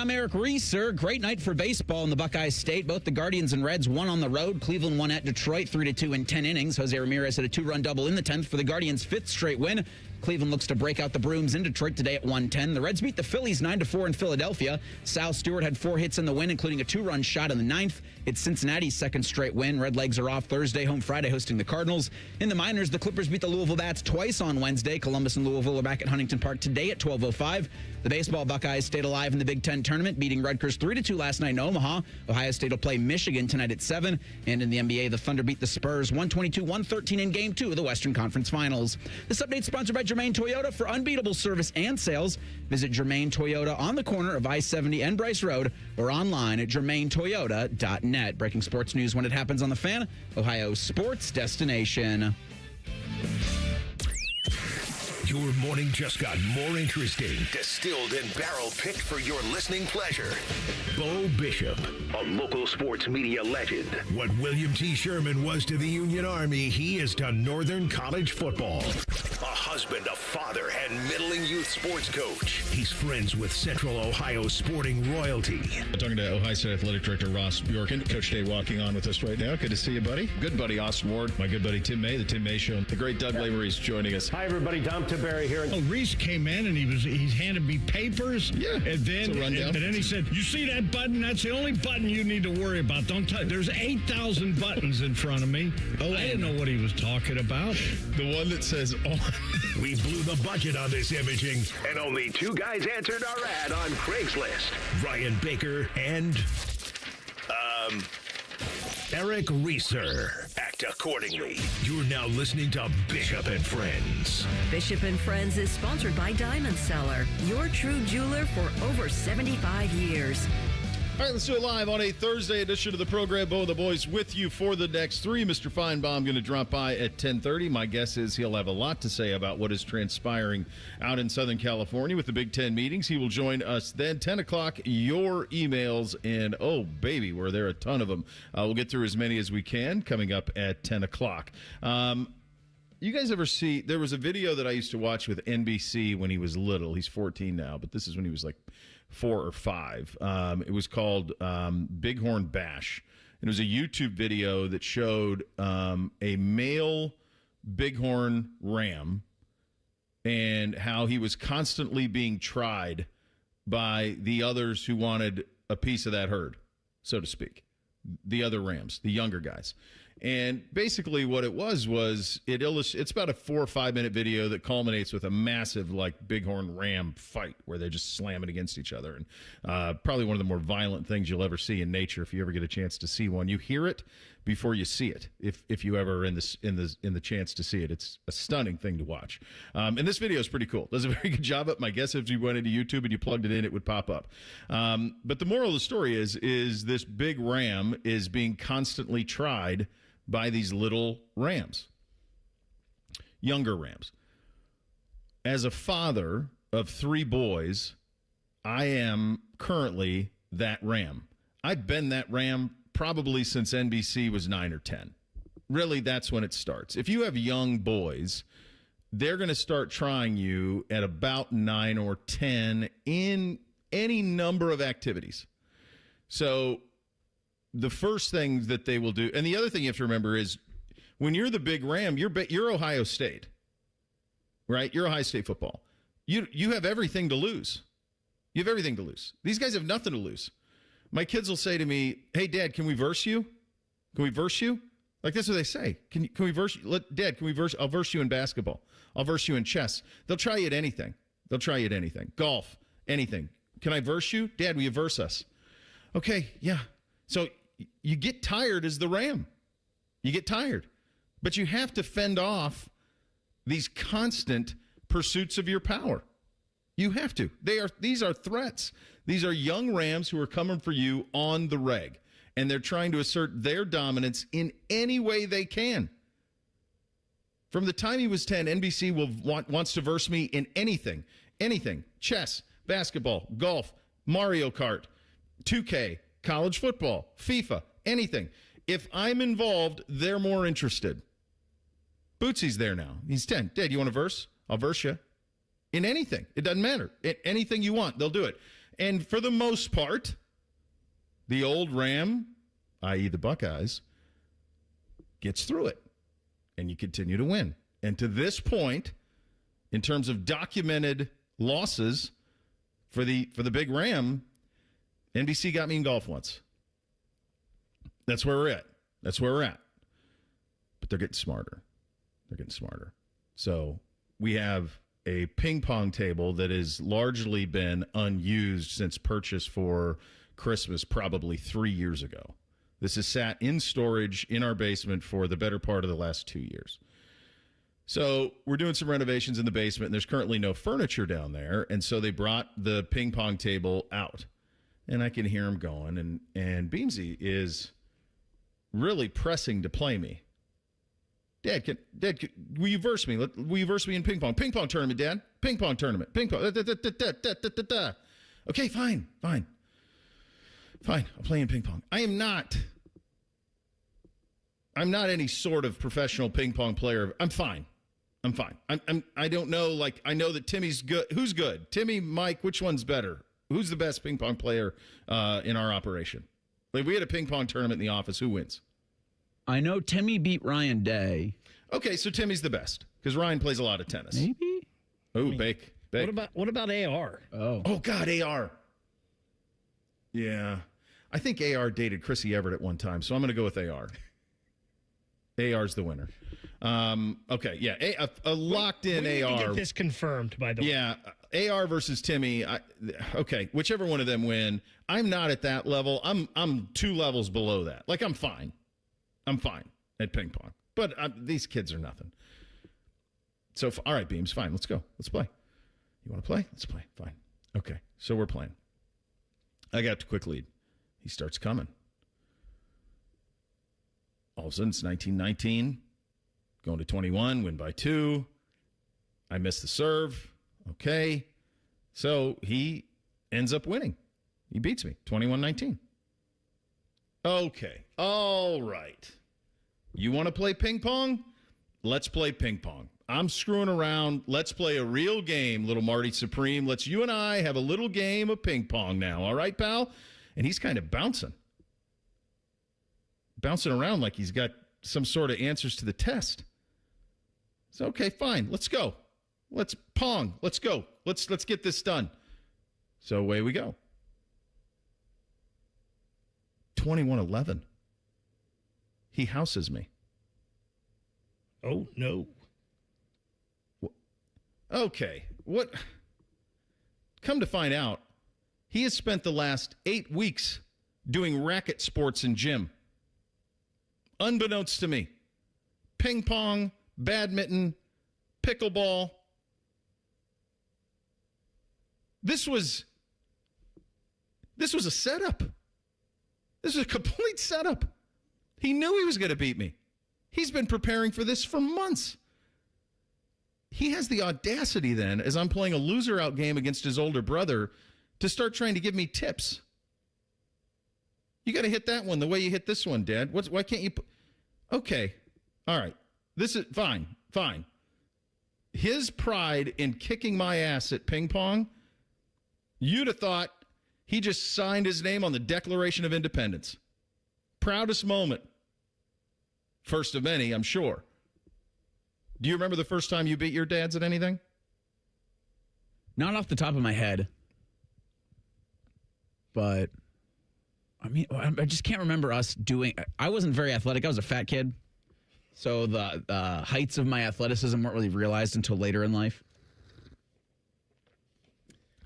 I'm Eric Reeser. Great night for baseball in the Buckeye State. Both the Guardians and Reds won on the road. Cleveland won at Detroit 3-2 in 10 innings. Jose Ramirez hit a 2-run double in the 10th for the Guardians' 5th straight win. Cleveland looks to break out the brooms in Detroit today at 1:10. The Reds beat the Phillies 9-4 in Philadelphia. Sal Stewart had 4 hits in the win, including a 2-run shot in the 9th. It's Cincinnati's 2nd straight win. Redlegs are off Thursday, home Friday, hosting the Cardinals. In the minors, the Clippers beat the Louisville Bats twice on Wednesday. Columbus and Louisville are back at Huntington Park today at 12:05. The baseball Buckeyes stayed alive in the Big Ten tournament, beating Rutgers 3-2 last night in Omaha. Ohio State will play Michigan tonight at 7. And in the NBA, the Thunder beat the Spurs 122-113 in Game 2 of the Western Conference Finals. This update is sponsored by Germain Toyota. For unbeatable service and sales, visit Germain Toyota on the corner of I-70 and Bryce Road or online at germaintoyota.net. Breaking sports news when it happens on The Fan, Ohio's sports destination. Your morning just got more interesting. Distilled and barrel-picked for your listening pleasure. Bo Bishop, a local sports media legend. What William T. Sherman was to the Union Army, he is to Northern College football. A husband, a father, and middling youth sports coach. He's friends with Central Ohio sporting royalty. I'm talking to Ohio State Athletic Director Ross Bjorken. Coach Day walking on with us right now. Good to see you, buddy. Good buddy Austin Ward. My good buddy Tim May, the Tim May Show. The great Doug Lavery's joining us. Hi, everybody. Dom Tiberi here. Oh, Reese came in and he handed me papers. Yeah, and then it's a rundown. And then he said, "You see that button? That's the only button you need to worry about. Don't touch. There's 8,000 buttons in front of me." Oh, I didn't know what he was talking about. The one that says on. We blew the budget on this imaging, and only 2 guys answered our ad on Craigslist. Ryan Baker and Eric Reeser. Act accordingly. You're now listening to Bishop and Friends. Bishop and Friends is sponsored by Diamond Seller, your true jeweler for over 75 years. All right, let's do it live on a Thursday edition of the program. Bo and the boys with you for the next 3. Mr. Finebaum going to drop by at 10:30. My guess is he'll have a lot to say about what is transpiring out in Southern California with the Big Ten meetings. He will join us then. 10 o'clock, your emails, and oh, baby, were there a ton of them. We'll get through as many as we can coming up at 10 o'clock. You guys ever see, there was a video that I used to watch with NBC when he was little. He's 14 now, but this is when he was like 4 or 5. It was called Bighorn Bash. It was a YouTube video that showed a male bighorn ram and how he was constantly being tried by the others who wanted a piece of that herd, so to speak. The other rams, the younger guys. And basically what it was it's about a 4 or 5 minute video that culminates with a massive like bighorn ram fight where they're just slamming against each other. And probably one of the more violent things you'll ever see in nature if you ever get a chance to see one. You hear it before you see it. If you ever in the chance to see it, it's a stunning thing to watch. And this video is pretty cool. Does a very good job. My guess if you went into YouTube and you plugged it in, it would pop up. But the moral of the story is this big ram is being constantly tried by these little rams, younger rams. As a father of 3 boys, I am currently that ram. I've been that ram probably since NBC was 9 or 10. Really, that's when it starts. If you have young boys, they're going to start trying you at about 9 or 10 in any number of activities. So the first thing that they will do, and the other thing you have to remember is when you're the big ram, you're Ohio State, right? You're Ohio State football. You have everything to lose. You have everything to lose. These guys have nothing to lose. My kids will say to me, "Hey, Dad, can we verse you? Can we verse you?" Like that's what they say. Can we verse you? Dad, can we verse? I'll verse you in basketball. I'll verse you in chess. They'll try you at anything. Golf, anything. Can I verse you? Dad, will you verse us? Okay, yeah. So you get tired as the ram. You get tired. But you have to fend off these constant pursuits of your power. You have to. These are threats. These are young rams who are coming for you on the reg. And they're trying to assert their dominance in any way they can. From the time he was 10, NBC wants to verse me in anything. Anything. Chess, basketball, golf, Mario Kart, 2K, college football, FIFA, anything. If I'm involved, they're more interested. Bootsy's there now. He's 10. Dad, you want a verse? I'll verse you. In anything. It doesn't matter. Anything you want, they'll do it. And for the most part, the old Ram, i.e. the Buckeyes, gets through it. And you continue to win. And to this point, in terms of documented losses for the big Ram, NBC got me in golf once. That's where we're at. But they're getting smarter. So we have a ping pong table that has largely been unused since purchase for Christmas probably 3 years ago. This has sat in storage in our basement for the better part of the last 2 years. So we're doing some renovations in the basement, and there's currently no furniture down there, and so they brought the ping pong table out. And I can hear him going, and Beamsy is really pressing to play me. Dad, will you verse me? Will you verse me in ping pong? Ping pong tournament, Dad. Ping pong tournament. Ping pong. Okay, fine. I'll play in ping pong. I'm not any sort of professional ping pong player. I'm fine. I don't know. Like, I know that Timmy's good. Who's good? Timmy, Mike, which one's better? Who's the best ping pong player in our operation? Like, if we had a ping pong tournament in the office, who wins? I know Timmy beat Ryan Day. Okay, so Timmy's the best because Ryan plays a lot of tennis. Maybe. Oh, bake. What about AR? Oh God, AR. Yeah, I think AR dated Chrissy Everett at one time, so I'm going to go with AR. AR's the winner. Okay, yeah, a locked-in we AR. need to get this confirmed, by the way. Yeah, AR versus Timmy. Okay, whichever one of them win. I'm not at that level. I'm 2 levels below that. Like, I'm fine at ping pong. But these kids are nothing. So, all right, Beams, fine. Let's go. Let's play. You want to play? Let's play. Fine. Okay, so we're playing. I got to quick lead. He starts coming. All of a sudden, it's 19-19. Going to 21, win by 2. I miss the serve. Okay. So he ends up winning. He beats me, 21-19. Okay. All right. You want to play ping pong? Let's play ping pong. I'm screwing around. Let's play a real game, little Marty Supreme. Let's you and I have a little game of ping pong now. All right, pal? And he's kind of bouncing around like he's got some sort of answers to the test. So, okay, fine. Let's go. Let's pong. Let's go. Let's get this done. So away we go. 21-11. He houses me. Oh, no. Okay. What? Come to find out, he has spent the last 8 weeks doing racket sports in gym. Unbeknownst to me. Ping pong, badminton, pickleball. This was a setup. This is a complete setup. He knew he was going to beat me. He's been preparing for this for months. He has the audacity then, as I'm playing a loser-out game against his older brother, to start trying to give me tips. You got to hit that one the way you hit this one, Dad. Why can't you? Okay. All right. This is fine. His pride in kicking my ass at ping pong, you'd have thought he just signed his name on the Declaration of Independence. Proudest moment. First of many, I'm sure. Do you remember the first time you beat your dads at anything? Not off the top of my head. But, I mean, I just can't remember us doing... I wasn't very athletic. I was a fat kid. So the heights of my athleticism weren't really realized until later in life.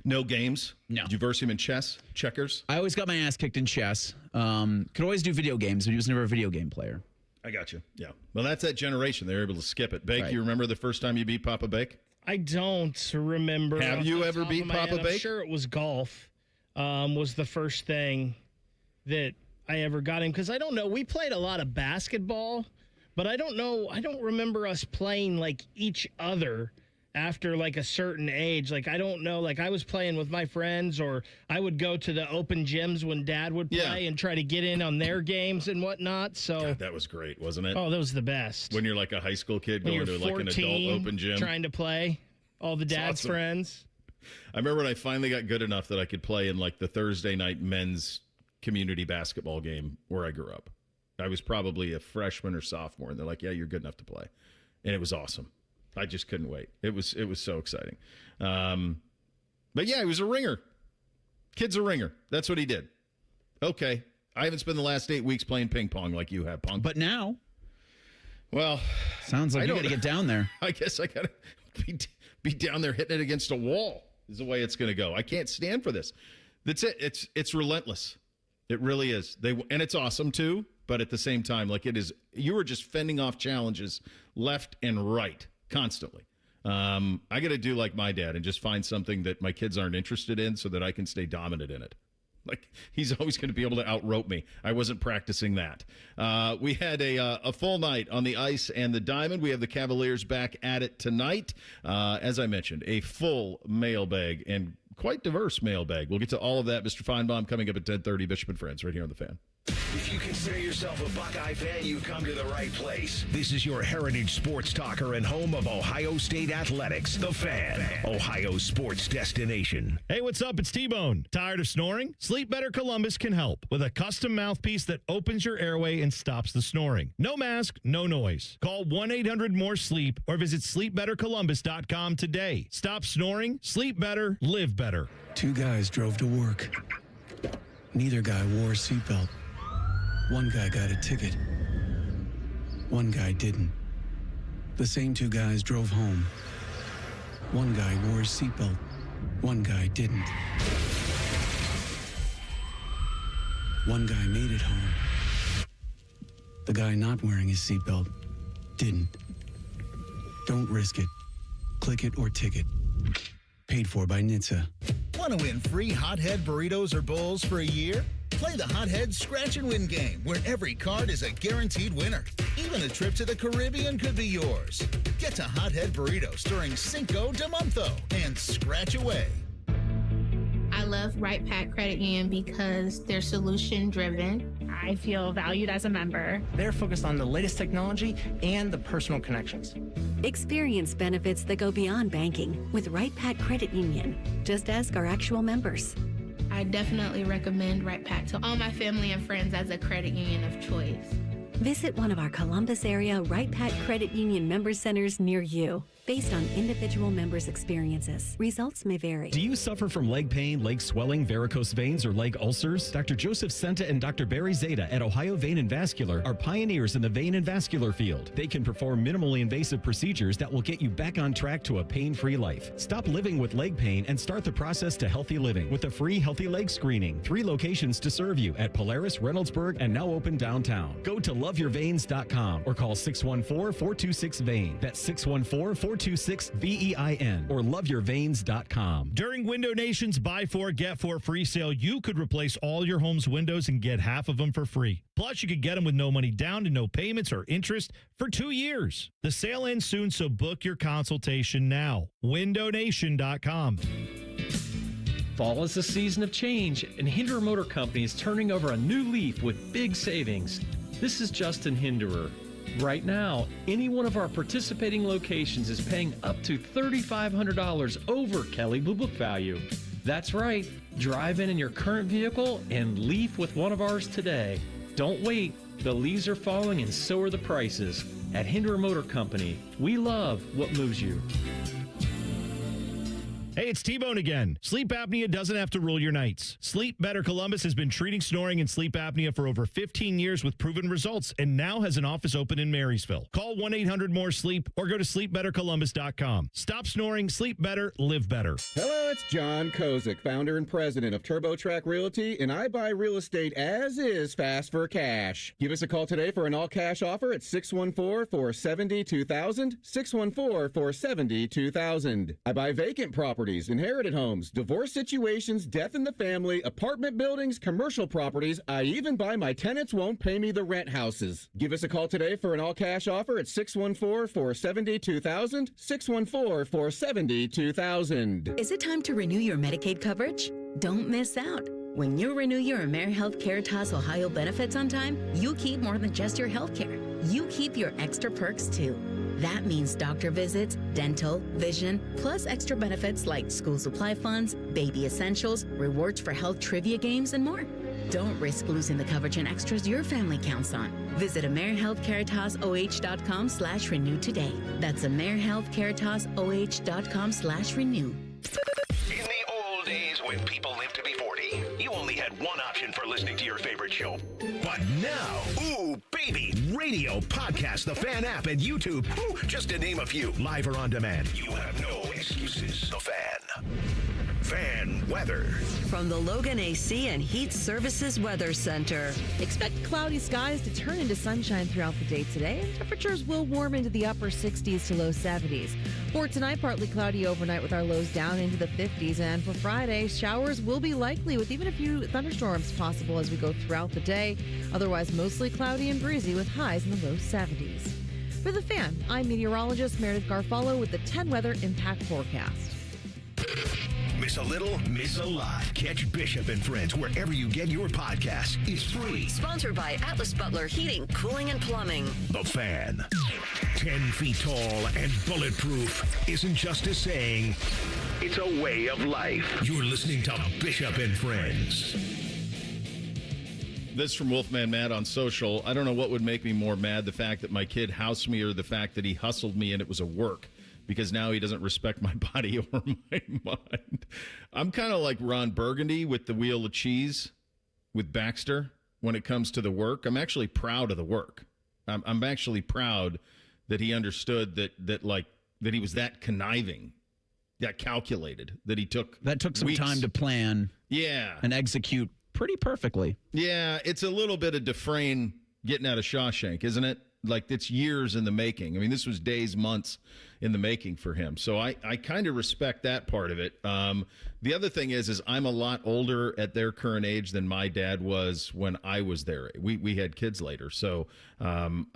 No games? No. Did you verse him in chess? Checkers? I always got my ass kicked in chess. Could always do video games, but he was never a video game player. I got you. Yeah. Well, that's that generation. They're able to skip it. Bake, Right. You remember the first time you beat Papa Bake? I don't remember. Have off you the ever top beat of my Papa head. Bake? I'm sure it was golf. Was the first thing that I ever got him, because I don't know. We played a lot of basketball, but I don't know. I don't remember us playing like each other after like a certain age. Like, I don't know. Like, I was playing with my friends, or I would go to the open gyms when Dad would play and try to get in on their games and whatnot. So God, that was great, wasn't it? oh, that was the best. When you're like a high school kid When going you're to like an adult open gym. trying to play all the dad's awesome. friends. I remember when I finally got good enough that I could play in like the Thursday night men's community basketball game where I grew up. I was probably a freshman or sophomore, and they're like, "Yeah, you're good enough to play," and it was awesome. I just couldn't wait. It was so exciting. But yeah, he was a ringer. Kid's a ringer. That's what he did. Okay, I haven't spent the last 8 weeks playing ping pong like you have, Punk. But now, well, sounds like you got to get down there. I guess I got to be down there hitting it against a wall is the way it's going to go. I can't stand for this. That's it. It's relentless. It really is. And it's awesome too. But at the same time, like it is, you are just fending off challenges left and right constantly. I got to do like my dad and just find something that my kids aren't interested in so that I can stay dominant in it. Like he's always going to be able to outrope me. I wasn't practicing that. We had a full night on the ice and the diamond. We have the Cavaliers back at it tonight. As I mentioned, a full mailbag and quite diverse mailbag. We'll get to all of that, Mr. Finebaum, coming up at 10:30. Bishop and Friends right here on The Fan. If you consider yourself a Buckeye fan, you've come to the right place. This is your heritage sports talker and home of Ohio State Athletics, The Fan, Ohio sports destination. Hey, what's up? It's T-Bone. Tired of snoring? Sleep Better Columbus can help with a custom mouthpiece that opens your airway and stops the snoring. No mask, no noise. Call 1-800-MORE-SLEEP or visit sleepbettercolumbus.com today. Stop snoring, sleep better, live better. Two guys drove to work. Neither guy wore a seatbelt. One guy got a ticket. One guy didn't. The same two guys drove home. One guy wore a seatbelt. One guy didn't. One guy made it home. The guy not wearing his seatbelt didn't. Don't risk it. Click it or ticket. Paid for by NHTSA. Want to win free Hothead burritos or bowls for a year? Play the Hothead Scratch and Win game, where every card is a guaranteed winner. Even a trip to the Caribbean could be yours. Get to Hothead Burritos during Cinco de Monto and scratch away. I love Right Pack Credit Union because they're solution driven. I feel valued as a member. They're focused on the latest technology and the personal connections. Experience benefits that go beyond banking with Right Pack Credit Union. Just ask our actual members. I definitely recommend Right Pack to all my family and friends as a credit union of choice. Visit one of our Columbus area Right Pack Credit Union member centers near you. Based on individual members' experiences, results may vary. Do you suffer from leg pain, leg swelling, varicose veins, or leg ulcers? Dr. Joseph Senta and Dr. Barry Zeta at Ohio Vein and Vascular are pioneers in the vein and vascular field. They can perform minimally invasive procedures that will get you back on track to a pain-free life. Stop living with leg pain and start the process to healthy living with a free healthy leg screening. 3 locations to serve you at Polaris, Reynoldsburg, and now open downtown. Go to loveyourveins.com or call 614-426-VEIN. That's 614-426-VEIN or loveyourveins.com. During Window Nation's Buy 4, Get 4 free sale, you could replace all your home's windows and get half of them for free. Plus, you could get them with no money down and no payments or interest for 2 years. The sale ends soon, so book your consultation now. WindowNation.com. Fall is a season of change, and Hinderer Motor Company is turning over a new leaf with big savings. This is Justin Hinderer. Right now, any one of our participating locations is paying up to $3,500 over Kelley Blue Book value. That's right. Drive in your current vehicle and leave with one of ours today. Don't wait. The leaves are falling and so are the prices. At Hinderer Motor Company, we love what moves you. Hey, it's T-Bone again. Sleep apnea doesn't have to rule your nights. Sleep Better Columbus has been treating snoring and sleep apnea for over 15 years with proven results and now has an office open in Marysville. Call 1-800-MORE-SLEEP or go to sleepbettercolumbus.com. Stop snoring, sleep better, live better. Hello, it's John Kozik, founder and president of TurboTrack Realty, and I buy real estate as is fast for cash. Give us a call today for an all-cash offer at 614-470-2000, 614-470-2000. I buy vacant properties, inherited homes, divorce situations, death in the family, apartment buildings, commercial properties. I even buy my tenants won't pay me the rent houses. Give us a call today for an all-cash offer at 614-470-2000, 614-470-2000. Is it time to renew your Medicaid coverage? Don't miss out. When you renew your AmeriHealth Caritas Ohio benefits on time, you keep more than just your health care. You keep your extra perks too. That means doctor visits, dental, vision, plus extra benefits like school supply funds, baby essentials, rewards for health trivia games, and more. Don't risk losing the coverage and extras your family counts on. Visit AmeriHealthCaritasOH.com/renew today. That's AmeriHealthCaritasOH.com/renew. In the old days when people lived to be 40, you only had one option for listening to your favorite show. But now, ooh, baby, radio, podcast, the Fan app, and YouTube, ooh, just to name a few. Live or on demand, you have no excuses. The Fan. Fan weather. From the Logan AC and Heat Services Weather Center. Expect cloudy skies to turn into sunshine throughout the day today, and temperatures will warm into the upper 60s to low 70s. For tonight, partly cloudy overnight with our lows down into the 50s, and for Friday, showers will be likely with even a few thunderstorms possible as we go throughout the day. Otherwise, mostly cloudy and breezy with highs in the low 70s. For The Fan, I'm meteorologist Meredith Garfalo with the 10 Weather Impact Forecast. Miss a little, miss a lot. Catch Bishop and Friends wherever you get your podcasts. It's free. Sponsored by Atlas Butler Heating, Cooling, and Plumbing. The Fan. 10 feet tall and bulletproof isn't just a saying, it's a way of life. You're listening to Bishop and Friends. This from Wolfman Matt on social. I don't know what would make me more mad, the fact that my kid housed me or the fact that he hustled me and it was a work. Because now he doesn't respect my body or my mind. I'm kind of like Ron Burgundy with the Wheel of Cheese with Baxter when it comes to the work. I'm actually proud of the work. I'm actually proud that he understood that he was that conniving, that calculated, that he took some weeks. time to plan. Yeah. And execute pretty perfectly. Yeah, it's a little bit of Dufresne getting out of Shawshank, isn't it? Like, it's years in the making. I mean, this was days, months in the making for him. So I kind of respect that part of it. The other thing is I'm a lot older at their current age than my dad was when I was there. We had kids later, so I'm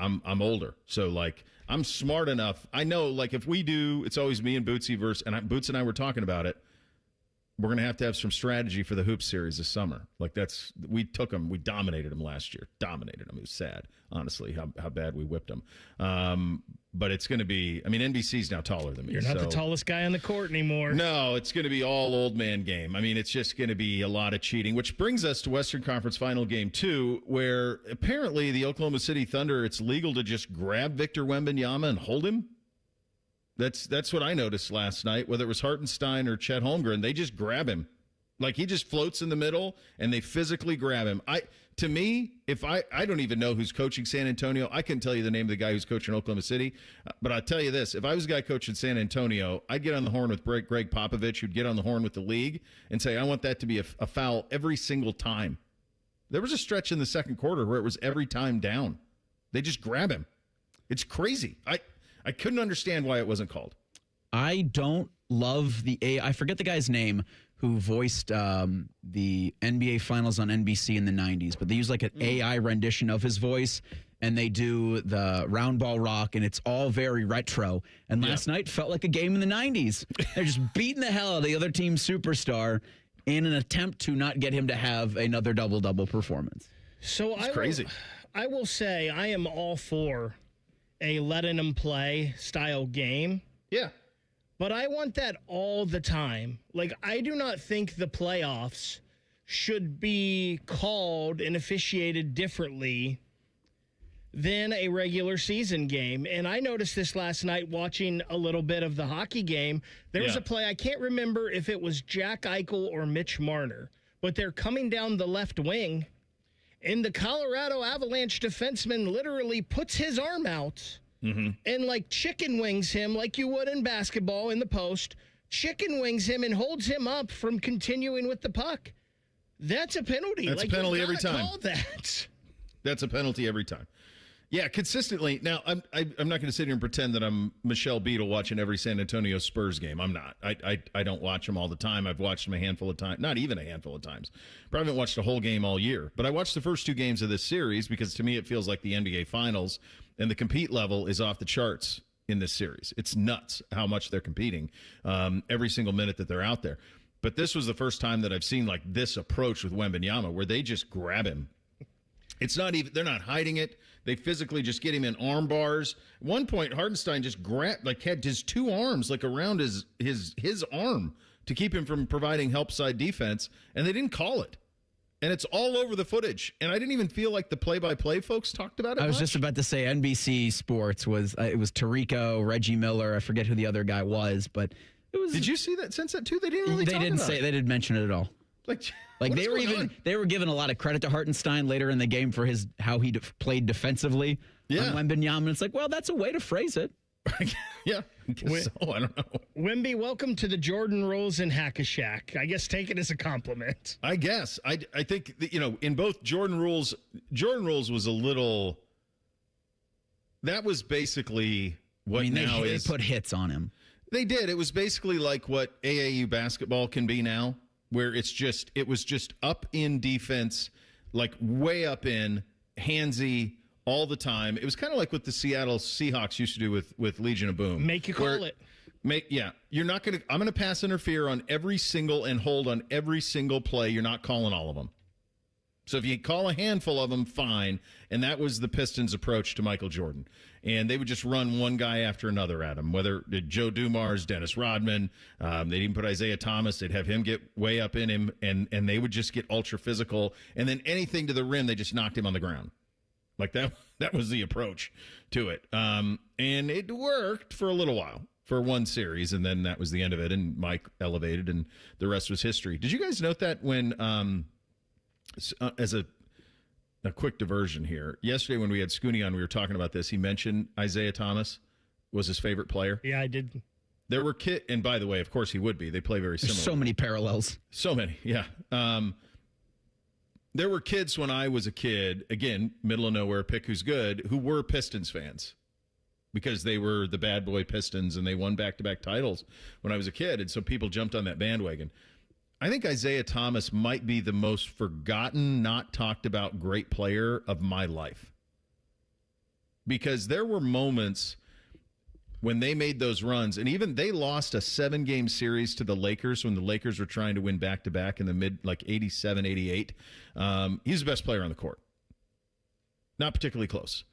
older. So, like, I'm smart enough. I know, like, if we do, it's always me and Bootsy Boots and I were talking about it. We're going to have some strategy for the Hoops series this summer. Like, we dominated them last year. Dominated them. It was sad, honestly, how bad we whipped them. But it's going to be, I mean, NBC's now taller than me. You're not the tallest guy on the court anymore. No, it's going to be all old man game. I mean, it's just going to be a lot of cheating, which brings us to Western Conference Final Game 2, where apparently the Oklahoma City Thunder, it's legal to just grab Victor Wembanyama and hold him. That's what I noticed last night, whether it was Hartenstein or Chet Holmgren. They just grab him. Like, he just floats in the middle, and they physically grab him. To me, if I don't even know who's coaching San Antonio. I couldn't tell you the name of the guy who's coaching Oklahoma City. But I'll tell you this. If I was a guy coaching San Antonio, I'd get on the horn with Greg Popovich, who'd get on the horn with the league, and say, I want that to be a foul every single time. There was a stretch in the second quarter where it was every time down. They just grab him. It's crazy. I couldn't understand why it wasn't called. I don't love I forget the guy's name who voiced the NBA Finals on NBC in the 90s, but they use like an AI rendition of his voice, and they do the round ball rock, and it's all very retro. And last night felt like a game in the 90s. They're just beating the hell out of the other team's superstar in an attempt to not get him to have another double-double performance. So it's crazy. I will say I am all for a letting them play style game. Yeah. But I want that all the time. Like, I do not think the playoffs should be called and officiated differently than a regular season game. And I noticed this last night watching a little bit of the hockey game. There was a play, I can't remember if it was Jack Eichel or Mitch Marner, but they're coming down the left wing, and the Colorado Avalanche defenseman literally puts his arm out and, like, chicken wings him like you would in basketball in the post, chicken wings him and holds him up from continuing with the puck. That's a penalty. That's a penalty every time. Call that. That's a penalty every time. Yeah, consistently. Now, I'm not going to sit here and pretend that I'm Michelle Beadle watching every San Antonio Spurs game. I'm not. I don't watch them all the time. I've watched them a handful of times. Not even a handful of times. But I haven't watched a whole game all year. But I watched the first two games of this series because, to me, it feels like the NBA Finals, and the compete level is off the charts in this series. It's nuts how much they're competing every single minute that they're out there. But this was the first time that I've seen, like, this approach with Wembanyama where they just grab him. It's not even, they're not hiding it. They physically just get him in arm bars. At one point, Hartenstein just had his two arms around his arm to keep him from providing help side defense, and they didn't call it. And it's all over the footage. And I didn't even feel like the play-by-play folks talked about it I was much. just about to say NBC Sports was it was Tirico, Reggie Miller. I forget who the other guy was, but it was. Did you see that? Sense that too? They didn't really. They didn't mention it at all. Like they were giving a lot of credit to Hartenstein later in the game for how he played defensively. Yeah. On Wembanyama. It's like, well, that's a way to phrase it. Yeah. I guess so. I don't know. Wemby, welcome to the Jordan Rules in Hack-a-Shack. I guess take it as a compliment. I guess. I think that, in both Jordan Rules was a little. That was basically what they put hits on him. They did. It was basically like what AAU basketball can be now, where it was just up in defense, like way up in, handsy all the time. It was kind of like what the Seattle Seahawks used to do with Legion of Boom. Make you call it. You're not going to, I'm going to pass interfere on every single and hold on every single play. You're not calling all of them. So if you call a handful of them, fine. And that was the Pistons' approach to Michael Jordan. And they would just run one guy after another at him, whether Joe Dumars, Dennis Rodman, they'd even put Isaiah Thomas. They'd have him get way up in him, and they would just get ultra physical. And then anything to the rim, they just knocked him on the ground. Like that was the approach to it. And it worked for a little while, for one series, and then that was the end of it, and Mike elevated, and the rest was history. Did you guys note that when, as a quick diversion here, yesterday when we had Scooney on, we were talking about this, he mentioned Isaiah Thomas was his favorite player? Yeah, I did. There were and by the way, of course he would be. They play very similar. There's so many parallels. So many, yeah. There were kids when I was a kid, again, middle of nowhere, pick who's good, who were Pistons fans because they were the bad boy Pistons and they won back-to-back titles when I was a kid. And so people jumped on that bandwagon. I think Isaiah Thomas might be the most forgotten, not talked about great player of my life. Because there were moments when they made those runs, and even they lost a 7-game series to the Lakers when the Lakers were trying to win back-to-back in the mid, 87, 88. He's the best player on the court. Not particularly close.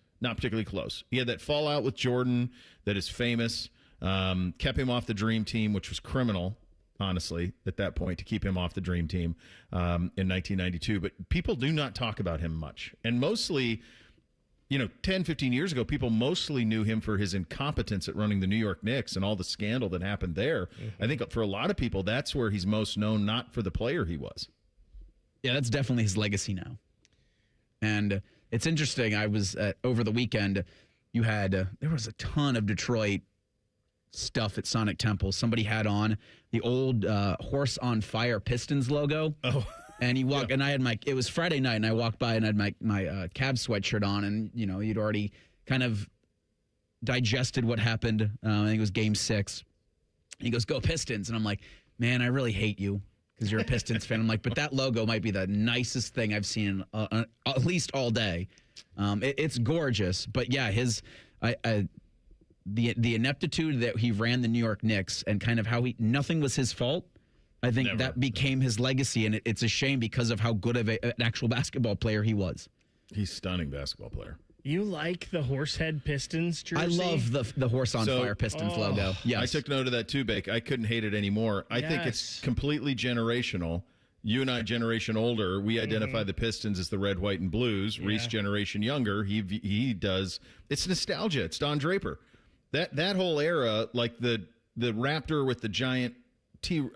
He had that fallout with Jordan that is famous, kept him off the Dream Team, which was criminal, honestly, at that point, to keep him off the Dream Team in 1992. But people do not talk about him much. And mostly, 10, 15 years ago, people mostly knew him for his incompetence at running the New York Knicks and all the scandal that happened there. Mm-hmm. I think for a lot of people, that's where he's most known, not for the player he was. Yeah, that's definitely his legacy now. And it's interesting. I was over the weekend, you had, there was a ton of Detroit stuff at Sonic Temple. Somebody had on the old Horse on Fire Pistons logo. Oh. And he walked, and I had it was Friday night, and I walked by and I had my Cavs sweatshirt on, and, you'd already kind of digested what happened. I think it was Game 6. And he goes, "Go Pistons." And I'm like, man, I really hate you because you're a Pistons fan. I'm like, but that logo might be the nicest thing I've seen at least all day. It's gorgeous. But, yeah, the ineptitude that he ran the New York Knicks and kind of how nothing was his fault. I think that became his legacy, and it's a shame because of how good of an actual basketball player he was. He's a stunning basketball player. You like the Horsehead Pistons jersey? I love the Horse on Fire Pistons logo. Yes. I took note of that too, Bake. I couldn't hate it anymore. I think it's completely generational. You and I, generation older, we identify the Pistons as the red, white, and blues. Reese, generation younger, he does. It's nostalgia. It's Don Draper. That whole era, like the Raptor with the giant the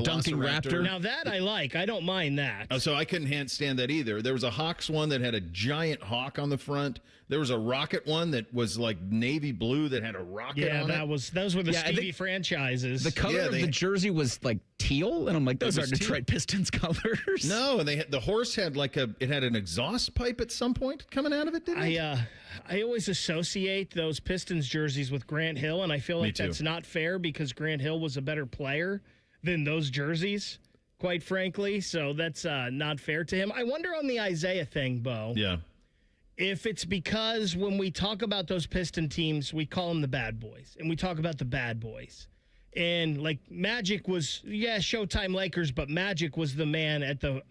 dunking raptor. Now that I like. I don't mind that. Oh, so I couldn't stand that either. There was a Hawks one that had a giant hawk on the front. There was a Rocket one that was like navy blue that had a rocket on it. Those were the Stevie franchises. The color of the jersey was like teal, and I'm like, those are Detroit Pistons colors. No, and the horse had it had an exhaust pipe at some point coming out of it, didn't it? I always associate those Pistons jerseys with Grant Hill, and I feel like that's not fair because Grant Hill was a better player than those jerseys, quite frankly. So that's not fair to him. I wonder on the Isaiah thing, Bo. Yeah. If it's because when we talk about those Piston teams, we call them the bad boys, and we talk about the bad boys. And like Magic was, Showtime Lakers, but Magic was the man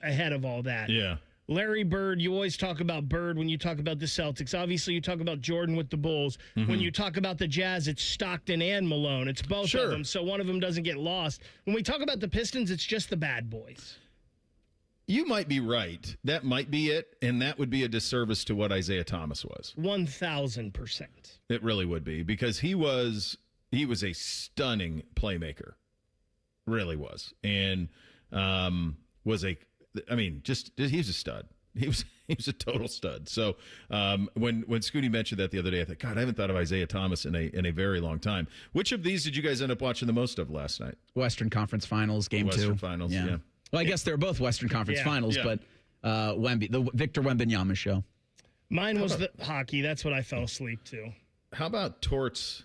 ahead of all that. Yeah. Larry Bird, you always talk about Bird when you talk about the Celtics. Obviously, you talk about Jordan with the Bulls. Mm-hmm. When you talk about the Jazz, it's Stockton and Malone. It's both of them, so one of them doesn't get lost. When we talk about the Pistons, it's just the bad boys. You might be right. That might be it, and that would be a disservice to what Isaiah Thomas was. 1,000%. It really would be, because he was a stunning playmaker. Really was. And he was a stud. He was a total stud. So when Scooty mentioned that the other day, I thought, God, I haven't thought of Isaiah Thomas in a very long time. Which of these did you guys end up watching the most of last night? Western Conference Finals, Game 2. Western Finals, yeah. Well, I guess they're both Western Conference Finals, but the Victor Wembanyama show. Mine was the hockey. That's what I fell asleep to. How about Torts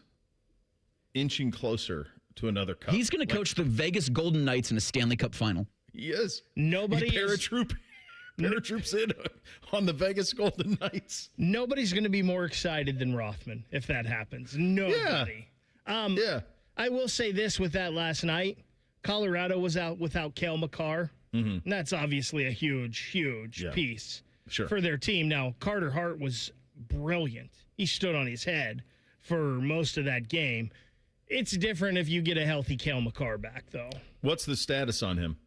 inching closer to another cup? He's going to coach the Vegas Golden Knights in a Stanley Cup final. He is. Paratroops in on the Vegas Golden Knights. Nobody's going to be more excited than Rothman if that happens. Nobody. Yeah. I will say this with that last night. Colorado was out without Cale Makar. Mm-hmm. And that's obviously a huge piece for their team. Now, Carter Hart was brilliant. He stood on his head for most of that game. It's different if you get a healthy Cale Makar back, though. What's the status on him?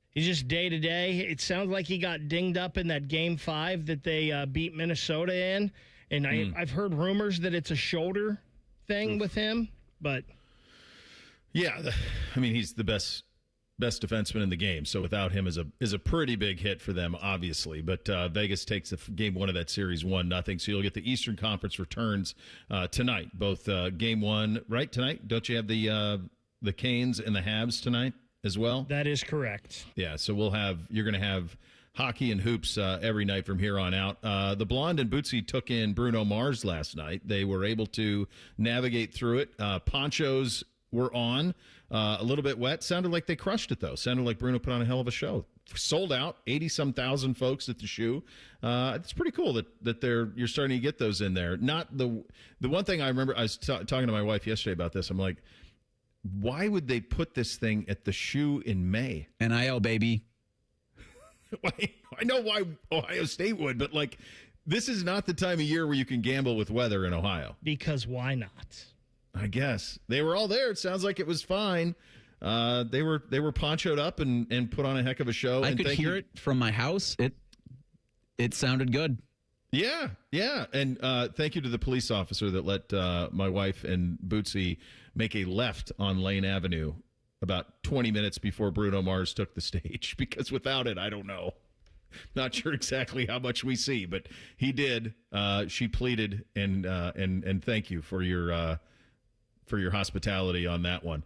He's just day-to-day. It sounds like he got dinged up in that Game 5 that they beat Minnesota in. And I've heard rumors that it's a shoulder thing with him, but... Yeah, he's the best defenseman in the game. So without him is a pretty big hit for them, obviously. But Vegas takes game 1 of that series 1-0. So you'll get the Eastern Conference returns tonight. Both game 1 right tonight. Don't you have the Canes and the Habs tonight as well? That is correct. Yeah. So you're going to have hockey and hoops every night from here on out. The Blonde and Bootsy took in Bruno Mars last night. They were able to navigate through it. Ponchos were on, a little bit wet. Sounded like they crushed it, though. Sounded like Bruno put on a hell of a show. Sold out, 80-some thousand folks at the shoe. It's pretty cool that you're starting to get those in there. Not the one thing I remember, I was talking to my wife yesterday about this. I'm like, why would they put this thing at the shoe in May? NIL, baby. I know why Ohio State would, but this is not the time of year where you can gamble with weather in Ohio. Because why not? I guess they were all there. It sounds like it was fine. They were ponchoed up and put on a heck of a show. I could hear it from my house. It sounded good. Yeah. And thank you to the police officer that let my wife and Bootsy make a left on Lane Avenue about 20 minutes before Bruno Mars took the stage. Because without it, I don't know. Not sure exactly how much we see, but he did. She pleaded and thank you for your hospitality on that one.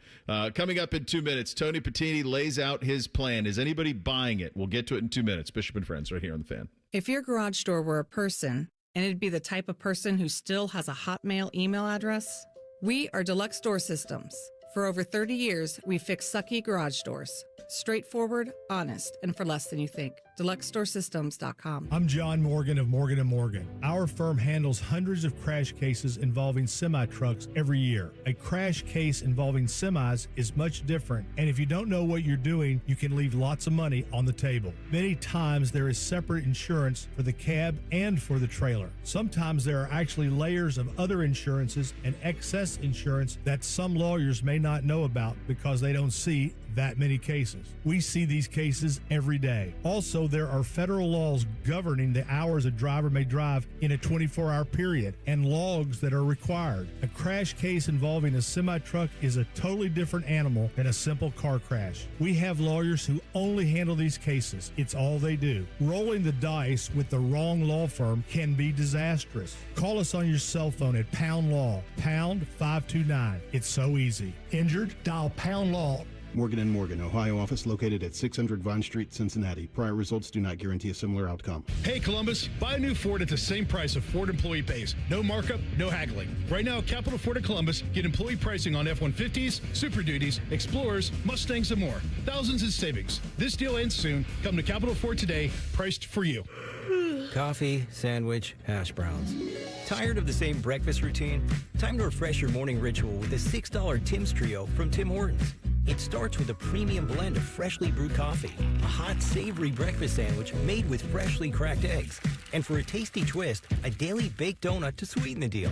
Coming up in 2 minutes, Tony Patini lays out his plan. Is anybody buying it? We'll get to it in 2 minutes. Bishop and Friends right here on The Fan. If your garage door were a person, and it'd be the type of person who still has a Hotmail email address, we are Deluxe Door Systems. For over 30 years, we fix sucky garage doors. Straightforward, honest, and for less than you think. DeluxeDoorSystems.com. I'm John Morgan of Morgan & Morgan. Our firm handles hundreds of crash cases involving semi-trucks every year. A crash case involving semis is much different, and if you don't know what you're doing, you can leave lots of money on the table. Many times there is separate insurance for the cab and for the trailer. Sometimes there are actually layers of other insurances and excess insurance that some lawyers may not know about because they don't see that many cases. We see these cases every day. Also, there are federal laws governing the hours a driver may drive in a 24-hour period and logs that are required. A crash case involving a semi-truck is a totally different animal than a simple car crash. We have lawyers who only handle these cases. It's all they do. Rolling the dice with the wrong law firm can be disastrous. Call us on your cell phone at Pound Law, pound 529. It's so easy. Injured? Dial Pound Law. Morgan & Morgan, Ohio office located at 600 Vine Street, Cincinnati. Prior results do not guarantee a similar outcome. Hey, Columbus, buy a new Ford at the same price of Ford employee pays. No markup, no haggling. Right now, Capital Ford at Columbus, get employee pricing on F-150s, Super Duties, Explorers, Mustangs, and more. Thousands in savings. This deal ends soon. Come to Capital Ford today, priced for you. Coffee, sandwich, hash browns. Tired of the same breakfast routine? Time to refresh your morning ritual with a $6 Tim's Trio from Tim Hortons. It starts with a premium blend of freshly brewed coffee, a hot, savory breakfast sandwich made with freshly cracked eggs, and for a tasty twist, a daily baked donut to sweeten the deal.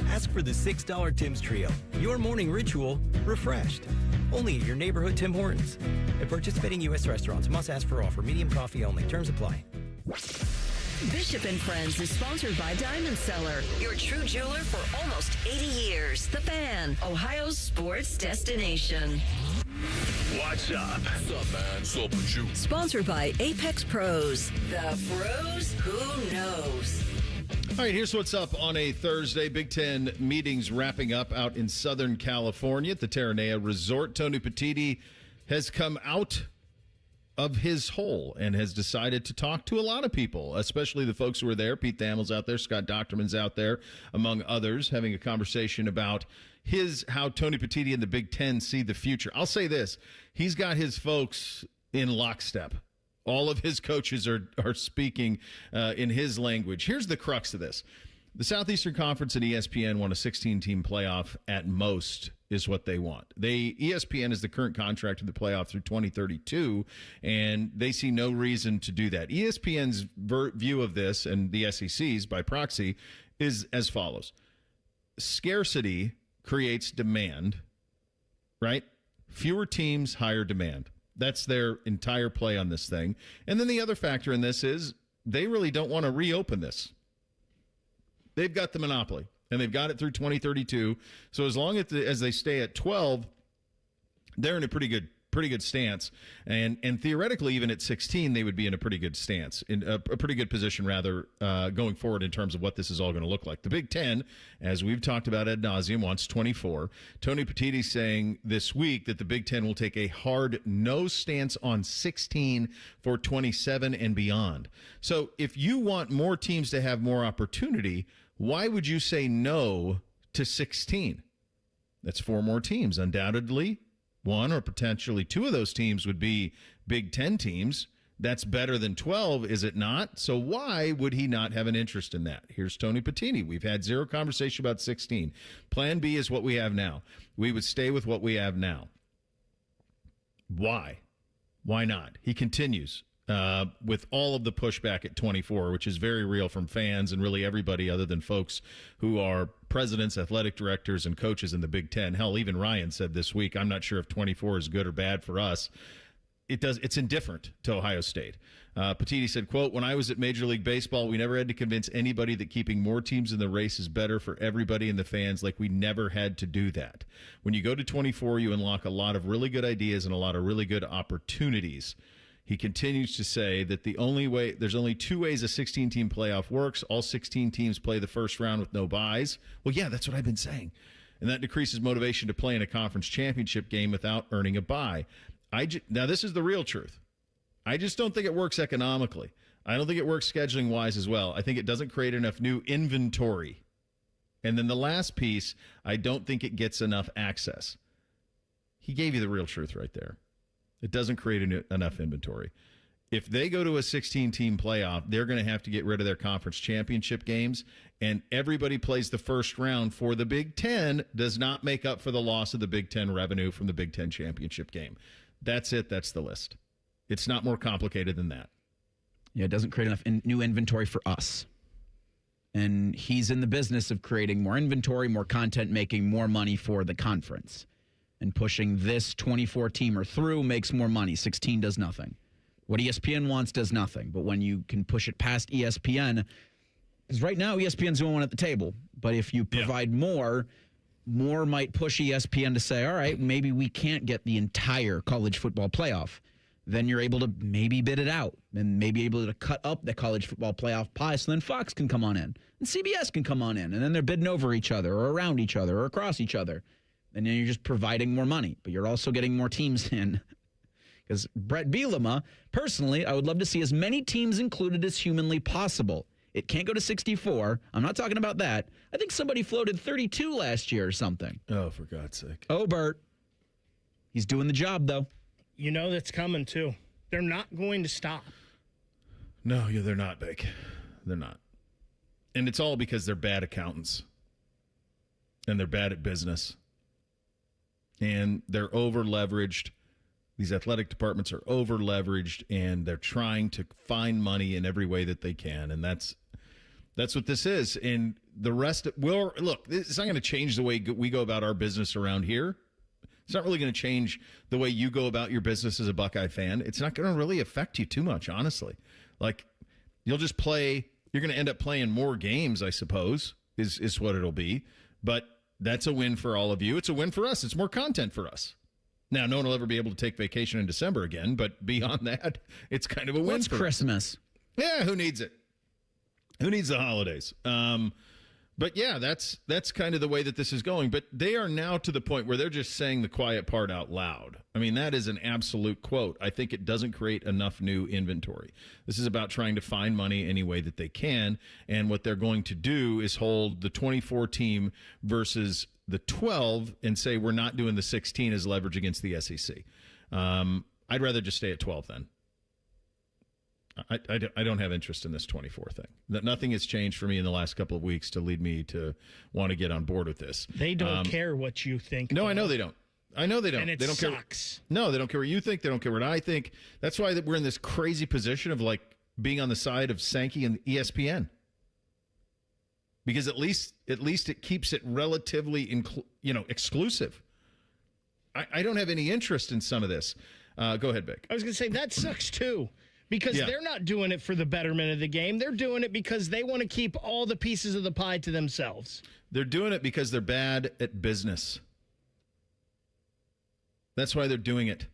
Ask for the $6 Tim's Trio, your morning ritual refreshed. Only at your neighborhood Tim Hortons. At participating U.S. restaurants, must ask for offer, medium coffee only. Terms apply. Bishop and Friends is sponsored by Diamond Seller, your true jeweler for almost 80 years. The Fan, Ohio's sports destination. What's up? What's up, man? What's up with you? Sponsored by Apex Pros. The pros who knows. All right, here's what's up on a Thursday. Big Ten meetings wrapping up out in Southern California at the Terranea Resort. Tony Petitti has come out of his hole and has decided to talk to a lot of people, especially the folks who were there. Pete Thamel's out there, Scott Docterman's out there, among others, having a conversation about how Tony Petitti and the Big Ten see the future. I'll say this, he's got his folks in lockstep. All of his coaches are speaking in his language. Here's the crux of this. The Southeastern Conference and ESPN want a 16-team playoff at most is what they want. ESPN is the current contract of the playoff through 2032, and they see no reason to do that. ESPN's view of this, and the SEC's by proxy, is as follows. Scarcity creates demand, right? Fewer teams, higher demand. That's their entire play on this thing. And then the other factor in this is they really don't want to reopen this. They've got the monopoly, and they've got it through 2032. So as long as they stay at 12, they're in a pretty good stance. And theoretically, even at 16, they would be in a pretty good stance, in a pretty good position, rather, going forward in terms of what this is all going to look like. The Big Ten, as we've talked about ad nauseum, wants 24. Tony Petitti saying this week that the Big Ten will take a hard no stance on 16 for 27 and beyond. So if you want more teams to have more opportunity, why would you say no to 16? That's 4 more teams. Undoubtedly, 1 or potentially 2 of those teams would be Big Ten teams. That's better than 12, is it not? So why would he not have an interest in that? Here's Tony Petitti. We've had zero conversation about 16. Plan B is what we have now. We would stay with what we have now. Why? Why not? He continues. With all of the pushback at 24, which is very real from fans and really everybody other than folks who are presidents, athletic directors, and coaches in the Big Ten. Hell, even Ryan said this week, I'm not sure if 24 is good or bad for us. It's indifferent to Ohio State. Petitti said, quote, when I was at Major League Baseball, we never had to convince anybody that keeping more teams in the race is better for everybody and the fans. Like, we never had to do that. When you go to 24, you unlock a lot of really good ideas and a lot of really good opportunities. He continues to say that there's only 2 ways a 16-team playoff works. All 16 teams play the first round with no byes. Well, yeah, that's what I've been saying. And that decreases motivation to play in a conference championship game without earning a bye. Now, this is the real truth. I just don't think it works economically. I don't think it works scheduling-wise as well. I think it doesn't create enough new inventory. And then the last piece, I don't think it gets enough access. He gave you the real truth right there. It doesn't create enough inventory. If they go to a 16-team playoff, they're going to have to get rid of their conference championship games, and everybody plays the first round for the Big Ten does not make up for the loss of the Big Ten revenue from the Big Ten championship game. That's it. That's the list. It's not more complicated than that. Yeah, it doesn't create enough new inventory for us. And he's in the business of creating more inventory, more content, making more money for the conference. And pushing this 24-teamer through makes more money. 16 does nothing. What ESPN wants does nothing. But when you can push it past ESPN, because right now ESPN's the only one at the table. But if you provide more might push ESPN to say, all right, maybe we can't get the entire college football playoff. Then you're able to maybe bid it out and maybe able to cut up the college football playoff pie so then Fox can come on in and CBS can come on in. And then they're bidding over each other or around each other or across each other. And then you're just providing more money, but you're also getting more teams in. Because Brett Bielema, personally, I would love to see as many teams included as humanly possible. It can't go to 64. I'm not talking about that. I think somebody floated 32 last year or something. Oh, for God's sake. Oh, Bert. He's doing the job, though. You know that's coming, too. They're not going to stop. No, they're not, Bake. They're not. And it's all because they're bad accountants. And they're bad at business. And they're over-leveraged. These athletic departments are over-leveraged, and they're trying to find money in every way that they can. And that's what this is. And the rest, look, it's not going to change the way we go about our business around here. It's not really going to change the way you go about your business as a Buckeye fan. It's not going to really affect you too much, honestly. Like, you'll just play. You're going to end up playing more games, I suppose, is what it'll be. But that's a win for all of you. It's a win for us. It's more content for us. Now, no one will ever be able to take vacation in December again, but beyond that, it's kind of a win for Christmas? us. Yeah, who needs it? Who needs the holidays? But yeah, that's kind of the way that this is going. But they are now to the point where they're just saying the quiet part out loud. I mean, that is an absolute quote. I think it doesn't create enough new inventory. This is about trying to find money any way that they can. And what they're going to do is hold the 24 team versus the 12 and say we're not doing the 16 as leverage against the SEC. I'd rather just stay at 12 then. I don't have interest in this 24 thing. Nothing has changed for me in the last couple of weeks to lead me to want to get on board with this. They don't care what you think. No, I know they don't. And it they don't sucks. Care. No, they don't care what you think. They don't care what I think. That's why we're in this crazy position of like being on the side of Sankey and ESPN. Because at least it keeps it relatively exclusive. I don't have any interest in some of this. Go ahead, Vic. I was going to say that sucks too. Because they're not doing it for the betterment of the game. They're doing it because they want to keep all the pieces of the pie to themselves. They're doing it because they're bad at business. That's why they're doing it.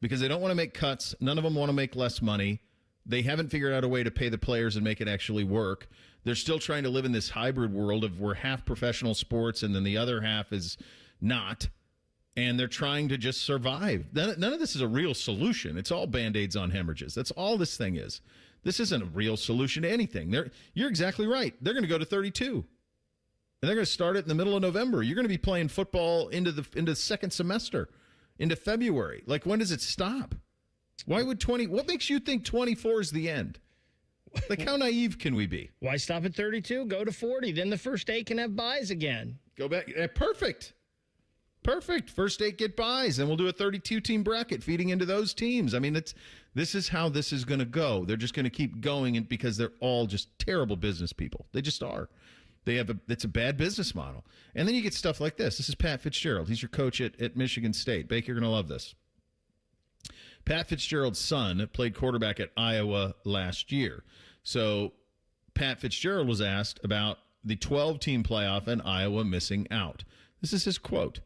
Because they don't want to make cuts. None of them want to make less money. They haven't figured out a way to pay the players and make it actually work. They're still trying to live in this hybrid world of we're half professional sports and then the other half is not. And they're trying to just survive. None of this is a real solution. It's all Band-Aids on hemorrhages. That's all this thing is. This isn't a real solution to anything. You're exactly right. They're going to go to 32. And they're going to start it in the middle of November. You're going to be playing football into the second semester, into February. Like, when does it stop? Why would what makes you think 24 is the end? Like, how naive can we be? Why stop at 32? Go to 40. Then the first 8 can have buys again. Go back. Perfect. First 8 get buys, and we'll do a 32-team bracket feeding into those teams. I mean, this is how this is going to go. They're just going to keep going because they're all just terrible business people. They just are. It's a bad business model. And then you get stuff like this. This is Pat Fitzgerald. He's your coach at Michigan State. Baker, you're going to love this. Pat Fitzgerald's son played quarterback at Iowa last year. So Pat Fitzgerald was asked about the 12-team playoff and Iowa missing out. This is his quote.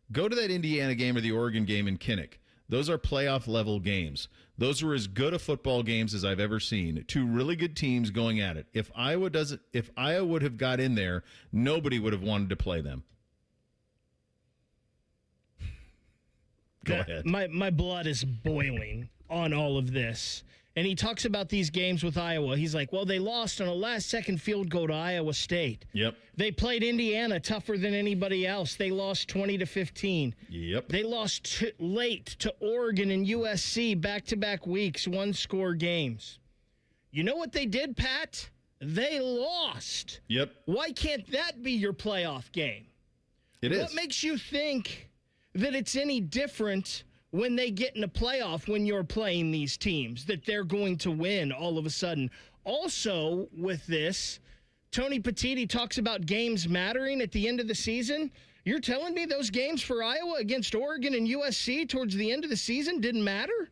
Go to that Indiana game or the Oregon game in Kinnick. Those are playoff-level games. Those are as good a football games as I've ever seen. 2 really good teams going at it. If Iowa would have got in there, nobody would have wanted to play them. Go ahead. My blood is boiling on all of this. And he talks about these games with Iowa. He's like, well, they lost on a last-second field goal to Iowa State. Yep. They played Indiana tougher than anybody else. They lost 20-15. Yep. They lost late to Oregon and USC back-to-back weeks, one-score games. You know what they did, Pat? They lost. Yep. Why can't that be your playoff game? It is. What makes you think that it's any different when they get in a playoff, when you're playing these teams, that they're going to win all of a sudden? Also, with this, Tony Petitti talks about games mattering at the end of the season. You're telling me those games for Iowa against Oregon and USC towards the end of the season didn't matter?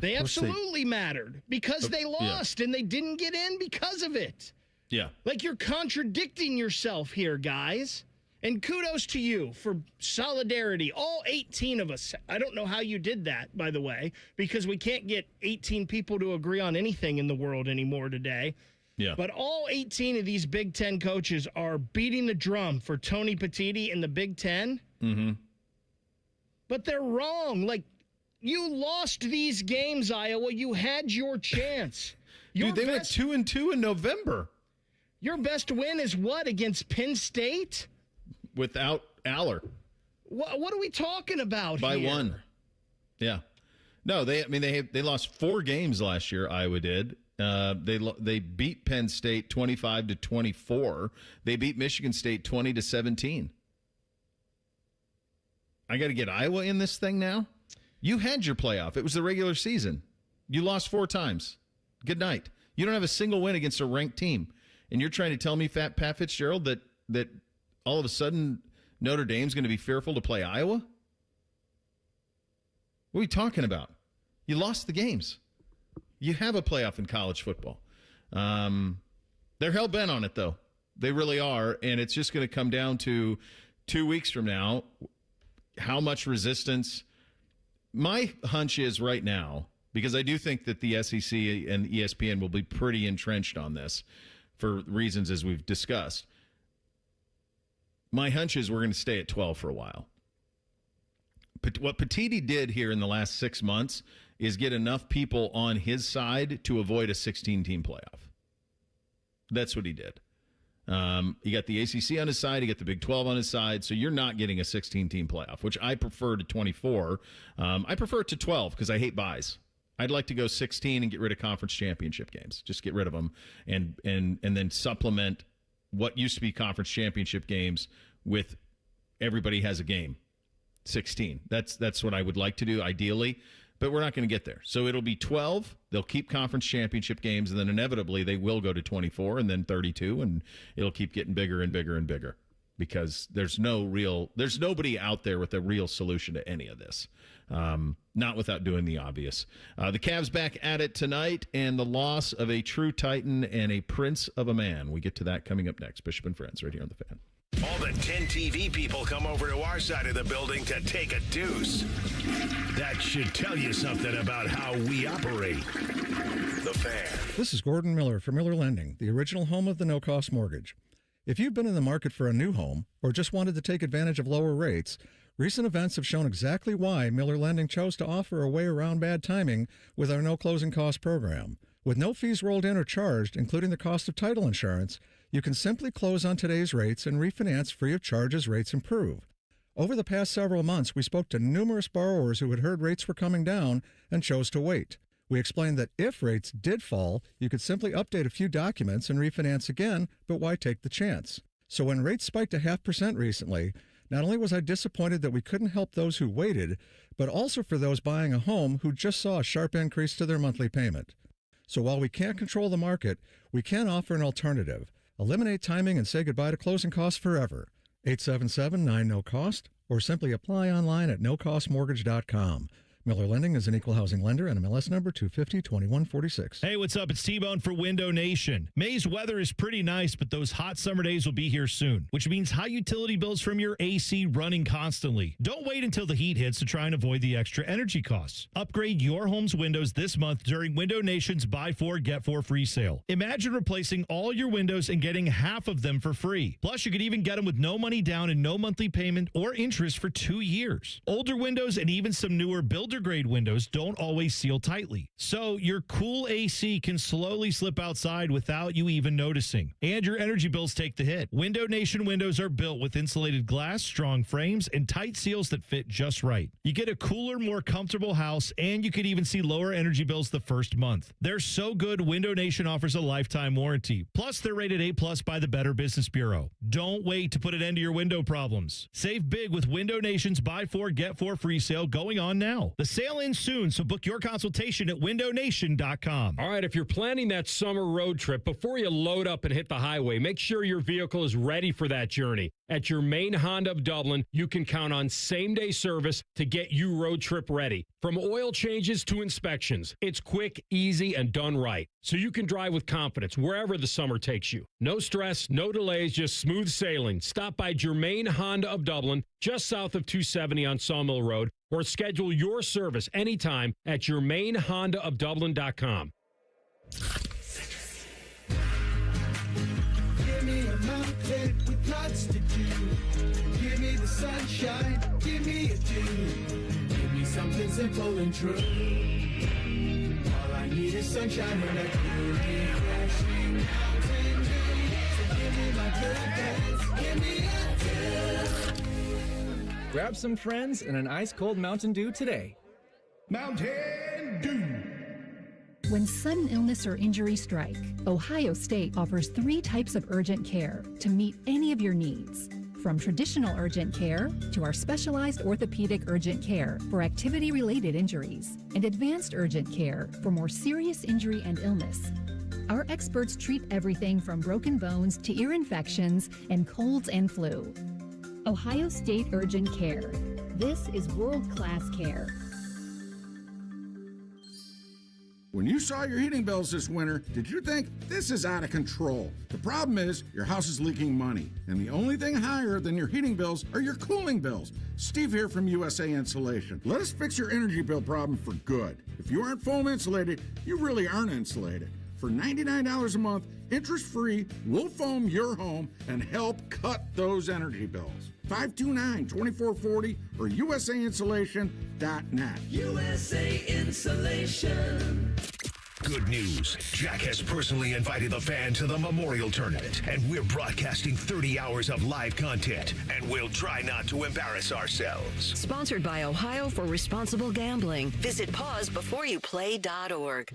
They absolutely mattered because they lost and they didn't get in because of it. Yeah. Like, you're contradicting yourself here, guys. And kudos to you for solidarity. All 18 of us. I don't know how you did that, by the way, because we can't get 18 people to agree on anything in the world anymore today. Yeah. But all 18 of these Big Ten coaches are beating the drum for Tony Petitti in the Big Ten. Mm-hmm. But they're wrong. Like, you lost these games, Iowa. You had your chance. Dude, they went 2-2 in November. Your best win is what, against Penn State? Without Aller. What are we talking about By here? 1. Yeah. No, they lost 4 games last year, Iowa did. They beat Penn State 25-24. They beat Michigan State 20-17. I got to get Iowa in this thing now? You had your playoff. It was the regular season. You lost 4 times. Good night. You don't have a single win against a ranked team. And you're trying to tell me, Pat Fitzgerald, that all of a sudden Notre Dame's going to be fearful to play Iowa? What are you talking about? You lost the games. You have a playoff in college football. They're hell-bent on it, though. They really are. And it's just going to come down to 2 weeks from now, how much resistance. My hunch is right now, because I do think that the SEC and ESPN will be pretty entrenched on this for reasons as we've discussed. My hunch is we're going to stay at 12 for a while. But what Petiti did here in the last 6 months is get enough people on his side to avoid a 16-team playoff. That's what he did. He got the ACC on his side. He got the Big 12 on his side. So you're not getting a 16-team playoff, which I prefer to 24. I prefer it to 12 because I hate buys. I'd like to go 16 and get rid of conference championship games. Just get rid of them and then supplement what used to be conference championship games with everybody has a game. 16. That's what I would like to do ideally, but we're not going to get there. So it'll be 12. They'll keep conference championship games, and then inevitably they will go to 24 and then 32, and it'll keep getting bigger and bigger and bigger because there's nobody out there with a real solution to any of this. Not without doing the obvious. The Cavs back at it tonight, and the loss of a true Titan and a prince of a man. We get to that coming up next. Bishop and Friends right here on The Fan. All the 10 TV people come over to our side of the building to take a deuce. That should tell you something about how we operate. The Fan. This is Gordon Miller from Miller Lending, the original home of the no-cost mortgage. If you've been in the market for a new home or just wanted to take advantage of lower rates, recent events have shown exactly why Miller Lending chose to offer a way around bad timing with our no closing cost program. With no fees rolled in or charged, including the cost of title insurance, you can simply close on today's rates and refinance free of charge as rates improve. Over the past several months, we spoke to numerous borrowers who had heard rates were coming down and chose to wait. We explained that if rates did fall, you could simply update a few documents and refinance again, but why take the chance? So when rates spiked a 0.5% recently, not only was I disappointed that we couldn't help those who waited, but also for those buying a home who just saw a sharp increase to their monthly payment. So while we can't control the market, we can offer an alternative. Eliminate timing and say goodbye to closing costs forever. 877-9-NO-COST or simply apply online at nocostmortgage.com. Miller Lending is an equal housing lender and MLS number 250-2146. Hey, what's up? It's T-Bone for Window Nation. May's weather is pretty nice, but those hot summer days will be here soon, which means high utility bills from your AC running constantly. Don't wait until the heat hits to try and avoid the extra energy costs. Upgrade your home's windows this month during Window Nation's Buy 4, Get 4 free sale. Imagine replacing all your windows and getting half of them for free. Plus, you could even get them with no money down and no monthly payment or interest for 2 years. Older windows and even some newer builder-grade windows don't always seal tightly. So your cool AC can slowly slip outside without you even noticing. And your energy bills take the hit. Window Nation windows are built with insulated glass, strong frames, and tight seals that fit just right. You get a cooler, more comfortable house, and you could even see lower energy bills the first month. They're so good, Window Nation offers a lifetime warranty. Plus, they're rated A+ by the Better Business Bureau. Don't wait to put an end to your window problems. Save big with Window Nation's Buy 4, Get 4 free sale going on now. The sale ends soon, so book your consultation at windownation.com. All right, if you're planning that summer road trip, before you load up and hit the highway, make sure your vehicle is ready for that journey. At your main Honda of Dublin, you can count on same-day service to get you road trip ready. From oil changes to inspections, it's quick, easy, and done right. So you can drive with confidence wherever the summer takes you. No stress, no delays, just smooth sailing. Stop by Germain Honda of Dublin, just south of 270 on Sawmill Road, or schedule your service anytime at germainhondaofdublin.com. Give me a mountain with lots to do. Give me the sunshine, give me a dew. Give me something simple and true. All I need is sunshine and a cool, refreshing mountain dew. So give me my good days, give me a dew. Grab some friends and an ice-cold Mountain Dew today. Mountain Dew. When sudden illness or injury strike, Ohio State offers 3 types of urgent care to meet any of your needs. From traditional urgent care to our specialized orthopedic urgent care for activity-related injuries and advanced urgent care for more serious injury and illness. Our experts treat everything from broken bones to ear infections and colds and flu. Ohio State Urgent Care. This is world-class care. When you saw your heating bills this winter, did you think this is out of control? The problem is your house is leaking money, and the only thing higher than your heating bills are your cooling bills. Steve here from USA Insulation. Let us fix your energy bill problem for good. If you aren't foam insulated, you really aren't insulated. For $99 a month, interest-free, we'll foam your home and help cut those energy bills. 529-2440 or USAinsulation.net. USA Insulation. Good news. Jack has personally invited the fan to the Memorial Tournament, and we're broadcasting 30 hours of live content, and we'll try not to embarrass ourselves. Sponsored by Ohio for Responsible Gambling. Visit pausebeforeyouplay.org.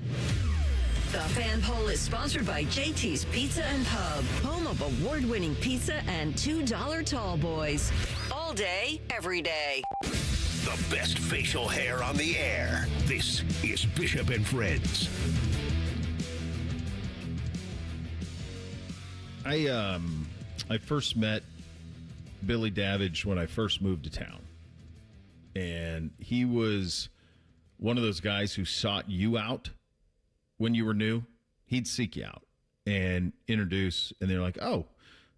The Fan Poll is sponsored by JT's Pizza and Pub, home of award-winning pizza and $2 tall boys. All day, every day. The best facial hair on the air. This is Bishop and Friends. I first met Billy Davidge when I first moved to town. And he was one of those guys who sought you out when you were new. He'd seek you out and introduce, and they're like, oh,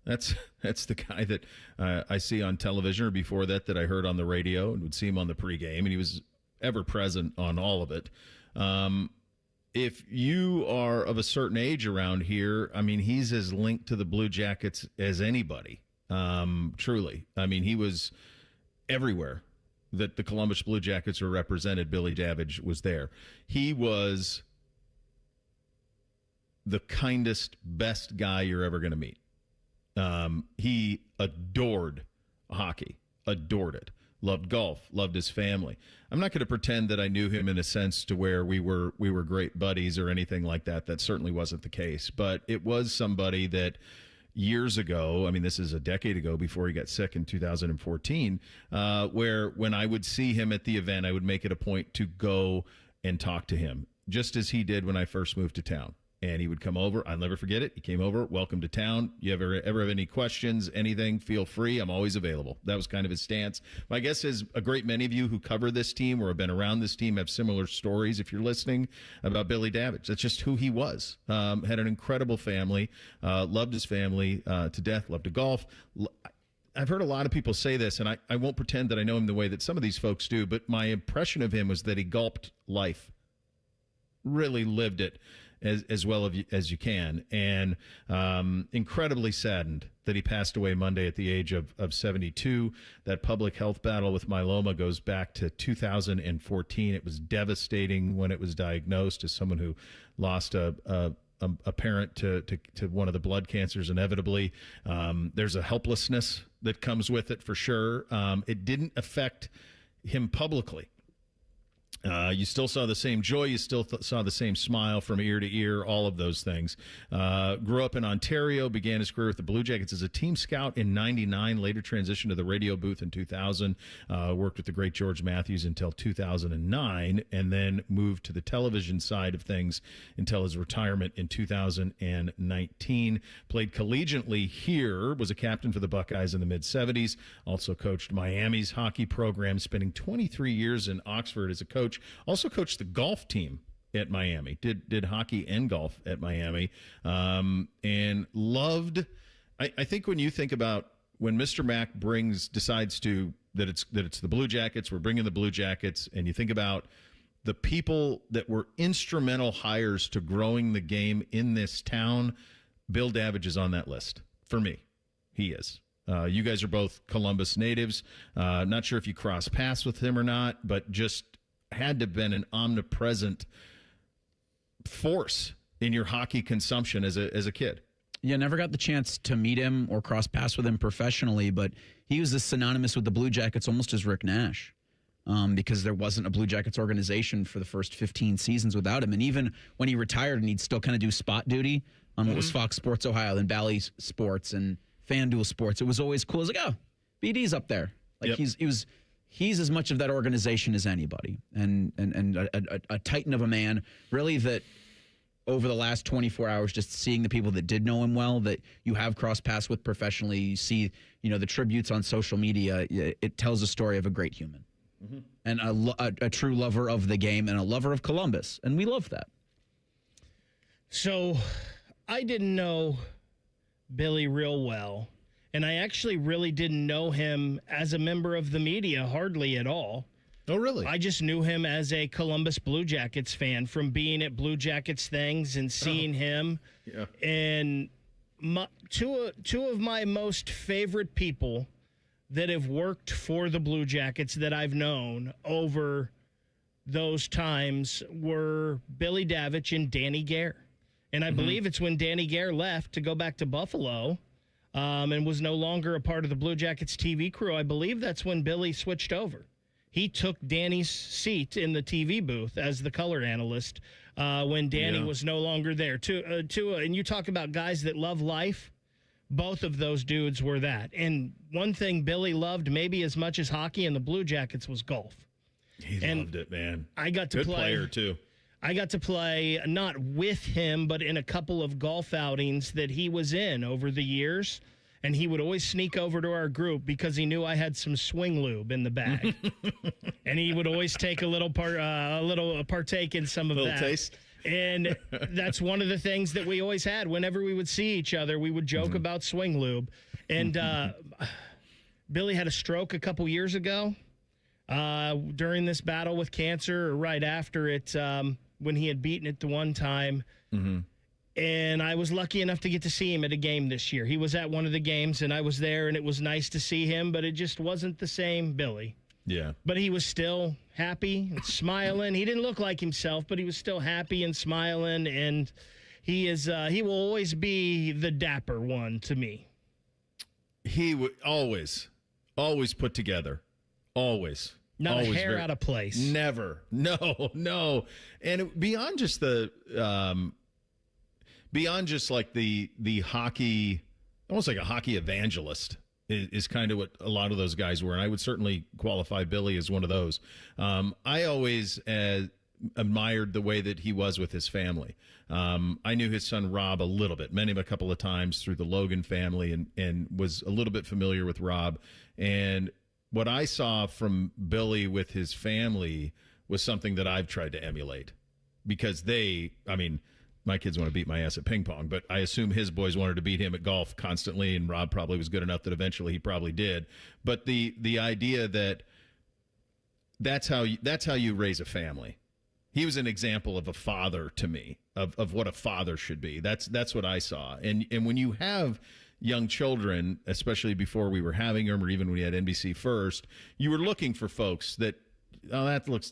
that's the guy that I see on television, or before that I heard on the radio, and would see him on the pregame, and he was ever present on all of it. If you are of a certain age around here, I mean, he's as linked to the Blue Jackets as anybody, truly. I mean, he was everywhere that the Columbus Blue Jackets were represented. Billy Davidge was there. He was the kindest, best guy you're ever going to meet. He adored hockey, adored it, loved golf, loved his family. I'm not going to pretend that I knew him in a sense to where we were great buddies or anything like that. That certainly wasn't the case, but it was somebody that years ago, I mean, this is a decade ago before he got sick in 2014, where when I would see him at the event, I would make it a point to go and talk to him, just as he did when I first moved to town. And he would come over. I'll never forget it. He came over. Welcome to town. You ever have any questions, anything, feel free. I'm always available. That was kind of his stance. My guess is a great many of you who cover this team or have been around this team have similar stories, if you're listening, about Billy Davidge. That's just who he was. Had an incredible family. Loved his family to death. Loved to golf. I've heard a lot of people say this, and I won't pretend that I know him the way that some of these folks do, but my impression of him was that he gulped life. Really lived it as well as you can, and incredibly saddened that he passed away Monday at the age of 72. That public health battle with myeloma goes back to 2014. It was devastating when it was diagnosed, as someone who lost a parent to one of the blood cancers inevitably. There's a helplessness that comes with it for sure. It didn't affect him publicly. You still saw the same joy. You still saw the same smile from ear to ear, all of those things. Grew up in Ontario, began his career with the Blue Jackets as a team scout in 99, later transitioned to the radio booth in 2000, worked with the great George Matthews until 2009, and then moved to the television side of things until his retirement in 2019. Played collegiately here, was a captain for the Buckeyes in the mid-'70s, also coached Miami's hockey program, spending 23 years in Oxford as a coach. Also coached the golf team at Miami, did hockey and golf at Miami, and loved. I think when you think about when Mr. Mack decides that it's the Blue Jackets, we're bringing the Blue Jackets, and you think about the people that were instrumental hires to growing the game in this town, Bill Davidge is on that list. For me, he is. You guys are both Columbus natives. Not sure if you cross paths with him or not, but just had to have been an omnipresent force in your hockey consumption as a kid. Yeah, never got the chance to meet him or cross paths with him professionally, but he was as synonymous with the Blue Jackets almost as Rick Nash, because there wasn't a Blue Jackets organization for the first 15 seasons without him. And even when he retired and he'd still kind of do spot duty on what was Fox Sports Ohio and Bally Sports, and FanDuel Sports. It was always cool. It's like, oh, BD's up there. Like he's as much of that organization as anybody, and a titan of a man, really, that over the last 24 hours, just seeing the people that did know him well, that you have crossed paths with professionally, you see, the tributes on social media, it tells a story of a great human. Mm-hmm. And a true lover of the game and a lover of Columbus, and we love that. So I didn't know Billy real well. And I actually really didn't know him as a member of the media hardly at all. Oh, really? I just knew him as a Columbus Blue Jackets fan from being at Blue Jackets things and seeing him. Yeah. And two of my most favorite people that have worked for the Blue Jackets that I've known over those times were Billy Davich and Danny Gare. And I believe it's when Danny Gare left to go back to Buffalo, and was no longer a part of the Blue Jackets TV crew. I believe that's when Billy switched over. He took Danny's seat in the TV booth as the color analyst when Danny was no longer there. And you talk about guys that love life. Both of those dudes were that. And one thing Billy loved maybe as much as hockey and the Blue Jackets was golf. He loved it, man. I got to Good play. player, too. I got to play not with him, but in a couple of golf outings that he was in over the years. And he would always sneak over to our group because he knew I had some swing lube in the bag. And he would always take a little partake in some of that. A little taste. And that's one of the things that we always had. Whenever we would see each other, we would joke about swing lube. And Billy had a stroke a couple years ago during this battle with cancer, or right after it, when he had beaten it the one time. Mm-hmm. And I was lucky enough to get to see him at a game this year. He was at one of the games, and I was there, and it was nice to see him, but it just wasn't the same Billy. Yeah. But he was still happy and smiling. He didn't look like himself, but he was still happy and smiling, and he will always be the dapper one to me. He would always put together. Always. Not always a hair out of place. Never. No. And beyond just like the hockey, almost like a hockey evangelist is kind of what a lot of those guys were. And I would certainly qualify Billy as one of those. I always admired the way that he was with his family. I knew his son Rob a little bit, met him a couple of times through the Logan family, and was a little bit familiar with Rob. And what I saw from Billy with his family was something that I've tried to emulate, because my kids want to beat my ass at ping pong, but I assume his boys wanted to beat him at golf constantly, and Rob probably was good enough that eventually he probably did. But the idea that that's how you raise a family. He was an example of a father to me, of what a father should be. That's what I saw. And when you have young children, especially before we were having them, or even when we had NBC First, you were looking for folks that,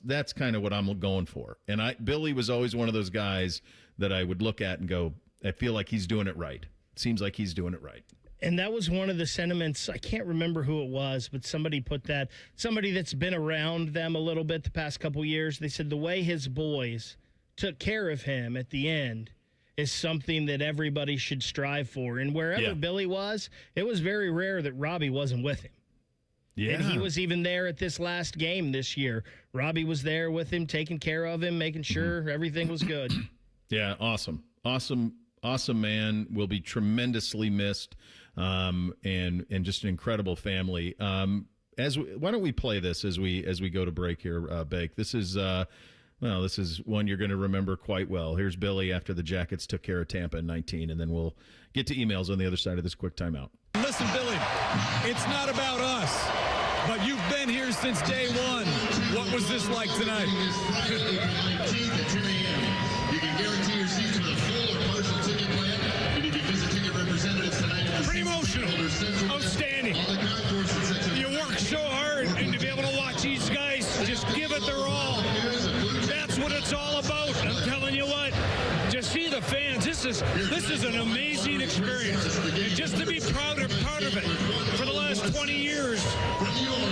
that's kind of what I'm going for. And Billy was always one of those guys that I would look at and go, I feel like he's doing it right. It seems like he's doing it right. And that was one of the sentiments, I can't remember who it was, but somebody put that, somebody that's been around them a little bit the past couple years, they said the way his boys took care of him at the end is something that everybody should strive for. And wherever Billy was, it was very rare that Robbie wasn't with him. Yeah. And he was even there at this last game this year. Robbie was there with him, taking care of him, making sure everything was good. Yeah, awesome man. Will be tremendously missed, and just an incredible family. Why don't we play this as we go to break here, Bake? This is this is one you're going to remember quite well. Here's Billy after the Jackets took care of Tampa in 19, and then we'll get to emails on the other side of this quick timeout. Listen, Billy, it's not about us, but you've been here since day one. What was this like tonight? Friday, 19th at 10 a.m. You can guarantee your seats with a full or partial ticket plan, and you can visit ticket representatives tonight. Pretty emotional. Outstanding. You work so hard, and to be able to watch these guys just give it their all. That's what it's all about. I'm telling you what. Just see the fans. This is an amazing experience. And just to be part of it for the last 20 years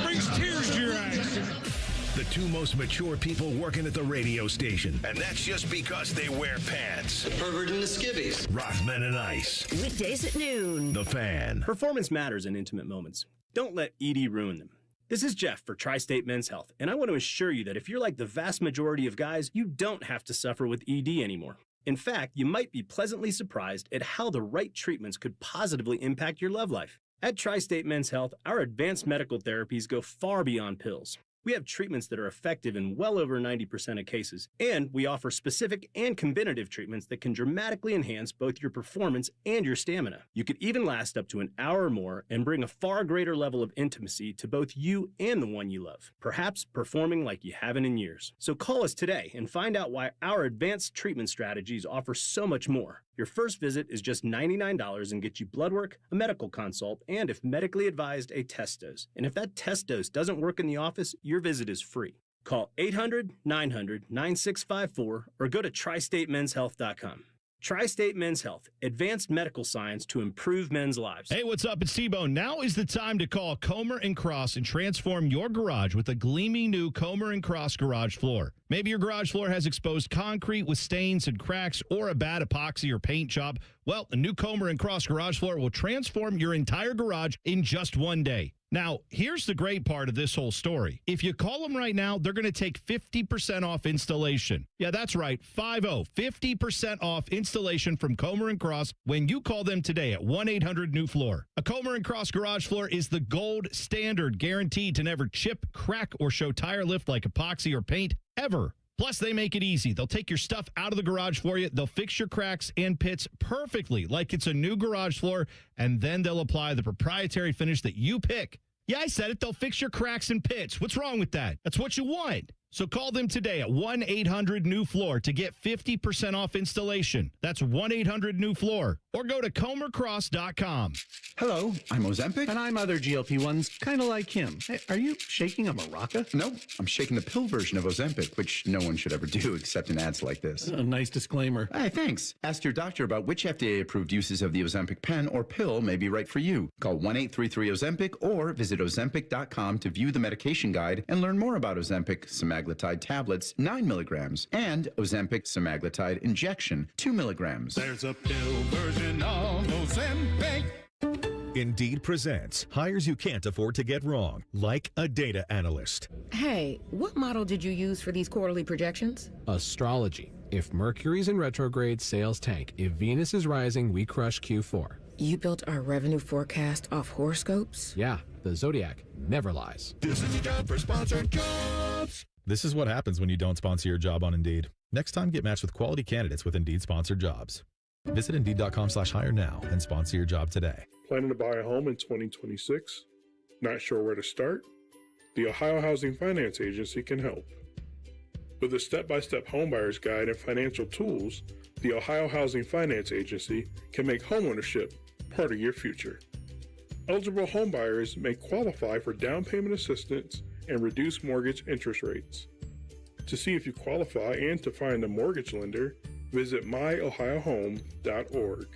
brings tears to your eyes. The two most mature people working at the radio station. And that's just because they wear pants. The pervert and the skivvies. Rothman and Ice. Weekdays at noon. The Fan. Performance matters in intimate moments. Don't let ED ruin them. This is Jeff for Tri-State Men's Health, and I want to assure you that if you're like the vast majority of guys, you don't have to suffer with ED anymore. In fact, you might be pleasantly surprised at how the right treatments could positively impact your love life. At Tri-State Men's Health, our advanced medical therapies go far beyond pills. We have treatments that are effective in well over 90% of cases, and we offer specific and combinative treatments that can dramatically enhance both your performance and your stamina. You could even last up to an hour or more and bring a far greater level of intimacy to both you and the one you love, perhaps performing like you haven't in years. So call us today and find out why our advanced treatment strategies offer so much more. Your first visit is just $99 and gets you blood work, a medical consult, and if medically advised, a test dose. And if that test dose doesn't work in the office, your visit is free. Call 800-900-9654 or go to tristatemenshealth.com. Tri-State Men's Health, advanced medical science to improve men's lives. Hey, what's up? It's T-Bone. Now is the time to call Comer & Cross and transform your garage with a gleaming new Comer & Cross garage floor. Maybe your garage floor has exposed concrete with stains and cracks or a bad epoxy or paint job. Well, a new Comer & Cross garage floor will transform your entire garage in just one day. Now, here's the great part of this whole story. If you call them right now, they're going to take 50% off installation. Yeah, that's right, 50% off installation from Comer & Cross when you call them today at 1-800-NEW-FLOOR. A Comer & Cross garage floor is the gold standard, guaranteed to never chip, crack, or show tire lift like epoxy or paint ever. Plus, they make it easy. They'll take your stuff out of the garage for you. They'll fix your cracks and pits perfectly like it's a new garage floor, and then they'll apply the proprietary finish that you pick. Yeah, I said it. They'll fix your cracks and pits. What's wrong with that? That's what you want. So call them today at 1-800-NEW-FLOOR to get 50% off installation. That's 1-800-NEW-FLOOR. Or go to comercross.com. Hello, I'm Ozempic. And I'm other GLP-1s, kind of like him. Hey, are you shaking a maraca? No, I'm shaking the pill version of Ozempic, which no one should ever do except in ads like this. A nice disclaimer. Hey, thanks. Ask your doctor about which FDA-approved uses of the Ozempic pen or pill may be right for you. Call 1-833-OZEMPIC or visit Ozempic.com to view the medication guide and learn more about Ozempic semaglutide tablets, 9 milligrams, and Ozempic semaglutide injection, 2 milligrams. There's a pill version of Ozempic. Indeed presents hires you can't afford to get wrong, like a data analyst. Hey, what model did you use for these quarterly projections? Astrology. If Mercury's in retrograde, sales tank. If Venus is rising, we crush Q4. You built our revenue forecast off horoscopes? Yeah, the Zodiac never lies. This is your job for sponsored jobs. This is what happens when you don't sponsor your job on Indeed. Next time, get matched with quality candidates with Indeed sponsored jobs. Visit Indeed.com/hire now and sponsor your job today. Planning to buy a home in 2026? Not sure where to start? The Ohio Housing Finance Agency can help. With a step-by-step homebuyer's guide and financial tools, the Ohio Housing Finance Agency can make homeownership part of your future. Eligible homebuyers may qualify for down payment assistance and reduced mortgage interest rates. To see if you qualify and to find a mortgage lender, visit myohiohome.org.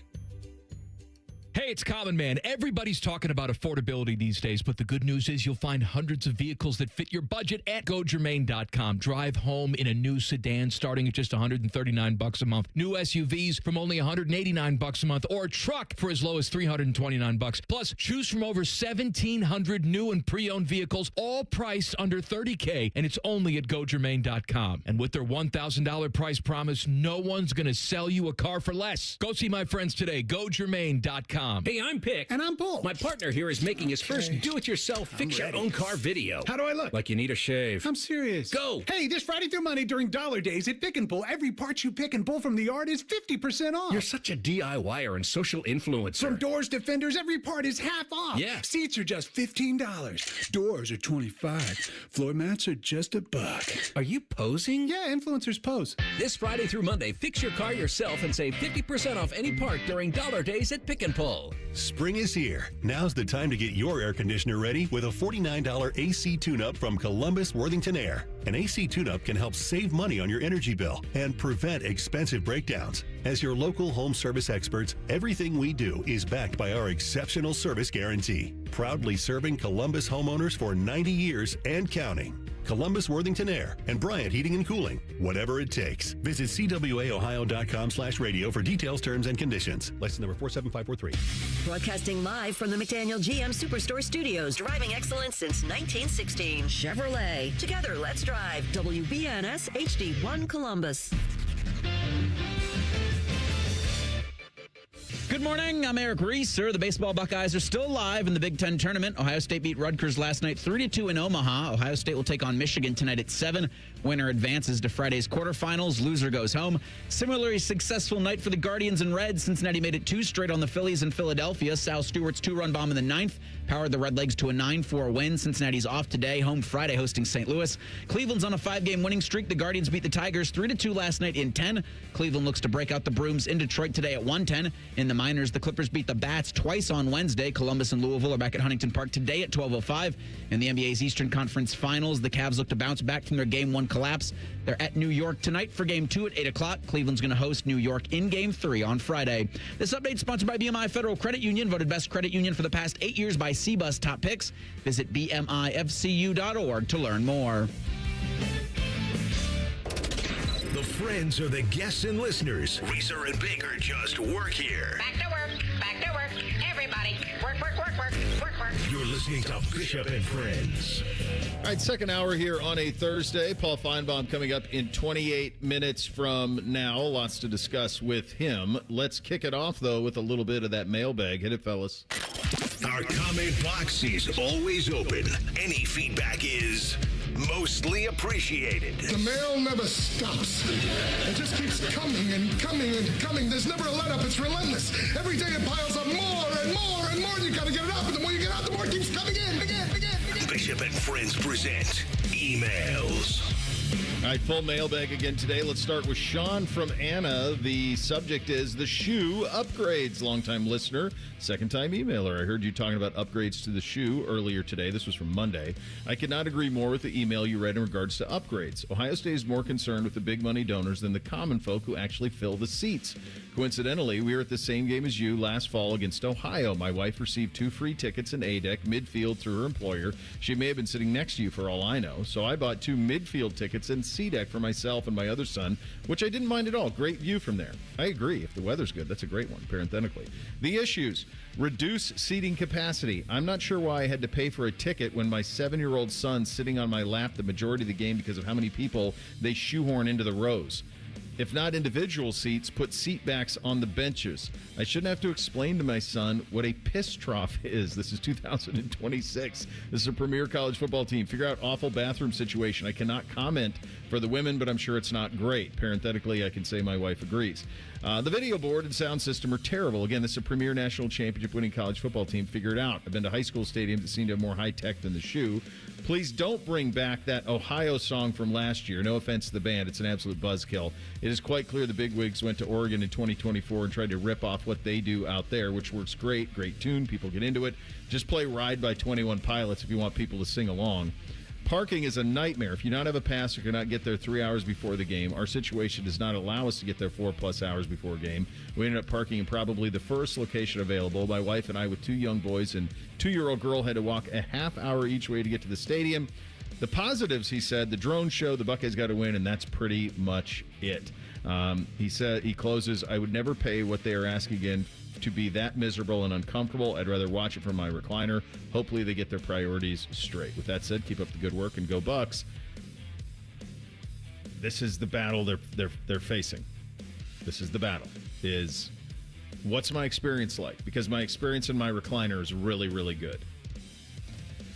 Hey, it's Common Man. Everybody's talking about affordability these days, but the good news is you'll find hundreds of vehicles that fit your budget at GoGermain.com. Drive home in a new sedan starting at just $139 a month. New SUVs from only $189 a month, or a truck for as low as $329. Plus, choose from over 1,700 new and pre-owned vehicles, all priced under $30K, and it's only at GoGermain.com. And with their $1,000 price promise, no one's going to sell you a car for less. Go see my friends today. GoGermain.com. Hey, I'm Pick. And I'm Paul. My partner here is making his first do-it-yourself fix-your-own-car video. How do I look? Like you need a shave. I'm serious. Go! Hey, this Friday through Monday during Dollar Days at Pick and Pull, every part you pick and pull from the yard is 50% off. You're such a DIYer and social influencer. From doors to fenders, every part is half off. Yeah. Seats are just $15. Doors are $25. Floor mats are just $1. Are you posing? Yeah, influencers pose. This Friday through Monday, fix your car yourself and save 50% off any part during Dollar Days at Pick and Pull. Spring is here. Now's the time to get your air conditioner ready with a $49 AC tune-up from Columbus Worthington Air. An AC tune-up can help save money on your energy bill and prevent expensive breakdowns. As your local home service experts, everything we do is backed by our exceptional service guarantee. Proudly serving Columbus homeowners for 90 years and counting. Columbus Worthington Air, and Bryant Heating and Cooling. Whatever it takes. Visit cwaohio.com/radio for details, terms, and conditions. License number 47543. Broadcasting live from the McDaniel GM Superstore Studios. Driving excellence since 1916. Chevrolet. Together, let's drive. WBNS HD1 Columbus. Good morning. I'm Eric Reeser. The baseball Buckeyes are still alive in the Big Ten tournament. Ohio State beat Rutgers last night 3-2 in Omaha. Ohio State will take on Michigan tonight at 7. Winner advances to Friday's quarterfinals. Loser goes home. Similarly successful night for the Guardians and Reds. Cincinnati made it 2 straight on the Phillies in Philadelphia. Sal Stewart's 2-run bomb in the 9th powered the Redlegs to a 9-4 win. Cincinnati's off today, home Friday hosting St. Louis. Cleveland's on a 5-game winning streak. The Guardians beat the Tigers 3-2 last night in 10. Cleveland looks to break out the brooms in Detroit today at 1:10. In the minors, the Clippers beat the Bats twice on Wednesday. Columbus and Louisville are back at Huntington Park today at 12:05. In the NBA's Eastern Conference Finals, the Cavs look to bounce back from their Game 1 collapse. They're at New York tonight for Game 2 at 8 o'clock. Cleveland's going to host New York in Game 3 on Friday. This update sponsored by BMI Federal Credit Union, voted best credit union for the past 8 years by CBUS Top Picks. Visit bmifcu.org to learn more. The friends are the guests and listeners. Reeser and Baker just work here. Back to work. Back to work. Everybody, work, work, work, work, work, work. You're listening to Bishop and Friends. All right, second hour here on a Thursday. Paul Finebaum coming up in 28 minutes from now. Lots to discuss with him. Let's kick it off, though, with a little bit of that mailbag. Hit it, fellas. Our comment box is always open. Any feedback is mostly appreciated. The mail never stops. It just keeps coming and coming and coming. There's never a let-up. It's relentless. Every day it piles up more and more and more. You got to get it out. And the more you get out, the more it keeps coming in. Again. Bishop and Friends present emails. All right, full mailbag again today. Let's start with Sean from Anna. The subject is the shoe upgrades. Longtime listener, second-time emailer. I heard you talking about upgrades to the shoe earlier today. This was from Monday. I could not agree more with the email you read in regards to upgrades. Ohio State is more concerned with the big money donors than the common folk who actually fill the seats. Coincidentally, we were at the same game as you last fall against Ohio. My wife received 2 free tickets in A-Deck midfield through her employer. She may have been sitting next to you for all I know. So I bought 2 midfield tickets in C-Deck for myself and my other son, which I didn't mind at all. Great view from there. I agree. If the weather's good, that's a great one, parenthetically. The issues: reduce seating capacity. I'm not sure why I had to pay for a ticket when my 7-year-old son's sitting on my lap the majority of the game because of how many people they shoehorn into the rows. If not individual seats, put seat backs on the benches. I shouldn't have to explain to my son what a piss trough is. This is 2026. This is a premier college football team. Figure out awful bathroom situation. I cannot comment for the women, but I'm sure it's not great. Parenthetically, I can say my wife agrees. The video board and sound system are terrible. Again, this is a premier national championship winning college football team. Figure it out. I've been to high school stadiums that seem to have more high tech than the shoe. Please don't bring back that Ohio song from last year. No offense to the band. It's an absolute buzzkill. It is quite clear the bigwigs went to Oregon in 2024 and tried to rip off what they do out there, which works great. Great tune. People get into it. Just play Ride by 21 Pilots if you want people to sing along. Parking is a nightmare. If you not have a pass or cannot get there 3 hours before the game, our situation does not allow us to get there 4+ hours before game. We ended up parking in probably the first location available. My wife and I, with 2 young boys and 2-year-old girl, had to walk a half hour each way to get to the stadium. The positives, he said, the drone show, the Buckeyes got to win, and that's pretty much it. He said, he closes, I would never pay what they are asking again to be that miserable and uncomfortable. I'd rather watch it from my recliner. Hopefully they get their priorities straight. With that said, keep up the good work and go Bucks. This is the battle they're facing. This is the battle. Is what's my experience like? Because my experience in my recliner is really, really good.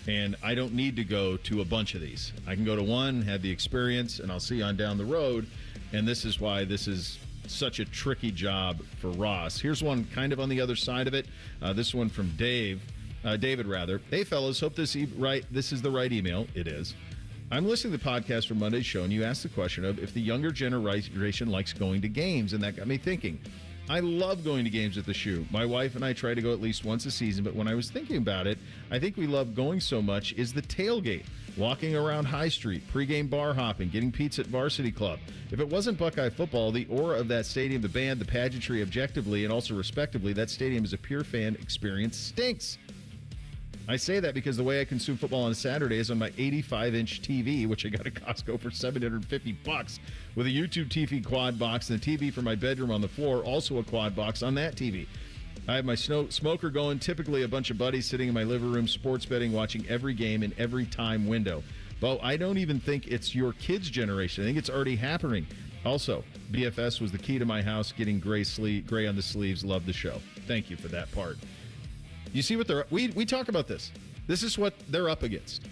And I don't need to go to a bunch of these. I can go to one, have the experience, and I'll see on down the road. And this is why this is such a tricky job for Ross. Here's one kind of on the other side of it. This one from David. Hey, fellas, hope this is the right email. It is. I'm listening to the podcast from Monday's show, and you asked the question of if the younger generation likes going to games, and that got me thinking. I love going to games at the Shoe. My wife and I try to go at least once a season, but when I was thinking about it, I think we love going so much is the tailgate. Walking around High Street, pregame bar hopping, getting pizza at Varsity Club. If it wasn't Buckeye football, the aura of that stadium, the band, the pageantry, objectively and also respectively, that stadium as a pure fan experience stinks. I say that because the way I consume football on a Saturday is on my 85-inch TV, which I got at Costco for $750, with a YouTube TV quad box and a TV for my bedroom on the floor, also a quad box on that TV. I have my smoker going, typically a bunch of buddies sitting in my living room, sports betting, watching every game in every time window. Bo, I don't even think it's your kids' generation. I think it's already happening. Also, BFS was the key to my house, getting gray on the sleeves. Love the show. Thank you for that part. You see what we talk about this. This is what they're up against.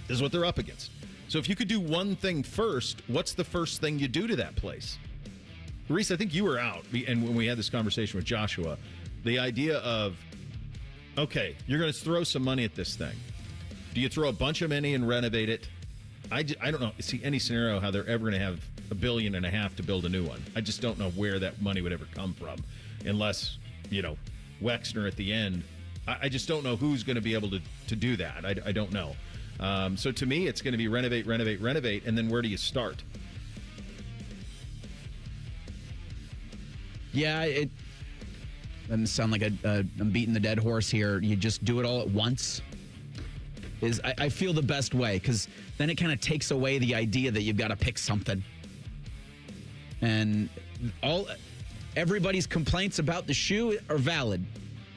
This is what they're up against. So if you could do one thing first, what's the first thing you do to that place? Reese, I think you were out, and when we had this conversation with Joshua, the idea of, okay, you're going to throw some money at this thing. Do you throw a bunch of money and renovate it? I don't know. See any scenario how they're ever going to have $1.5 billion to build a new one. I just don't know where that money would ever come from, unless, Wexner at the end. I just don't know who's going to be able to do that. I don't know. So to me, it's going to be renovate, and then where do you start? Yeah, it doesn't sound like I'm beating the dead horse here. You just do it all at once. I feel the best way, because then it kind of takes away the idea that you've got to pick something. And everybody's complaints about the shoe are valid.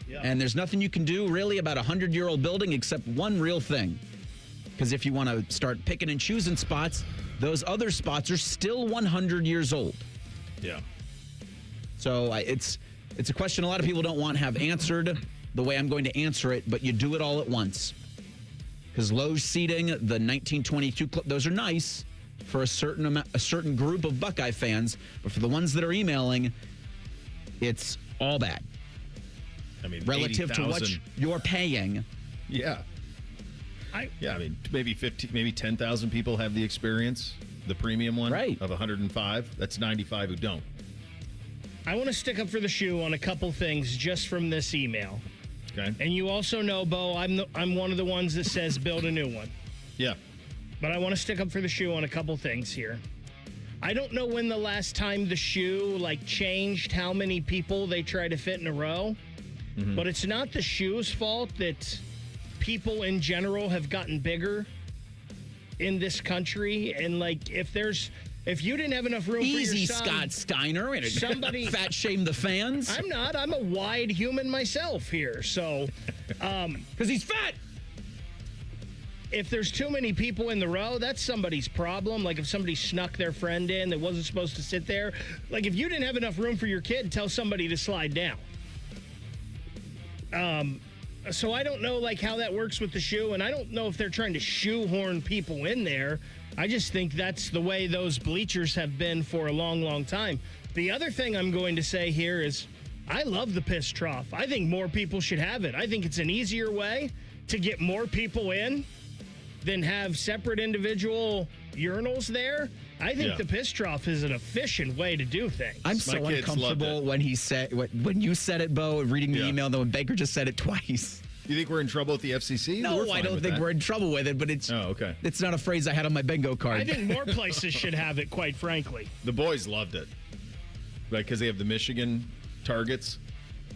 Yeah. And there's nothing you can do really about a 100-year-old building except one real thing. Because if you want to start picking and choosing spots, those other spots are still 100 years old. Yeah. So it's a question a lot of people don't want to have answered the way I'm going to answer it, but you do it all at once. Because low seating, the 1922 club, those are nice for a certain group of Buckeye fans, but for the ones that are emailing, it's all bad. I mean, relative 80,000. To what you're paying. Yeah. Maybe 10,000 people have the experience, the premium one, right, of 105. That's 95 who don't. I want to stick up for the shoe on a couple things just from this email. Okay. And you also know, Bo, I'm one of the ones that says build a new one. Yeah. But I want to stick up for the shoe on a couple things here. I don't know when the last time the shoe changed how many people they try to fit in a row, but it's not the shoe's fault that people in general have gotten bigger in this country. And if you didn't have enough room for your son, Scott Steiner, and somebody fat shame the fans. I'm not. I'm a wide human myself here. So, because he's fat. If there's too many people in the row, that's somebody's problem. Like if somebody snuck their friend in that wasn't supposed to sit there. Like if you didn't have enough room for your kid, tell somebody to slide down. So I don't know how that works with the shoe, and I don't know if they're trying to shoehorn people in there. I just think that's the way those bleachers have been for a long, long time. The other thing I'm going to say here is I love the piss trough. I think more people should have it. I think it's an easier way to get more people in than have separate individual urinals there. I think the piss trough is an efficient way to do things. I'm so uncomfortable when you said it, Bo, reading the email, though, when Baker just said it twice. You think we're in trouble with the FCC? No, I don't think we're in trouble with it, but it's it's not a phrase I had on my bingo card. I think more places should have it, quite frankly. The boys loved it. Because they have the Michigan targets,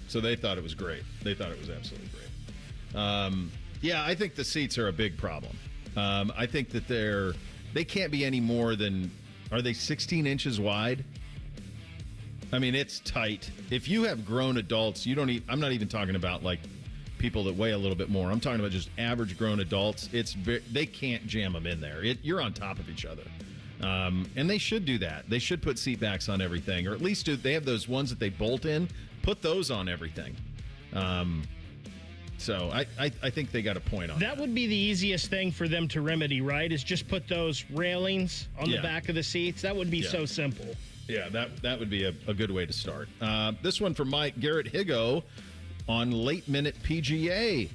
so they thought it was great. They thought it was absolutely great. I think the seats are a big problem. I think that they can't be any more than, are they 16 inches wide? I mean, it's tight. If you have grown adults, I'm not even talking about people that weigh a little bit more. I'm talking about just average grown adults. They can't jam them in there. You're on top of each other. And they should do that. They should put seat backs on everything, or at least they have those ones that they bolt in. Put those on everything. So I think they got a point on that. That would be the easiest thing for them to remedy, right? Is just put those railings on the back of the seats. That would be so simple. Yeah, that would be a good way to start. This one from Mike Garrett Higo on Late Minute PGA.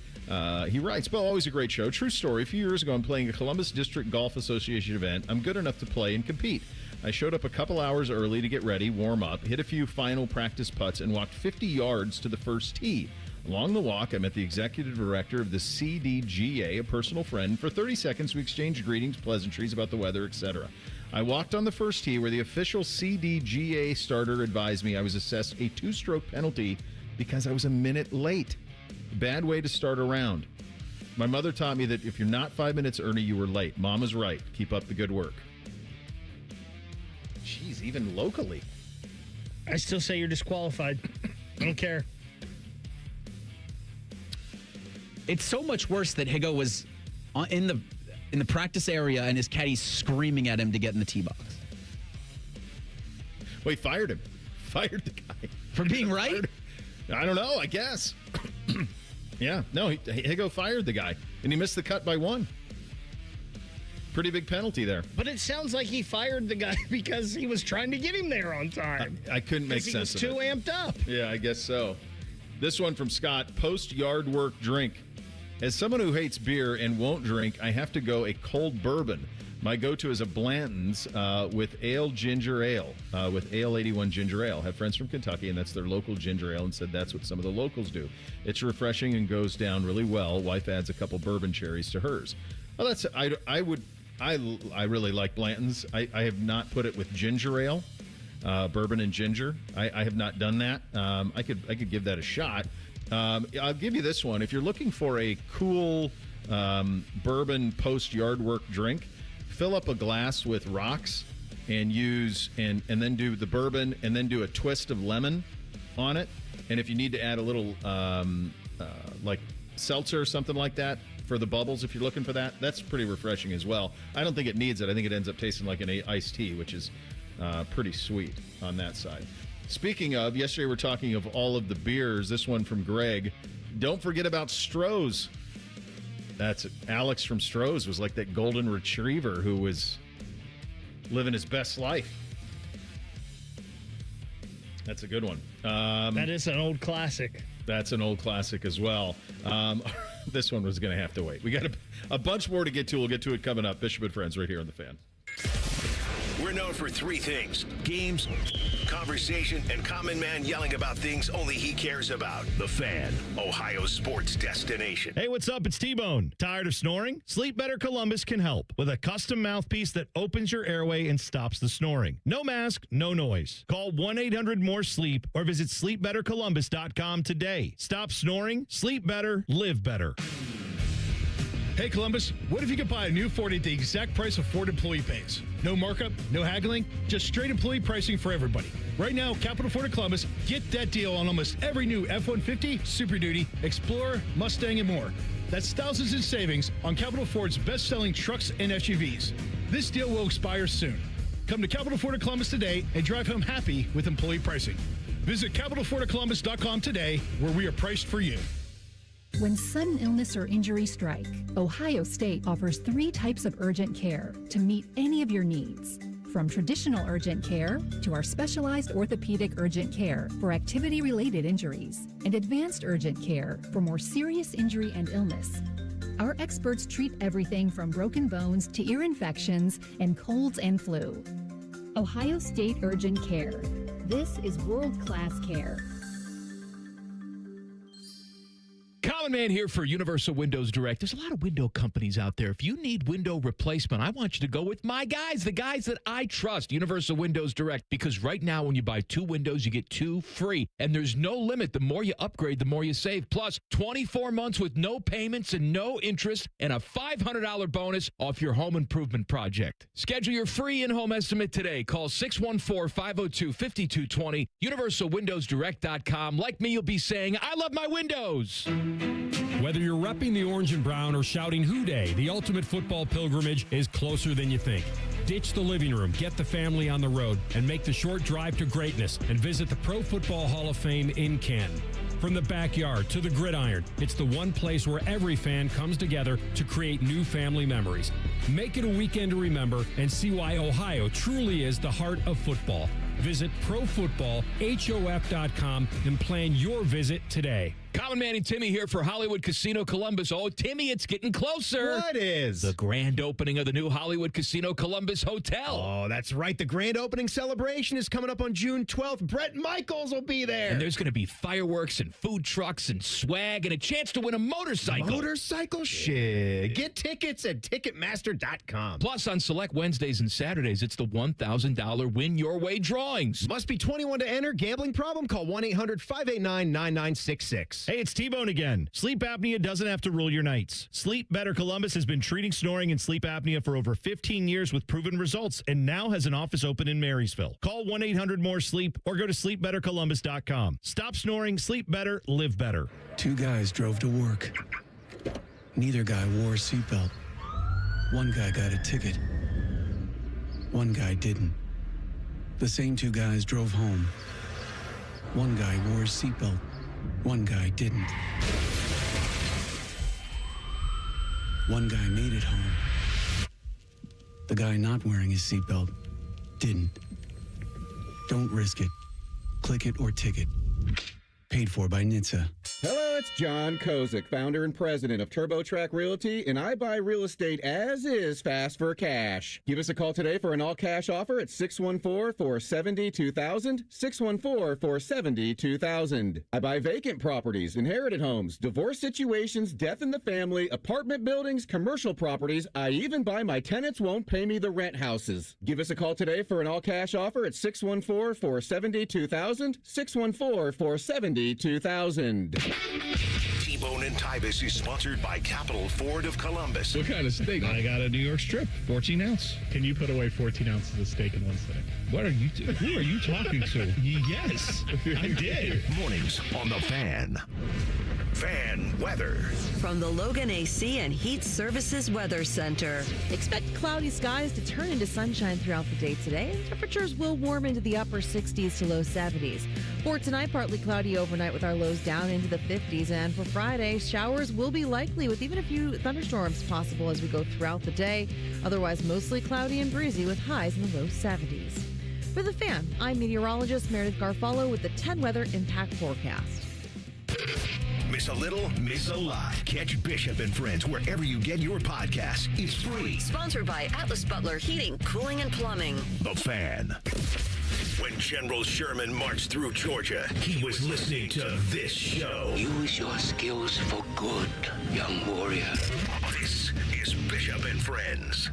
He writes, Bo, always a great show. True story. A few years ago, I'm playing a Columbus District Golf Association event. I'm good enough to play and compete. I showed up a couple hours early to get ready, warm up, hit a few final practice putts, and walked 50 yards to the first tee. Along the walk, I met the executive director of the CDGA, a personal friend. For 30 seconds, we exchanged greetings, pleasantries about the weather, etc. I walked on the first tee where the official CDGA starter advised me I was assessed a 2-stroke penalty because I was a minute late. Bad way to start a round. My mother taught me that if you're not 5 minutes early, you were late. Mom was right. Keep up the good work. Jeez, even locally. I still say you're disqualified. I don't care. It's so much worse that Higo was in the practice area and his caddy's screaming at him to get in the tee box. Well, he fired him. Fired the guy. For being right? I don't know, I guess. Yeah, no, Higo fired the guy, and he missed the cut by 1. Pretty big penalty there. But it sounds like he fired the guy because he was trying to get him there on time. I couldn't make sense of it. He was too amped up. Yeah, I guess so. This one from Scott, post-yard work drink. As someone who hates beer and won't drink, I have to go a cold bourbon. My go-to is a Blanton's with ale ginger ale, with Ale 81 ginger ale. I have friends from Kentucky, and that's their local ginger ale, and said that's what some of the locals do. It's refreshing and goes down really well. Wife adds a couple bourbon cherries to hers. Well, that's I really like Blanton's. I have not put it with ginger ale, bourbon and ginger. I have not done that. I could give that a shot. I'll give you this one. If you're looking for a cool bourbon post-yard work drink, fill up a glass with rocks and then do the bourbon and then do a twist of lemon on it. And if you need to add a little like seltzer or something like that for the bubbles, if you're looking for that, that's pretty refreshing as well. I don't think it needs it. I think it ends up tasting like an iced tea, which is pretty sweet on that side. Speaking of, yesterday we're talking of all of the beers. This one from Greg. Don't forget about Stroh's. That's Alex from Stroh's was like that golden retriever who was living his best life. That's a good one. That is an old classic. That's an old classic as well. This one was going to have to wait. We got a bunch more to get to. We'll get to it coming up. Bishop and Friends right here on The Fan. We're known for 3 things: games, conversation, and Common Man yelling about things only he cares about. The Fan, Ohio's sports destination. Hey, what's up? It's T-Bone. Tired of snoring? Sleep Better Columbus can help with a custom mouthpiece that opens your airway and stops the snoring. No mask, no noise. Call 1-800-MORE-SLEEP or visit sleepbettercolumbus.com today. Stop snoring, sleep better, live better. Hey, Columbus, what if you could buy a new Ford at the exact price a Ford employee pays? No markup, no haggling, just straight employee pricing for everybody. Right now, Capital Ford of Columbus, get that deal on almost every new F-150, Super Duty, Explorer, Mustang, and more. That's thousands in savings on Capital Ford's best-selling trucks and SUVs. This deal will expire soon. Come to Capital Ford of Columbus today and drive home happy with employee pricing. Visit CapitalFordofColumbus.com today, where we are priced for you. When sudden illness or injury strike, Ohio State offers 3 types of urgent care to meet any of your needs. From traditional urgent care to our specialized orthopedic urgent care for activity-related injuries and advanced urgent care for more serious injury and illness. Our experts treat everything from broken bones to ear infections and colds and flu. Ohio State Urgent Care. This is world-class care. Common Man here for Universal Windows Direct. There's a lot of window companies out there. If you need window replacement, I want you to go with my guys, the guys that I trust, Universal Windows Direct, because right now when you buy 2 windows, you get 2 free. And there's no limit. The more you upgrade, the more you save. Plus, 24 months with no payments and no interest and a $500 bonus off your home improvement project. Schedule your free in-home estimate today. Call 614-502-5220, universalwindowsdirect.com. Like me, you'll be saying, I love my windows. Whether you're repping the orange and brown or shouting Hoo Day, the ultimate football pilgrimage is closer than you think. Ditch the living room, get the family on the road, and make the short drive to greatness and visit the Pro Football Hall of Fame in Canton. From the backyard to the gridiron, it's the one place where every fan comes together to create new family memories. Make it a weekend to remember and see why Ohio truly is the heart of football. Visit ProFootballHOF.com and plan your visit today. Common Man and Timmy here for Hollywood Casino Columbus. Oh, Timmy, it's getting closer. What is? The grand opening of the new Hollywood Casino Columbus Hotel. Oh, that's right. The grand opening celebration is coming up on June 12th. Bret Michaels will be there. And there's going to be fireworks and food trucks and swag and a chance to win a motorcycle. Motorcycle? Shit. Get tickets at Ticketmaster.com. Plus, on select Wednesdays and Saturdays, it's the $1,000 Win Your Way drawings. Must be 21 to enter. Gambling problem? Call 1-800-589-9966. Columbus. Hey, it's T-Bone again. Sleep apnea doesn't have to rule your nights. Sleep Better Columbus has been treating snoring and sleep apnea for over 15 years with proven results and now has an office open in Marysville. Call 1-800-MORE-SLEEP or go to sleepbettercolumbus.com. Stop snoring, sleep better, live better. Two guys drove to work. Neither guy wore a seatbelt. One guy got a ticket. One guy didn't. The same two guys drove home. One guy wore a seatbelt. One guy didn't. One guy made it home. The guy not wearing his seatbelt didn't. Don't risk it. Click it or ticket. Paid for by NHTSA. Hello, it's John Kozik, founder and president of TurboTrack Realty, and I buy real estate as is fast for cash. Give us a call today for an all-cash offer at 614-470-2000, 614-470-2000. I buy vacant properties, inherited homes, divorce situations, death in the family, apartment buildings, commercial properties. I even buy my tenants won't pay me the rent houses. Give us a call today for an all-cash offer at 614-470-2000, 614-470-2000. T-Bone and Tybus is sponsored by Capital Ford of Columbus. What kind of steak? I got a New York strip, 14 ounce. Can you put away 14 ounces of steak in one sitting? What are you? Who are you talking to? Yes, I did. Mornings on the Fan. Fan weather. From the Logan AC and Heat Services Weather Center. Expect cloudy skies to turn into sunshine throughout the day today. Temperatures will warm into the upper 60s to low 70s. For tonight, partly cloudy overnight with our lows down into the 50s. And for Friday, showers will be likely with even a few thunderstorms possible as we go throughout the day. Otherwise, mostly cloudy and breezy with highs in the low 70s. For the Fan, I'm meteorologist Meredith Garfalo with the 10 Weather Impact Forecast. Miss a little, miss a lot. Catch Bishop and Friends wherever you get your podcasts. It's free. Sponsored by Atlas Butler Heating, Cooling, and Plumbing. The Fan. When General Sherman marched through Georgia, he was listening to this show. Use your skills for good, young warrior. This is Bishop and Friends.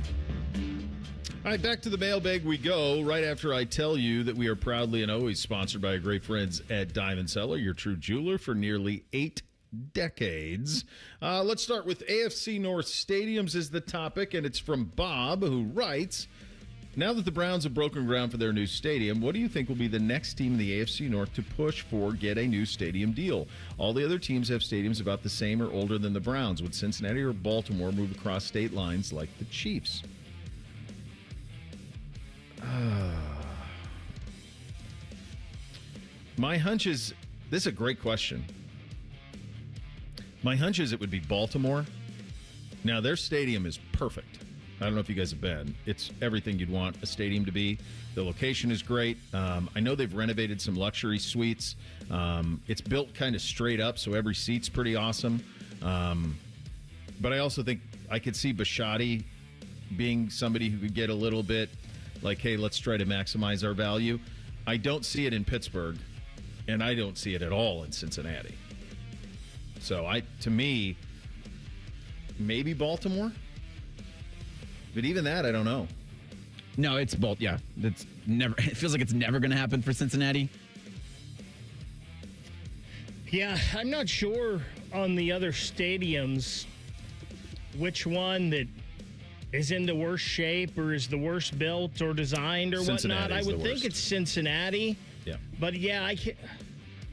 All right, back to the mailbag we go right after I tell you that we are proudly and always sponsored by our great friends at Diamond Cellar, your true jeweler for nearly 8 decades. Let's start with AFC North stadiums is the topic, and it's from Bob, who writes, now that the Browns have broken ground for their new stadium, what do you think will be the next team in the AFC North to push for get a new stadium deal? All the other teams have stadiums about the same or older than the Browns. Would Cincinnati or Baltimore move across state lines like the Chiefs? My hunch is, this is a great question. My hunch is it would be Baltimore. Now, their stadium is perfect. I don't know if you guys have been. It's everything you'd want a stadium to be. The location is great. I know they've renovated some luxury suites. It's built kind of straight up, so every seat's pretty awesome. But I also think I could see Bisciotti being somebody who could get a little bit like, hey, let's try to maximize our value. I don't see it in Pittsburgh, and I don't see it at all in Cincinnati. So, to me, maybe Baltimore? But even that, I don't know. No, it's both. Yeah, it's never. It feels like it's never going to happen for Cincinnati. Yeah, I'm not sure on the other stadiums which one that is in the worst shape or is the worst built or designed or whatnot. I would think it's Cincinnati. Yeah. But yeah,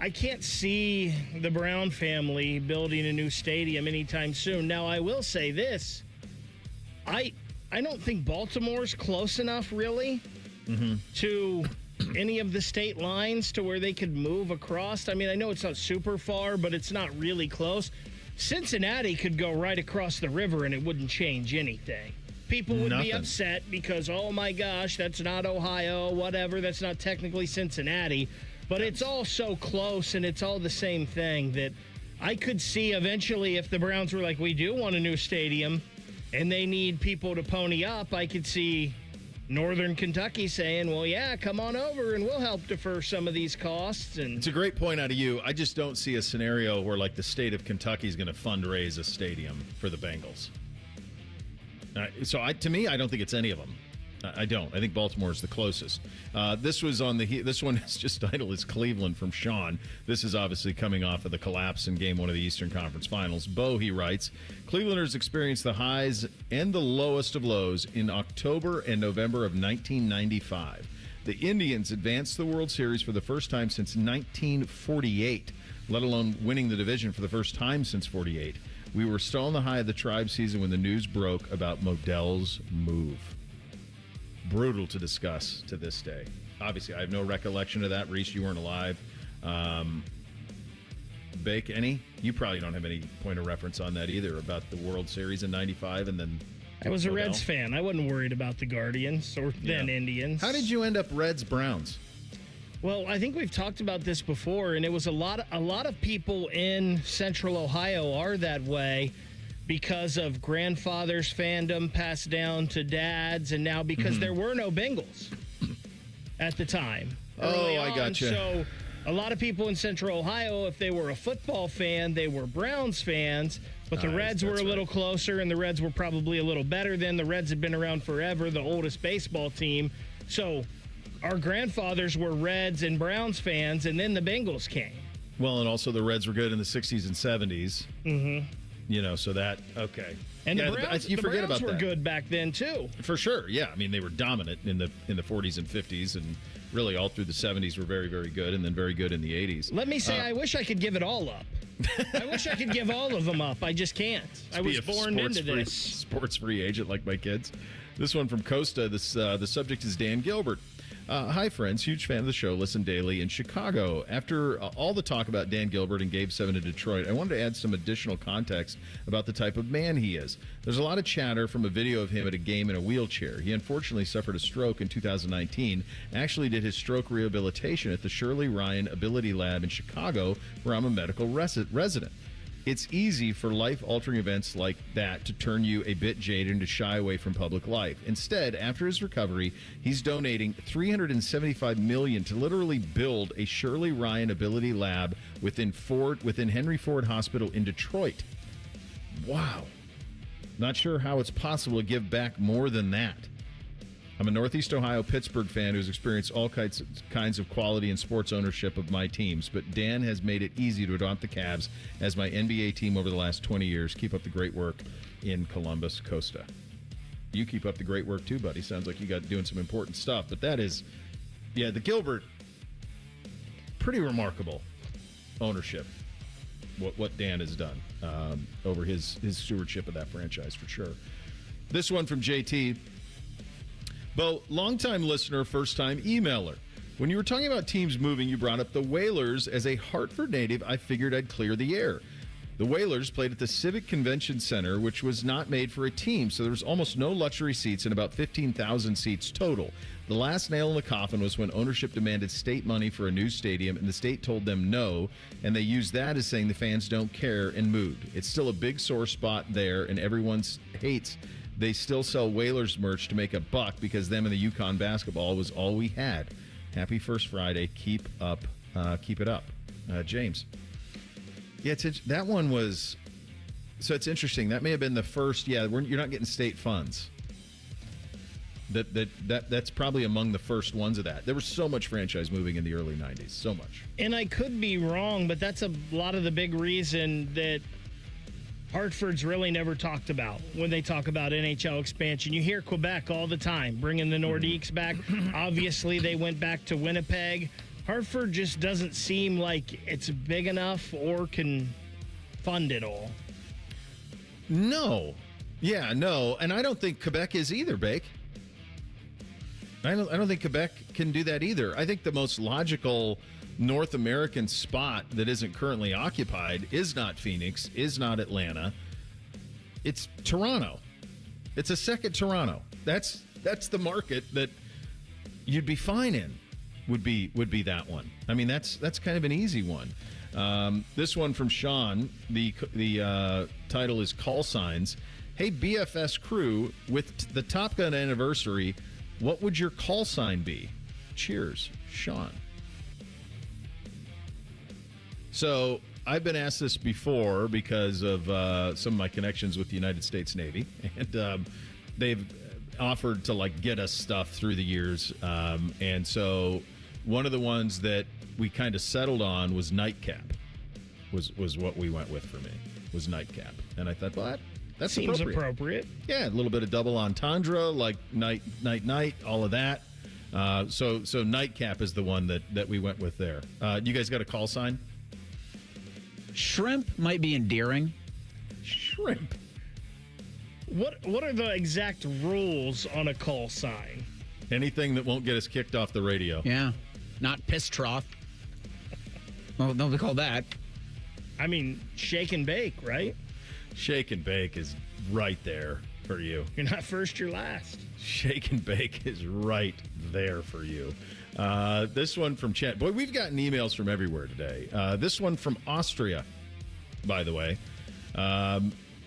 I can't see the Brown family building a new stadium anytime soon. Now, I will say this. I don't think Baltimore's close enough, really, to any of the state lines to where they could move across. I mean, I know it's not super far, but it's not really close. Cincinnati could go right across the river and it wouldn't change anything. People would be upset because, oh my gosh, that's not Ohio, whatever, that's not technically Cincinnati. But it's all so close and it's all the same thing that I could see eventually if the Browns were like, we do want a new stadium and they need people to pony up, I could see Northern Kentucky saying, well, yeah, come on over and we'll help defer some of these costs. And it's a great point out of you. I just don't see a scenario where, like, the state of Kentucky is going to fundraise a stadium for the Bengals. To me, I don't think it's any of them. I don't. I think Baltimore is the closest. This was on the. This one is just titled as Cleveland from Sean. This is obviously coming off of the collapse in Game 1 of the Eastern Conference Finals. Bo, he writes, Clevelanders experienced the highs and the lowest of lows in October and November of 1995. The Indians advanced the World Series for the first time since 1948, let alone winning the division for the first time since 48. We were still on the high of the Tribe season when the news broke about Modell's move. Brutal to discuss to this day. Obviously, I have no recollection of that. Reese, you weren't alive. Bake, any? You probably don't have any point of reference on that either, about the World Series in 95 and then I was a Modell? Reds fan. I wasn't worried about the Guardians or then Indians. How did you end up Reds-Browns? Well, I think we've talked about this before, and it was a lot of people in Central Ohio are that way because of grandfather's fandom passed down to dads, and now because there were no Bengals at the time. I gotcha. So a lot of people in Central Ohio, if they were a football fan, they were Browns fans, but the Reds were a little closer, and the Reds were probably a little better then. The Reds had been around forever, the oldest baseball team. So our grandfathers were Reds and Browns fans, and then the Bengals came. Well, and also the Reds were good in the 60s and 70s. Mm-hmm. You know, so that, okay. And yeah, the Browns, you forget Browns about were that. good back then, too. For sure, yeah. I mean, they were dominant in the 40s and 50s, and really all through the 70s were very, very good, and then very good in the 80s. Let me say, I wish I could give it all up. I wish I could give all of them up. I just can't. I was born into this. Sports-free agent like my kids. This one from Costa. The subject is Dan Gilbert. Hi, friends. Huge fan of the show. Listen daily in Chicago. After all the talk about Dan Gilbert and Game 7 in Detroit, I wanted to add some additional context about the type of man he is. There's a lot of chatter from a video of him at a game in a wheelchair. He unfortunately suffered a stroke in 2019. Actually did his stroke rehabilitation at the Shirley Ryan Ability Lab in Chicago, where I'm a medical resident. It's easy for life-altering events like that to turn you a bit jaded and to shy away from public life. Instead, after his recovery, he's donating $375 million to literally build a Shirley Ryan Ability Lab within Henry Ford Hospital in Detroit. Wow. Not sure how it's possible to give back more than that. I'm a Northeast Ohio Pittsburgh fan who's experienced all kinds of quality and sports ownership of my teams, but Dan has made it easy to adopt the Cavs as my NBA team over the last 20 years. Keep up the great work in Columbus, Costa. You keep up the great work too, buddy. Sounds like you got doing some important stuff, but that is, the Gilbert, pretty remarkable ownership. What Dan has done over his stewardship of that franchise, for sure. This one from JT. Bo, longtime listener, first-time emailer. When you were talking about teams moving, you brought up the Whalers. As a Hartford native, I figured I'd clear the air. The Whalers played at the Civic Convention Center, which was not made for a team, so there was almost no luxury seats and about 15,000 seats total. The last nail in the coffin was when ownership demanded state money for a new stadium, and the state told them no, and they used that as saying the fans don't care and moved. It's still a big sore spot there, and everyone hates. They still sell Whalers merch to make a buck because them and the Yukon basketball was all we had. Happy First Friday. Keep it up. James. Yeah, that one was... So it's interesting. That may have been the first... Yeah, you're not getting state funds. That's probably among the first ones of that. There was so much franchise moving in the early 90s. So much. And I could be wrong, but that's a lot of the big reason that Hartford's really never talked about when they talk about NHL expansion. You hear Quebec all the time, bringing the Nordiques back. Obviously, they went back to Winnipeg. Hartford just doesn't seem like it's big enough or can fund it all. No. Yeah, no. And I don't think Quebec is either, Bake. I don't think Quebec can do that either. I think the most logical North American spot that isn't currently occupied is not Phoenix, is not Atlanta. It's Toronto. It's a second Toronto. That's the market that you'd be fine in. Would be that one. I mean, that's kind of an easy one. This one from Sean. The title is Call Signs. Hey, BFS crew, with the Top Gun anniversary, what would your call sign be? Cheers, Sean. So I've been asked this before because of some of my connections with the United States Navy, and they've offered to like get us stuff through the years, and so one of the ones that we kind of settled on was Nightcap. Was what we went with for me, was Nightcap. And I thought, well, that seems appropriate. Yeah, a little bit of double entendre, like night, all of that. So Nightcap is the one that we went with there. You guys got a call sign? Shrimp might be endearing. Shrimp. What are the exact rules on a call sign? Anything that won't get us kicked off the radio. Yeah, not piss trough. Well, don't we call that? I mean, shake and bake, right? Shake and bake is right there for you. You're not first, you're last. Shake and bake is right there for you. This one from Chet. Boy, we've gotten emails from everywhere today. This one from Austria, by the way.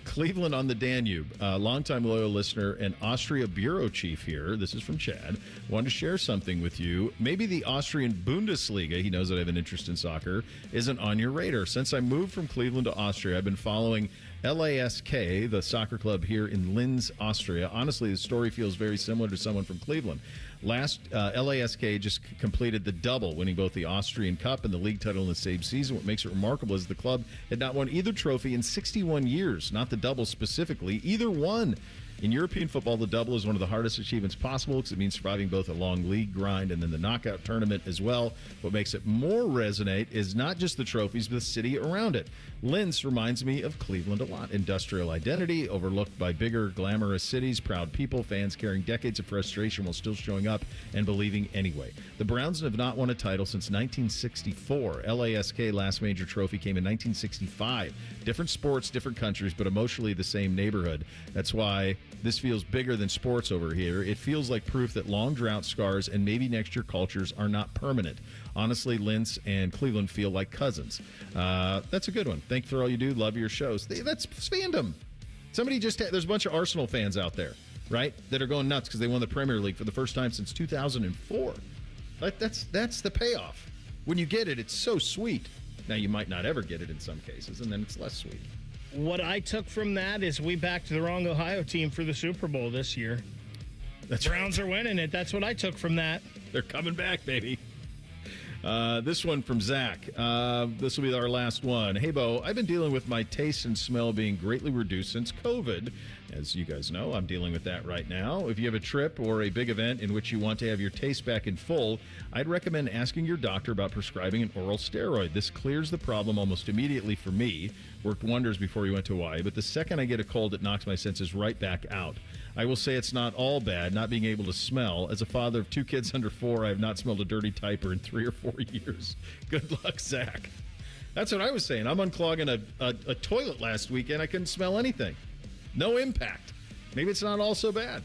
Cleveland on the Danube. Longtime loyal listener and Austria bureau chief here. This is from Chad. Wanted to share something with you. Maybe the Austrian Bundesliga, he knows that I have an interest in soccer, isn't on your radar. Since I moved from Cleveland to Austria, I've been following LASK, the soccer club here in Linz, Austria. Honestly, the story feels very similar to someone from Cleveland. Last, LASK just completed the double, winning both the Austrian Cup and the league title in the same season. What makes it remarkable is the club had not won either trophy in 61 years, not the double specifically, either one. In European football, the double is one of the hardest achievements possible because it means surviving both a long league grind and then the knockout tournament as well. What makes it more resonate is not just the trophies, but the city around it. Linz reminds me of Cleveland a lot. Industrial identity, overlooked by bigger, glamorous cities, proud people, fans carrying decades of frustration while still showing up and believing anyway. The Browns have not won a title since 1964. LASK last major trophy came in 1965. Different sports, different countries, but emotionally the same neighborhood. That's why this feels bigger than sports over here. It feels like proof that long drought scars and maybe next year cultures are not permanent. Honestly, Linz and Cleveland feel like cousins. That's a good one. Thank you for all you do. Love your shows. That's fandom. Somebody there's a bunch of Arsenal fans out there, right, that are going nuts because they won the Premier League for the first time since 2004. That's the payoff. When you get it, it's so sweet. Now, you might not ever get it in some cases, and then it's less sweet. What I took from that is we backed the wrong Ohio team for the Super Bowl this year. That's Browns are winning it. That's what I took from that. They're coming back, baby. This one from Zach. This will be our last one. Hey, Bo, I've been dealing with my taste and smell being greatly reduced since COVID. As you guys know, I'm dealing with that right now. If you have a trip or a big event in which you want to have your taste back in full, I'd recommend asking your doctor about prescribing an oral steroid. This clears the problem almost immediately for me. Worked wonders before we went to Hawaii, but the second I get a cold, it knocks my senses right back out. I will say it's not all bad, not being able to smell. As a father of 2 kids under 4, I have not smelled a dirty diaper in 3 or 4 years. Good luck, Zach. That's what I was saying. I'm unclogging a toilet last weekend. I couldn't smell anything. No impact. Maybe it's not all so bad.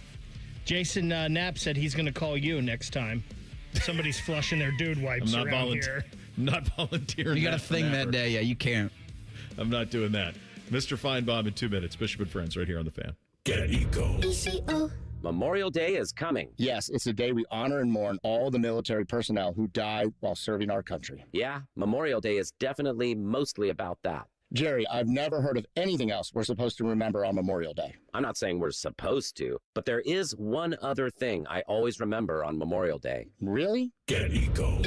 Jason Knapp said he's going to call you next time. Somebody's flushing their dude wipes around here. I'm not volunteering. You got a thing that day. Yeah, you can't. I'm not doing that. Mr. Finebaum in 2 minutes. Bishop and Friends right here on the Fan. Get Eco. Memorial Day is coming. Yes, it's a day we honor and mourn all the military personnel who died while serving our country. Yeah, Memorial Day is definitely mostly about that. Jerry, I've never heard of anything else we're supposed to remember on Memorial Day. I'm not saying we're supposed to, but there is one other thing I always remember on Memorial Day. Really? Get Eco.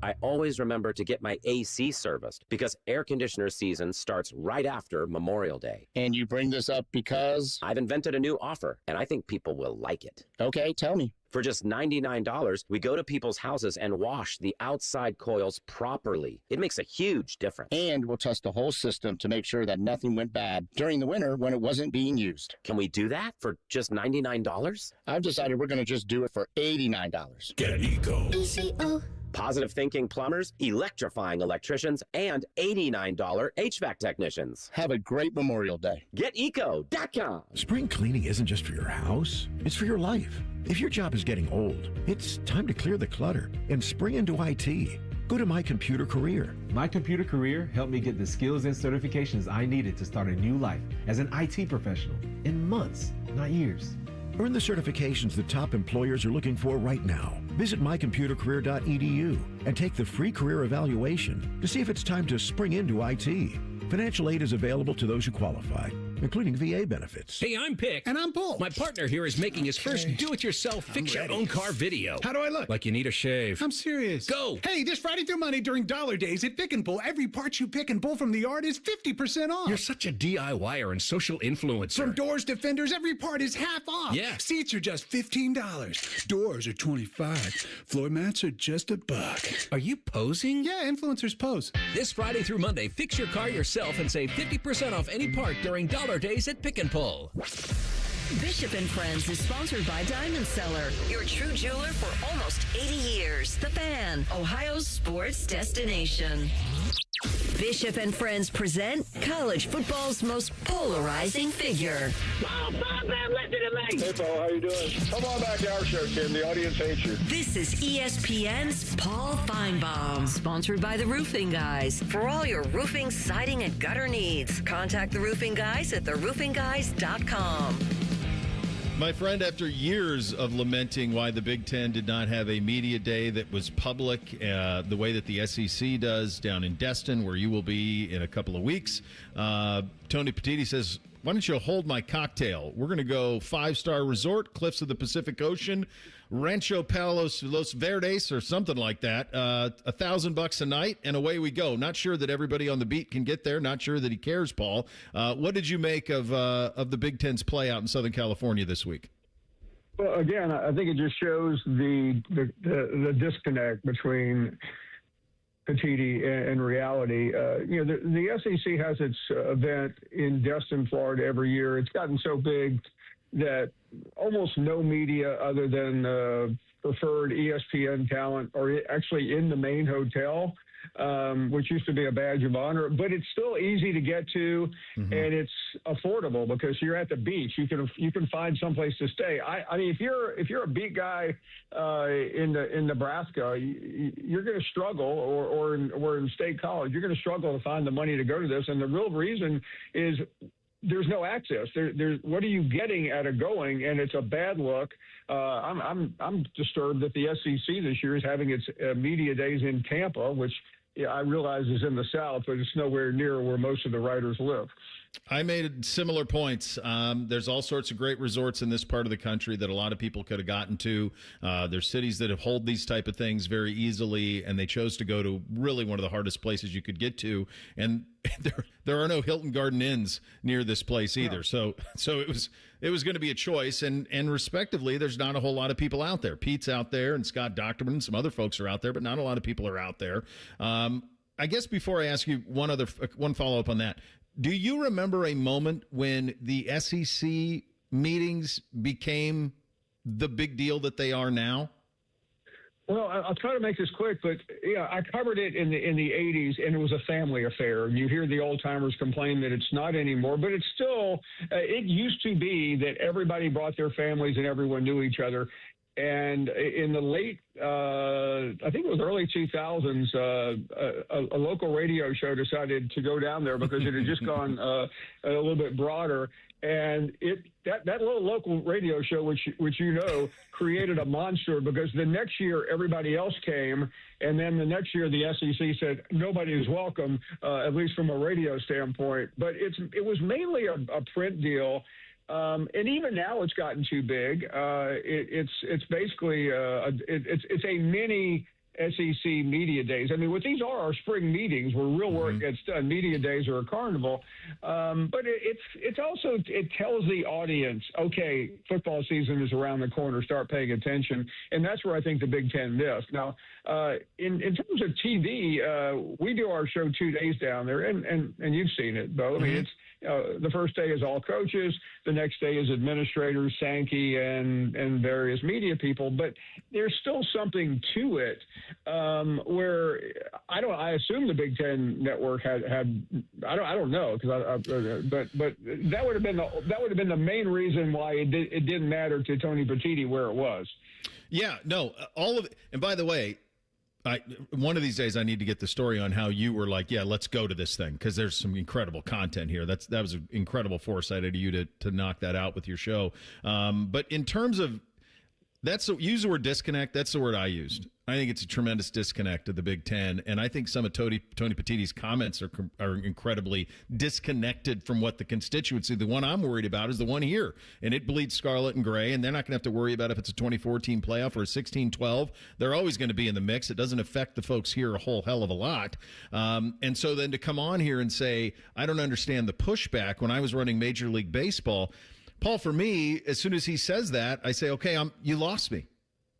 I always remember to get my AC serviced because air conditioner season starts right after Memorial Day. And you bring this up because? I've invented a new offer, and I think people will like it. Okay, tell me. For just $99, we go to people's houses and wash the outside coils properly. It makes a huge difference. And we'll test the whole system to make sure that nothing went bad during the winter when it wasn't being used. Can we do that for just $99? I've decided we're going to just do it for $89. Get Eco. Positive thinking plumbers, electrifying electricians, and $89 HVAC technicians. Have a great Memorial Day. GetEco.com. Spring cleaning isn't just for your house, it's for your life. If your job is getting old, it's time to clear the clutter and spring into IT. Go to My Computer Career. My Computer Career helped me get the skills and certifications I needed to start a new life as an IT professional in months, not years. Earn the certifications the top employers are looking for right now. Visit mycomputercareer.edu and take the free career evaluation to see if it's time to spring into IT. Financial aid is available to those who qualify. including VA benefits. Hey, I'm Pick. And I'm Paul. My partner here is making his first do-it-yourself fix-your-own-car video. How do I look? Like you need a shave. I'm serious. Go! Hey, this Friday through Monday during Dollar Days at Pick and Pull, every part you pick and pull from the yard is 50% off. You're such a DIYer and social influencer. From doors to fenders, every part is half off. Yeah. Seats are just $15. Doors are $25. Floor mats are just $1. Are you posing? Yeah, influencers pose. This Friday through Monday, fix your car yourself and save 50% off any part during Dollar Days at Pick and Pull. Bishop and Friends is sponsored by Diamond Seller, your true jeweler for almost 80 years. The Fan, Ohio's sports destination. Bishop and Friends present college football's most polarizing figure. Hey, Paul, how you doing? Come on back to our show, Tim. The audience hates you. This is ESPN's Paul Finebaum, sponsored by the Roofing Guys. For all your roofing, siding, and gutter needs, contact the Roofing Guys at theroofingguys.com. My friend, after years of lamenting why the Big Ten did not have a media day that was public, the way that the SEC does down in Destin, where you will be in a couple of weeks, Tony Petitti says, why don't you hold my cocktail? We're going to go 5-star resort, cliffs of the Pacific Ocean, Rancho Palos Los Verdes or something like that. $1,000 a night, and away we go. Not sure that everybody on the beat can get there. Not sure that he cares, Paul. What did you make of the Big Ten's play out in Southern California this week? Well, again, I think it just shows the disconnect between Petitti and reality. The SEC has its event in Destin, Florida every year. It's gotten so big that almost no media other than preferred ESPN talent are actually in the main hotel, which used to be a badge of honor, but it's still easy to get to, and it's affordable because you're at the beach. You can find someplace to stay. I mean, if you're a beat guy in Nebraska, you're going to struggle, or in State College, you're going to struggle to find the money to go to this. And the real reason is there's no access. There's what are you getting at a going? And it's a bad look. I'm disturbed that the SEC this year is having its media days in Tampa, which I realize is in the South, but it's nowhere near where most of the writers live. I made similar points. There's all sorts of great resorts in this part of the country that a lot of people could have gotten to. There's cities that have hold these type of things very easily, and they chose to go to really one of the hardest places you could get to. And there are no Hilton Garden Inns near this place either. So it was going to be a choice. And respectively, there's not a whole lot of people out there. Pete's out there, and Scott Docterman and some other folks are out there, but not a lot of people are out there. I guess before I ask you one follow-up on that, do you remember a moment when the SEC meetings became the big deal that they are now? Well, I'll try to make this quick, but I covered it in the 80s, and it was a family affair. And you hear the old timers complain that it's not anymore, but it's still. It used to be that everybody brought their families and everyone knew each other. And in the late, I think it was early 2000s, a local radio show decided to go down there because it had just gone a little bit broader. And that little local radio show, which created a monster because the next year everybody else came, and then the next year the SEC said nobody is welcome, at least from a radio standpoint. But it was mainly a print deal. And even now it's gotten too big. It's basically it's a mini SEC media days. I mean, what these are spring meetings where real work gets done. Media days are a carnival, but it also tells the audience, okay, football season is around the corner. Start paying attention, and that's where I think the Big Ten missed. Now, in terms of TV, we do our show 2 days down there, and you've seen it, Bo. I mean, it's. The first day is all coaches. The next day is administrators, Sankey, and various media people. But there's still something to it where I assume the Big Ten network had I don't know but that would have been the main reason why it didn't matter to Tony Petitti where it was. Yeah, no, all of it. And by the way, one of these days I need to get the story on how you were like, yeah, let's go to this thing because there's some incredible content here. That was an incredible foresight of you to knock that out with your show. But in terms of use the word disconnect. That's the word I used. I think it's a tremendous disconnect of the Big Ten, and I think some of Tony Petitti's comments are incredibly disconnected from what the constituency. The one I'm worried about is the one here, and it bleeds scarlet and gray, and they're not going to have to worry about if it's a 24-team playoff or a 16-12. They're always going to be in the mix. It doesn't affect the folks here a whole hell of a lot. And so then to come on here and say, I don't understand the pushback when I was running Major League Baseball, Paul, for me, as soon as he says that, I say, okay, you lost me.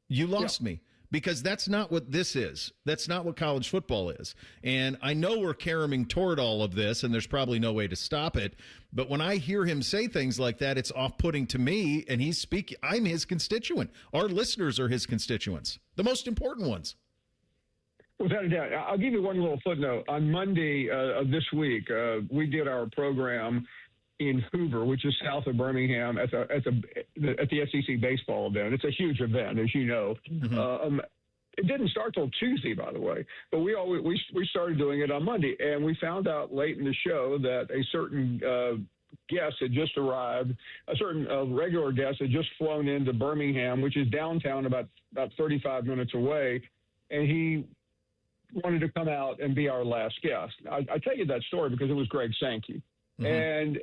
You lost me. Because that's not what this is. That's not what college football is. And I know we're caroming toward all of this, and there's probably no way to stop it. But when I hear him say things like that, it's off-putting to me, and he's speaking. I'm his constituent. Our listeners are his constituents, the most important ones. Without a doubt. I'll give you one little footnote. On Monday of this week, we did our program in Hoover, which is south of Birmingham, at the SEC baseball event. It's a huge event, as you know. Mm-hmm. It didn't start till Tuesday, by the way, but we started doing it on Monday, and we found out late in the show that a certain guest had just arrived, a certain regular guest had just flown into Birmingham, which is downtown, about 35 minutes away, and he wanted to come out and be our last guest. I tell you that story because it was Greg Sankey. Mm-hmm. And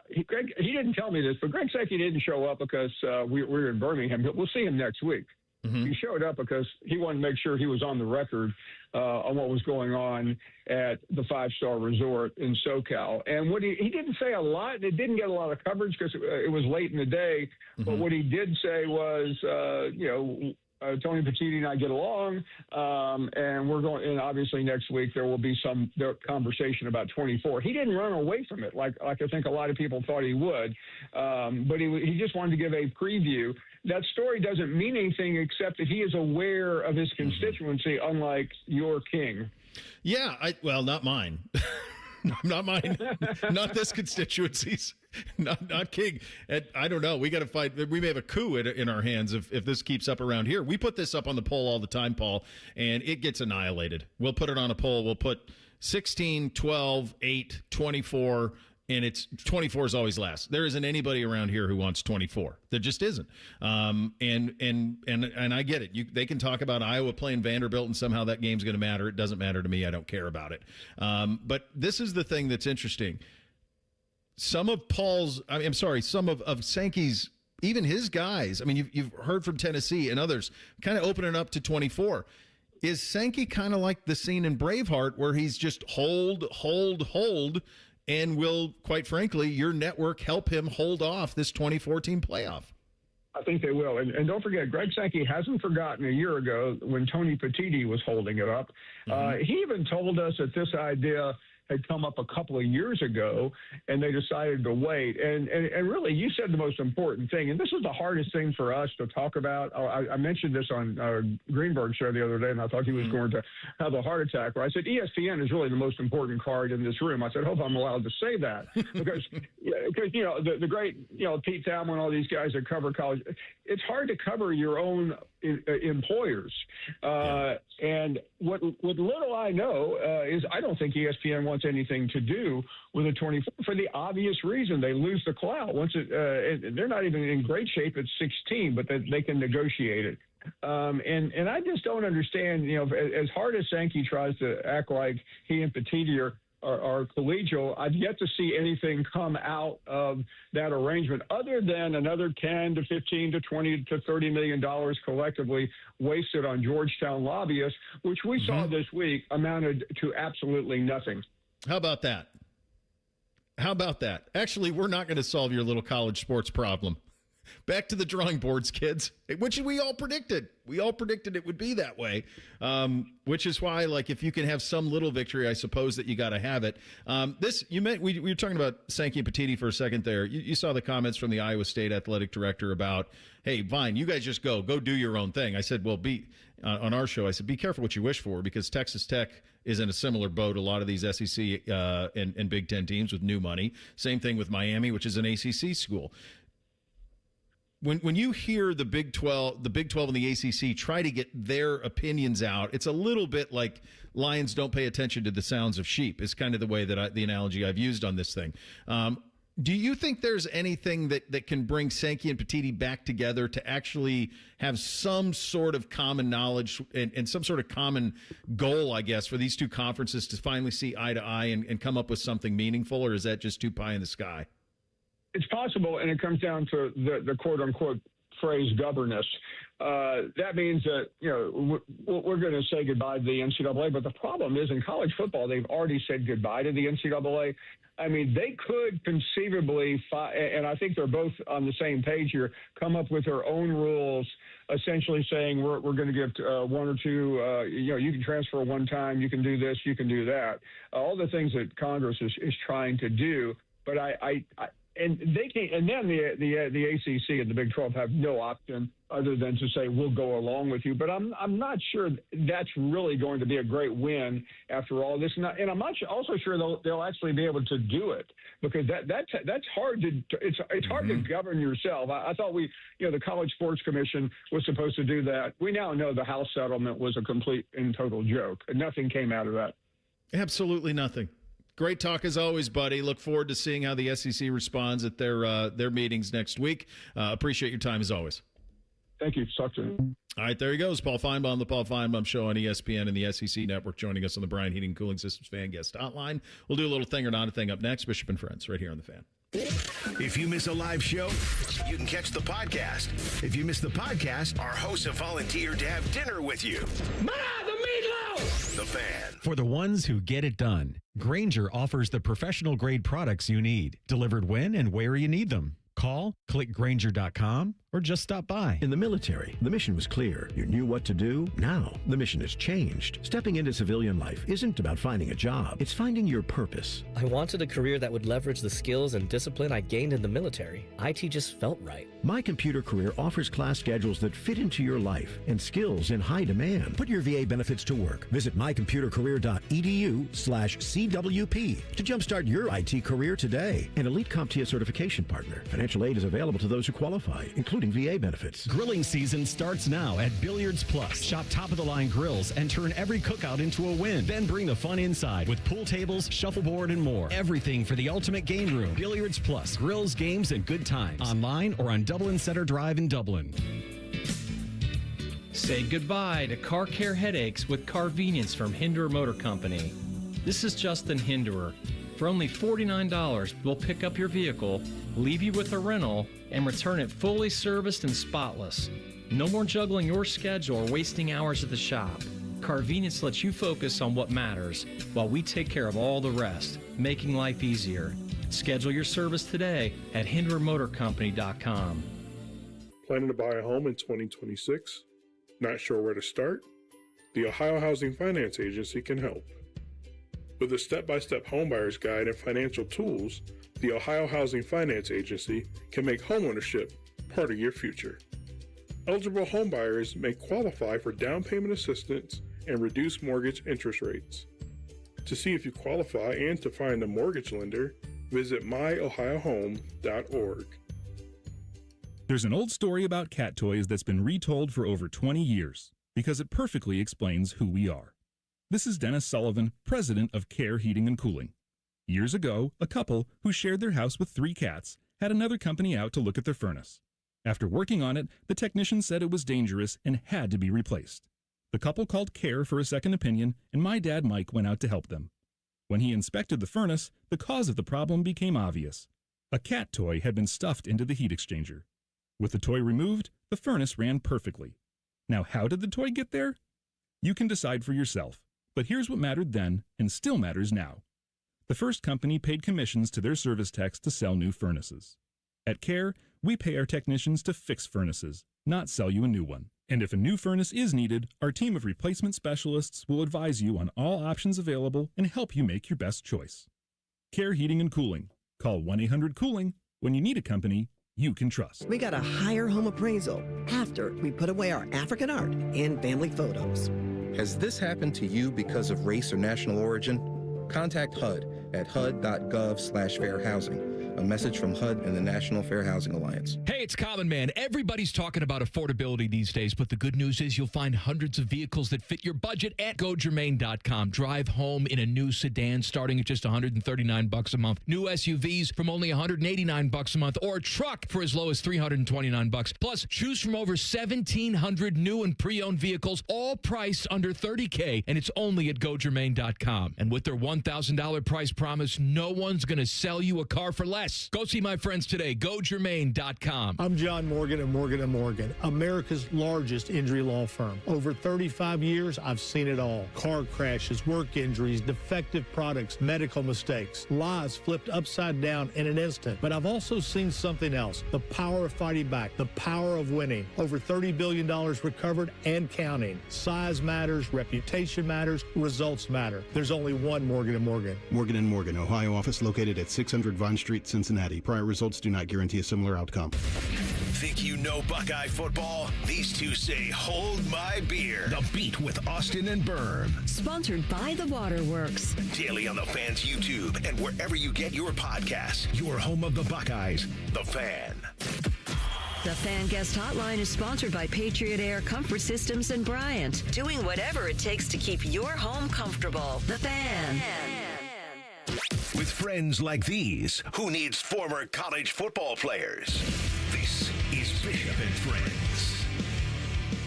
he didn't tell me this, but Greg Sankey didn't show up because we were in Birmingham. But we'll see him next week. Mm-hmm. He showed up because he wanted to make sure he was on the record on what was going on at the 5-star resort in SoCal. And what he didn't say a lot. It didn't get a lot of coverage because it was late in the day. Mm-hmm. But what he did say was, Tony Petitti and I get along, and we're going. And obviously next week there will be some conversation about 24. He didn't run away from it like I think a lot of people thought he would, but he just wanted to give a preview. That story doesn't mean anything except that he is aware of his constituency, unlike your king. Yeah, well, not mine. Not mine. Not this constituency's. Not King. I don't know. We got to fight. We may have a coup in our hands if this keeps up around here. We put this up on the poll all the time, Paul, and it gets annihilated. We'll put it on a poll. We'll put 16, 12, 8, 24, and it's 24 is always last. There isn't anybody around here who wants 24. There just isn't. And I get it. They can talk about Iowa playing Vanderbilt and somehow that game's going to matter. It doesn't matter to me. I don't care about it. But this is the thing that's interesting. Some of some of Sankey's, even his guys, I mean, you've heard from Tennessee and others kind of opening up to 24. Is Sankey kind of like the scene in Braveheart where he's just hold, and will, quite frankly, your network help him hold off this 2014 playoff? I think they will. And don't forget, Greg Sankey hasn't forgotten a year ago when Tony Petitti was holding it up. Mm-hmm. He even told us that this idea had come up a couple of years ago, and they decided to wait. And really, you said the most important thing, and this is the hardest thing for us to talk about. I mentioned this on Greenberg's show the other day, and I thought he was going to have a heart attack. Where I said ESPN is really the most important card in this room. I said, hope I'm allowed to say that because the great Pete Thamel, all these guys that cover college, it's hard to cover your own employers. And what little I know is I don't think ESPN wants anything to do with a 24 for the obvious reason they lose the clout. Once they're not even in great shape at 16, but they can negotiate it. And I just don't understand. As hard as Sankey tries to act like he and Petitti are collegial, I've yet to see anything come out of that arrangement other than another 10 to 15 to 20 to $30 million collectively wasted on Georgetown lobbyists, which we saw this week amounted to absolutely nothing. How about that? Actually, we're not going to solve your little college sports problem. Back to the drawing boards, kids, which we all predicted. We all predicted it would be that way, which is why, like, if you can have some little victory, I suppose that you got to have it. We were talking about Sankey and Petitti for a second there. You saw the comments from the Iowa State athletic director about, hey, Vine, you guys just go do your own thing. I said, well, on our show, I said, be careful what you wish for, because Texas Tech is in a similar boat. A lot of these SEC and Big Ten teams with new money. Same thing with Miami, which is an ACC school. When you hear the Big 12 and the ACC try to get their opinions out, it's a little bit like lions don't pay attention to the sounds of sheep. Is kind of the way that the analogy I've used on this thing. Do you think there's anything that can bring Sankey and Petitti back together to actually have some sort of common knowledge and some sort of common goal, I guess, for these two conferences to finally see eye to eye and come up with something meaningful, or is that just too pie in the sky? It's possible, and it comes down to the quote-unquote phrase governance. That means that, we're going to say goodbye to the NCAA, but the problem is in college football, they've already said goodbye to the NCAA. I mean, they could conceivably, and I think they're both on the same page here, come up with their own rules, essentially saying we're going to give one or two, you can transfer one time, you can do this, you can do that. All the things that Congress is trying to do. But and they can, and then the ACC and the Big 12 have no option other than to say we'll go along with you. But I'm not sure that's really going to be a great win after all this. And I'm not also sure they'll actually be able to do it, because that's hard to it's hard to govern yourself. I thought the College Sports Commission was supposed to do that. We now know the House settlement was a complete and total joke, and nothing came out of that. Absolutely nothing. Great talk as always, buddy. Look forward to seeing how the SEC responds at their meetings next week. Appreciate your time as always. Thank you. Talk to you. All right, there he goes. Paul Finebaum, the Paul Finebaum Show on ESPN and the SEC Network, joining us on the Bryan Heating and Cooling Systems Fan Guest Hotline. We'll do a little thing or not a thing up next. Bishop and Friends, right here on the Fan. If you miss a live show, you can catch the podcast. If you miss the podcast, our hosts have volunteered to have dinner with you. Ma, the meatloaf! The Fan. For the ones who get it done, Grainger offers the professional-grade products you need, delivered when and where you need them. Call, click Grainger.com, or just stop by. In the military, the mission was clear. You knew what to do. Now, the mission has changed. Stepping into civilian life isn't about finding a job. It's finding your purpose. I wanted a career that would leverage the skills and discipline I gained in the military. IT just felt right. My Computer Career offers class schedules that fit into your life and skills in high demand. Put your VA benefits to work. Visit mycomputercareer.edu/CWP to jumpstart your IT career today. An elite CompTIA certification partner. Financial aid is available to those who qualify, including VA benefits. Grilling season starts now at Billiards Plus. Shop top-of-the-line grills and turn every cookout into a win. Then bring the fun inside with pool tables, shuffleboard, and more. Everything for the ultimate game room. Billiards Plus. Grills, games, and good times. Online or on Dublin Center Drive in Dublin. Say goodbye to car care headaches with Carvenience from Hinderer Motor Company. This is Justin Hinderer. For only $49, we'll pick up your vehicle, leave you with a rental, and return it fully serviced and spotless. No more juggling your schedule or wasting hours at the shop. Carvenience lets you focus on what matters while we take care of all the rest, making life easier. Schedule your service today at HindererMotorCompany.com. Planning to buy a home in 2026? Not sure where to start? The Ohio Housing Finance Agency can help. With a step-by-step homebuyer's guide and financial tools, the Ohio Housing Finance Agency can make homeownership part of your future. Eligible homebuyers may qualify for down payment assistance and reduced mortgage interest rates. To see if you qualify and to find a mortgage lender, visit myohiohome.org. There's an old story about cat toys that's been retold for over 20 years because it perfectly explains who we are. This is Dennis Sullivan, president of Care Heating and Cooling. Years ago, a couple who shared their house with 3 cats had another company out to look at their furnace. After working on it, the technician said it was dangerous and had to be replaced. The couple called Care for a second opinion, and my dad Mike went out to help them. When he inspected the furnace, the cause of the problem became obvious. A cat toy had been stuffed into the heat exchanger. With the toy removed, the furnace ran perfectly. Now, how did the toy get there? You can decide for yourself. But here's what mattered then and still matters now. The first company paid commissions to their service techs to sell new furnaces. At Care, we pay our technicians to fix furnaces, not sell you a new one. And if a new furnace is needed, our team of replacement specialists will advise you on all options available and help you make your best choice. Care Heating and Cooling. Call 1-800-COOLING when you need a company you can trust. We got a higher home appraisal after we put away our African art and family photos. Has this happened to you because of race or national origin? Contact HUD at hud.gov/fairhousing. A message from HUD and the National Fair Housing Alliance. Hey, it's Common Man. Everybody's talking about affordability these days, but the good news is you'll find hundreds of vehicles that fit your budget at GoGermain.com. Drive home in a new sedan starting at just $139 a month. New SUVs from only $189 a month, or a truck for as low as $329. Plus, choose from over 1,700 new and pre-owned vehicles, all priced under $30K, and it's only at GoGermain.com. And with their $1,000 price promise, no one's going to sell you a car for less. Go see my friends today. GoGermain.com. I'm John Morgan of Morgan & Morgan, America's largest injury law firm. Over 35 years, I've seen it all. Car crashes, work injuries, defective products, medical mistakes, lives flipped upside down in an instant. But I've also seen something else, the power of fighting back, the power of winning. Over $30 billion recovered and counting. Size matters, reputation matters, results matter. There's only one Morgan & Morgan. Morgan & Morgan, Ohio office located at 600 Vine Street, Cincinnati. Prior results do not guarantee a similar outcome. Think you know Buckeye football? These two say, hold my beer. The Beat with Austin and Berm. Sponsored by the Waterworks. Daily on the Fan's YouTube and wherever you get your podcasts. Your home of the Buckeyes, The Fan. The Fan Guest Hotline is sponsored by Patriot Air Comfort Systems in Bryant. Doing whatever it takes to keep your home comfortable. The Fan. With friends like these, who needs former college football players? This is Bishop and Friends.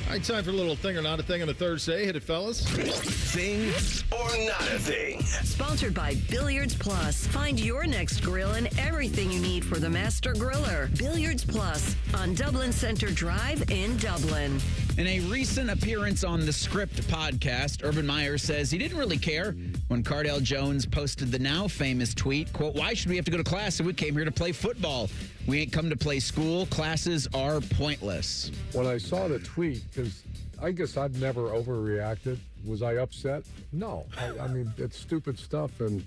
All right, time for a little thing or not a thing on a Thursday. Hit it, fellas. Thing or not a thing. Sponsored by Billiards Plus. Find your next grill and everything you need for the master griller. Billiards Plus on Dublin Center Drive in Dublin. In a recent appearance on the Script podcast, Urban Meyer says he didn't really care when Cardale Jones posted the now famous tweet, quote, "Why should we have to go to class if we came here to play football? We ain't come to play school. Classes are pointless." When I saw the tweet, because I guess I'd never overreacted. Was I upset? No. I mean, it's stupid stuff, and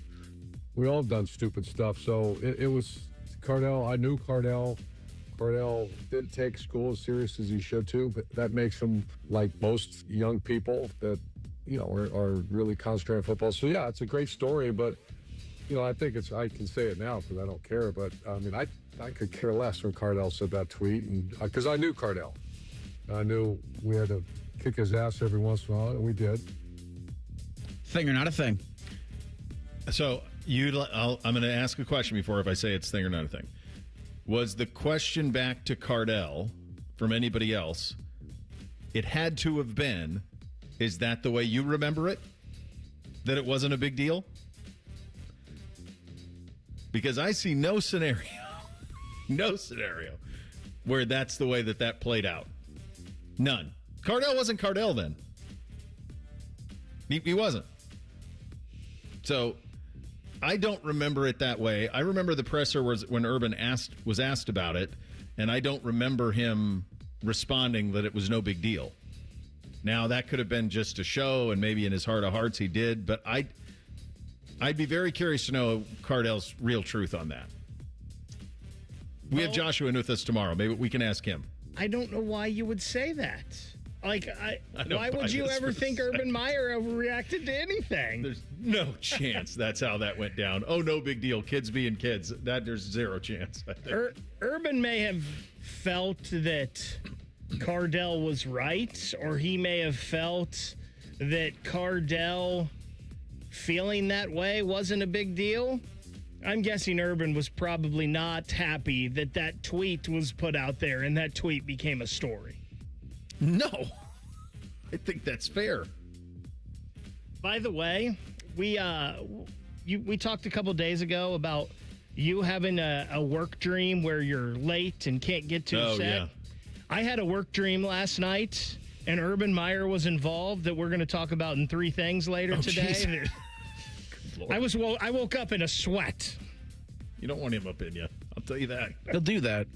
we all done stupid stuff. So it was Cardale. I knew Cardale. Cardale didn't take school as serious as he should too, but that makes him like most young people that, you know, are really concentrated on football. So yeah, it's a great story, but you know, I think I can say it now because I don't care, but I mean, I could care less when Cardale said that tweet, and because I knew Cardale. I knew we had to kick his ass every once in a while, and we did. Thing or not a thing? So I'm going to ask a question before if I say it's thing or not a thing. Was the question back to Cardale from anybody else? It had to have been, is that the way you remember it? That it wasn't a big deal? Because I see no scenario where that's the way that played out. None. Cardale wasn't Cardale then. He wasn't. So I don't remember it that way. I remember the presser was when Urban was asked about it, and I don't remember him responding that it was no big deal. Now, that could have been just a show, and maybe in his heart of hearts he did, but I'd be very curious to know Cardale's real truth on that. We have Joshua in with us tomorrow. Maybe we can ask him. I don't know why you would say that. Like, why would you ever think Urban Meyer overreacted to anything? There's no chance that's how that went down. Oh, no big deal. Kids being kids. There's zero chance. Urban may have felt that Cardale was right, or he may have felt that Cardale feeling that way wasn't a big deal. I'm guessing Urban was probably not happy that tweet was put out there and that tweet became a story. No, I think that's fair. By the way, we talked a couple days ago about you having a work dream where you're late and can't get to a set. Yeah. I had a work dream last night, and Urban Meyer was involved that we're going to talk about in 3 things later today. I woke up in a sweat. You don't want him up in you. I'll tell you that. He'll do that.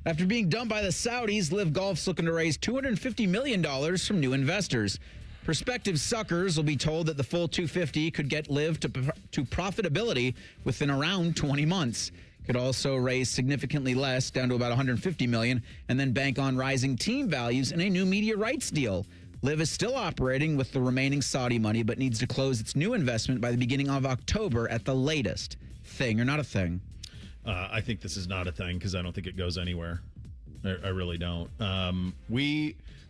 After being dumped by the Saudis, Live Golf's looking to raise $250 million from new investors. Prospective suckers will be told that the full $250 could get Live to profitability within around 20 months. Could also raise significantly less, down to about $150 million, and then bank on rising team values in a new media rights deal. Live is still operating with the remaining Saudi money, but needs to close its new investment by the beginning of October at the latest. Thing or not a thing? I think this is not a thing because I don't think it goes anywhere. I really don't.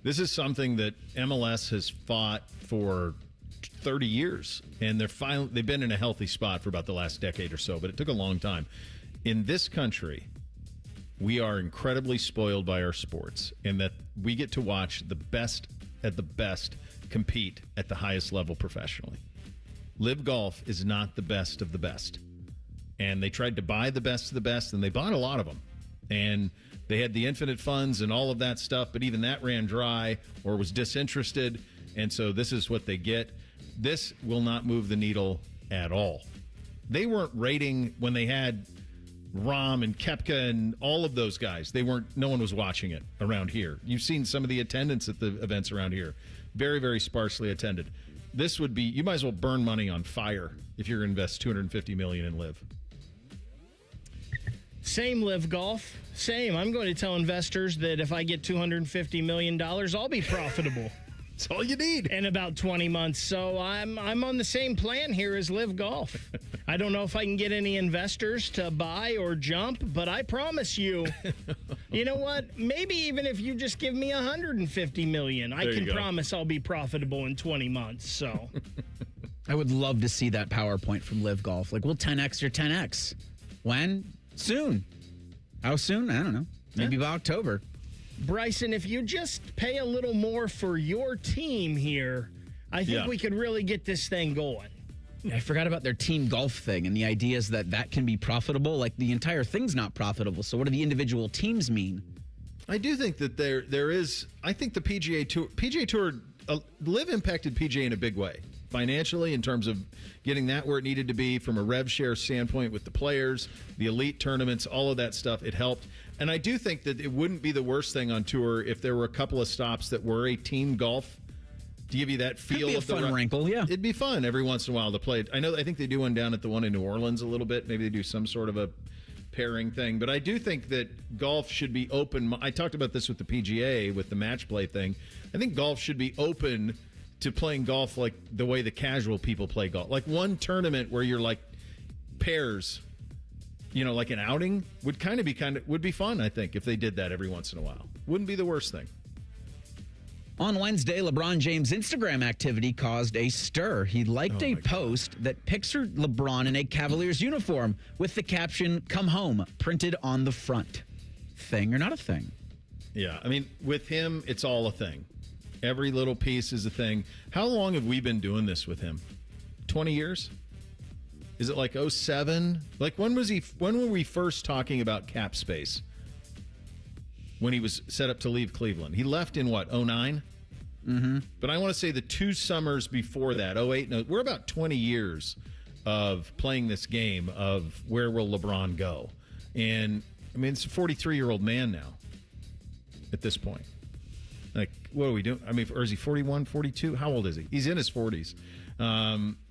This is something that MLS has fought for 30 years, and they've been in a healthy spot for about the last decade or so, but it took a long time. In this country, we are incredibly spoiled by our sports, in that we get to watch the best at the best compete at the highest level professionally. Live Golf is not the best of the best. And they tried to buy the best of the best, and they bought a lot of them. And they had the infinite funds and all of that stuff, but even that ran dry or was disinterested. And so this is what they get. This will not move the needle at all. They weren't rating when they had Rahm and Koepka and all of those guys. No one was watching it around here. You've seen some of the attendance at the events around here. Very, very sparsely attended. This would be, you might as well burn money on fire if you're going to invest $250 million in Live. Same Live Golf. Same. I'm going to tell investors that if I get $250 million, I'll be profitable. That's all you need. In about 20 months. So I'm on the same plan here as Live Golf. I don't know if I can get any investors to buy or jump, but I promise you, you know what? Maybe even if you just give me $150 million, I can promise I'll be profitable in 20 months. So I would love to see that PowerPoint from Live Golf. Like, we'll 10X your 10X. When? Soon. How soon? I don't know. Maybe by October. Bryson, if you just pay a little more for your team here, I think we could really get this thing going. I forgot about their team golf thing and the ideas that can be profitable. Like, the entire thing's not profitable. So what do the individual teams mean? I do think that there is. I think the PGA Tour, Live impacted PGA in a big way. Financially, in terms of getting that where it needed to be from a rev share standpoint with the players, the elite tournaments, all of that stuff, it helped. And I do think that it wouldn't be the worst thing on tour if there were a couple of stops that were a team golf to give you that feel. Could be a fun wrinkle, yeah. It'd be fun every once in a while to play. I think they do one down at the one in New Orleans a little bit. Maybe they do some sort of a pairing thing. But I do think that golf should be open. I talked about this with the PGA, with the match play thing. I think golf should be open to playing golf like the way the casual people play golf. Like one tournament where you're like pairs, like an outing would would be fun, I think, if they did that every once in a while. Wouldn't be the worst thing. On Wednesday, LeBron James' Instagram activity caused a stir. He liked a post that pictured LeBron in a Cavaliers uniform with the caption, "Come home," printed on the front. Thing or not a thing? Yeah, I mean, with him, it's all a thing. Every little piece is a thing. How long have we been doing this with him? 20 years? Is it like 07? Like, when were we first talking about cap space? When he was set up to leave Cleveland. He left in what, 09? Mm-hmm. But I want to say the 2 summers before that, 08, no, we're about 20 years of playing this game of where will LeBron go. And, I mean, it's a 43-year-old man now at this point. Like, what are we doing? I mean, or is he 41, 42? How old is he? He's in his 40s.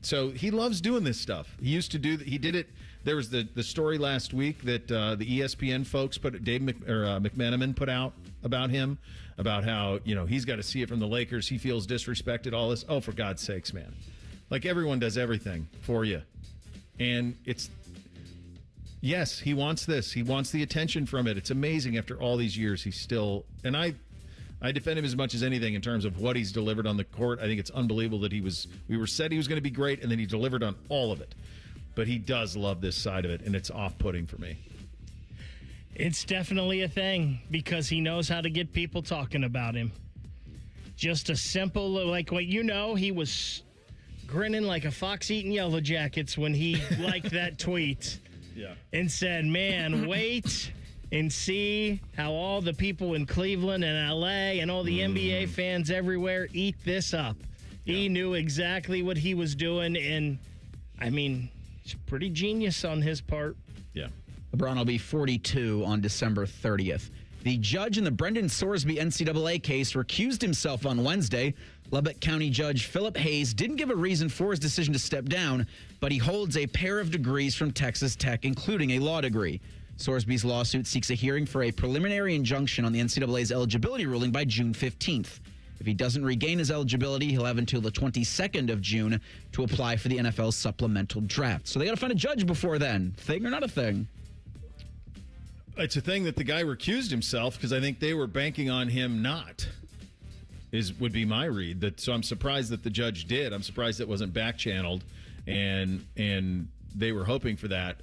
So he loves doing this stuff. He used to do that. He did it. There was the story last week that the ESPN folks McMenamin put out about him, about how, he's got to see it from the Lakers. He feels disrespected, all this. Oh, for God's sakes, man. Like, everyone does everything for you. And yes, he wants this. He wants the attention from it. It's amazing after all these years. He's still, and I defend him as much as anything in terms of what he's delivered on the court. I think it's unbelievable that we were said he was going to be great, and then he delivered on all of it. But he does love this side of it, and it's off-putting for me. It's definitely a thing because he knows how to get people talking about him. Just a simple, like what he was grinning like a fox eating Yellow Jackets when he liked that tweet. Yeah. And said, man, wait and see how all the people in Cleveland and L.A. and all the NBA fans everywhere eat this up. Yeah. He knew exactly what he was doing, and, I mean, it's pretty genius on his part. Yeah. LeBron will be 42 on December 30th. The judge in the Brendan Sorsby NCAA case recused himself on Wednesday. Lubbock County Judge Philip Hayes didn't give a reason for his decision to step down, but he holds a pair of degrees from Texas Tech, including a law degree. Sorsby's lawsuit seeks a hearing for a preliminary injunction on the NCAA's eligibility ruling by June 15th. If he doesn't regain his eligibility, he'll have until the 22nd of June to apply for the NFL's supplemental draft. So they got to find a judge before then. Thing or not a thing? It's a thing that the guy recused himself because I think they were banking on him not. Would be my read. So I'm surprised that the judge did. I'm surprised it wasn't back-channeled, and they were hoping for that.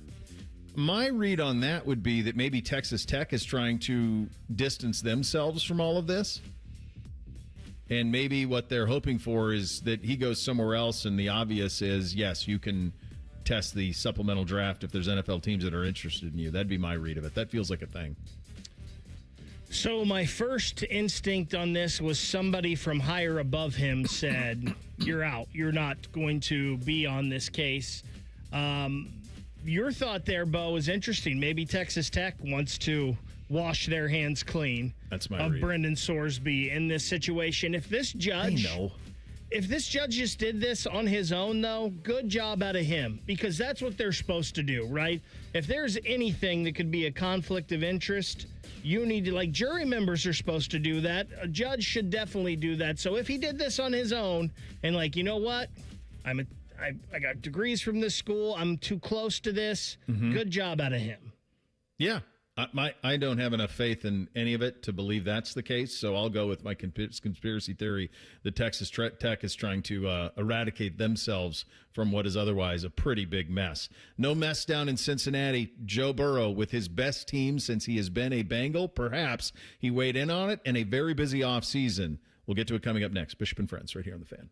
My read on that would be that maybe Texas Tech is trying to distance themselves from all of this. And maybe what they're hoping for is that he goes somewhere else, and the obvious is, yes, you can test the supplemental draft if there's NFL teams that are interested in you. That'd be my read of it. That feels like a thing. So my first instinct on this was somebody from higher above him said, you're out. You're not going to be on this case. Your thought there, Bo, is interesting. Maybe Texas Tech wants to wash their hands clean. That's my of read. Brendan Sorsby in this situation. If this judge just did this on his own, though, good job out of him, because that's what they're supposed to do, right? If there's anything that could be a conflict of interest, you need to, like, jury members are supposed to do that. A judge should definitely do that. So if he did this on his own and, like, you know what? I got degrees from this school. I'm too close to this. Mm-hmm. Good job out of him. Yeah. I don't have enough faith in any of it to believe that's the case, so I'll go with my conspiracy theory that Texas Tech is trying to eradicate themselves from what is otherwise a pretty big mess. No mess down in Cincinnati. Joe Burrow with his best team since he has been a Bengal. Perhaps he weighed in on it in a very busy offseason. We'll get to it coming up next. Bishop and Friends right here on The Fan.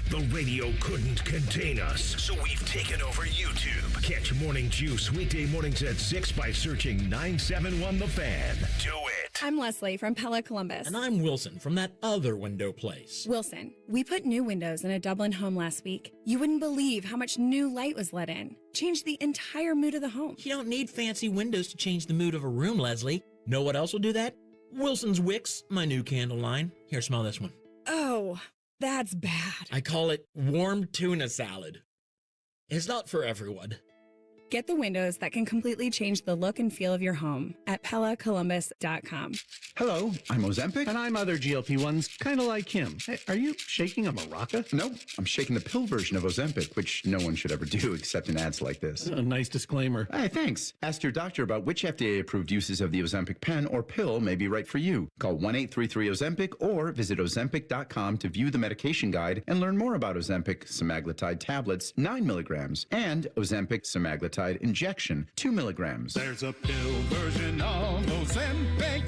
The radio couldn't contain us, so we've taken over YouTube. Catch Morning Juice weekday mornings at 6 by searching 971 The Fan. Do it. I'm Leslie from Pella Columbus. And I'm Wilson from that other window place. Wilson, we put new windows in a Dublin home last week. You wouldn't believe how much new light was let in. Changed the entire mood of the home. You don't need fancy windows to change the mood of a room, Leslie. Know what else will do that? Wilson's Wicks, my new candle line. Here, smell this one. Oh, that's bad. I call it warm tuna salad. It's not for everyone. Get the windows that can completely change the look and feel of your home at PellaColumbus.com. Hello, I'm Ozempic. And I'm other GLP-1s, kind of like him. Hey, are you shaking a maraca? No, I'm shaking the pill version of Ozempic, which no one should ever do except in ads like this. A nice disclaimer. Hey, thanks. Ask your doctor about which FDA-approved uses of the Ozempic pen or pill may be right for you. Call 1-833-OZEMPIC or visit Ozempic.com to view the medication guide and learn more about Ozempic semaglutide tablets, 9 milligrams, and Ozempic semaglutide injection, 2 milligrams. There's a pill version of Ozempic.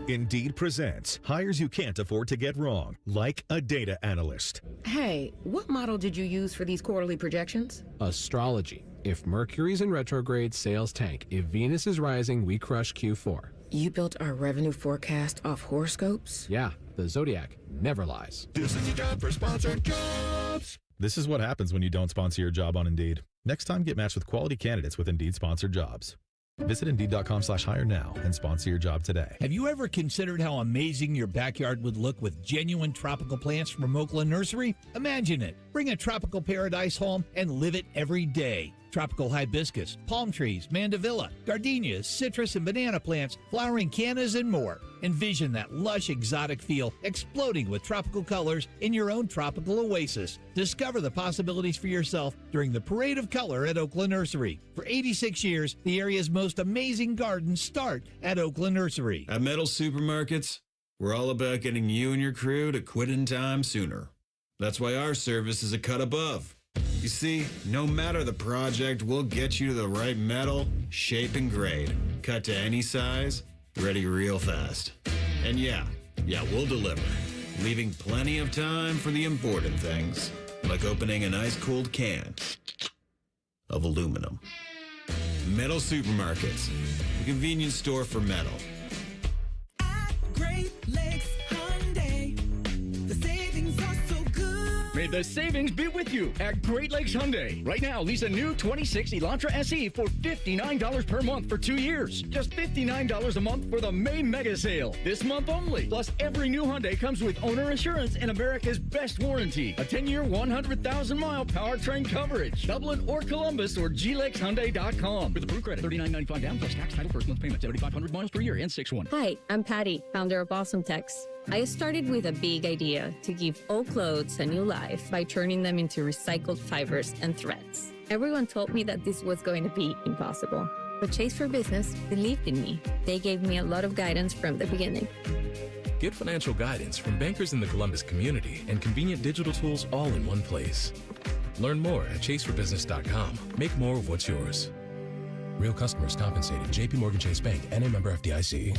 Indeed presents hires you can't afford to get wrong, like a data analyst. Hey, what model did you use for these quarterly projections? Astrology. If Mercury's in retrograde, sales tank. If Venus is rising, we crush Q4. You built our revenue forecast off horoscopes? Yeah, the Zodiac never lies. This is your job for sponsored jobs. This is what happens when you don't sponsor your job on Indeed. Next time, get matched with quality candidates with Indeed sponsored jobs. Visit Indeed.com/hire now and sponsor your job today. Have you ever considered how amazing your backyard would look with genuine tropical plants from Oakland Nursery? Imagine it. Bring a tropical paradise home and live it every day. Tropical hibiscus, palm trees, mandevilla, gardenias, citrus and banana plants, flowering cannas, and more. Envision that lush, exotic feel exploding with tropical colors in your own tropical oasis. Discover the possibilities for yourself during the Parade of Color at Oakland Nursery. For 86 years, the area's most amazing gardens start at Oakland Nursery. At Metal Supermarkets, we're all about getting you and your crew to quit in time sooner. That's why our service is a cut above. You see, no matter the project, we'll get you to the right metal, shape, and grade. Cut to any size, ready real fast. And yeah, we'll deliver, leaving plenty of time for the important things, like opening an ice-cold can of aluminum. Metal Supermarkets, the convenience store for metal. Great Lakes Hyundai. The savings are so good. May the savings be with you at Great Lakes Hyundai. Right now, lease a new 2060 Elantra SE for $59 per month for 2 years. Just $59 a month for the May mega sale. This month only. Plus, every new Hyundai comes with owner assurance and America's best warranty. A 10-year, 100,000-mile powertrain coverage. Dublin or Columbus or glakeshyundai.com. With approved credit, $39.95 down plus tax, title, first month payment, 7,500 miles per year, and 6-1. Hi, I'm Patty, founder of Awesome Tex. I started with a big idea to give old clothes a new life by turning them into recycled fibers and threads. Everyone told me that this was going to be impossible. But Chase for Business believed in me. They gave me a lot of guidance from the beginning. Get financial guidance from bankers in the Columbus community and convenient digital tools all in one place. Learn more at chaseforbusiness.com. Make more of what's yours. Real customers compensated. JP Morgan Chase Bank, and a member FDIC.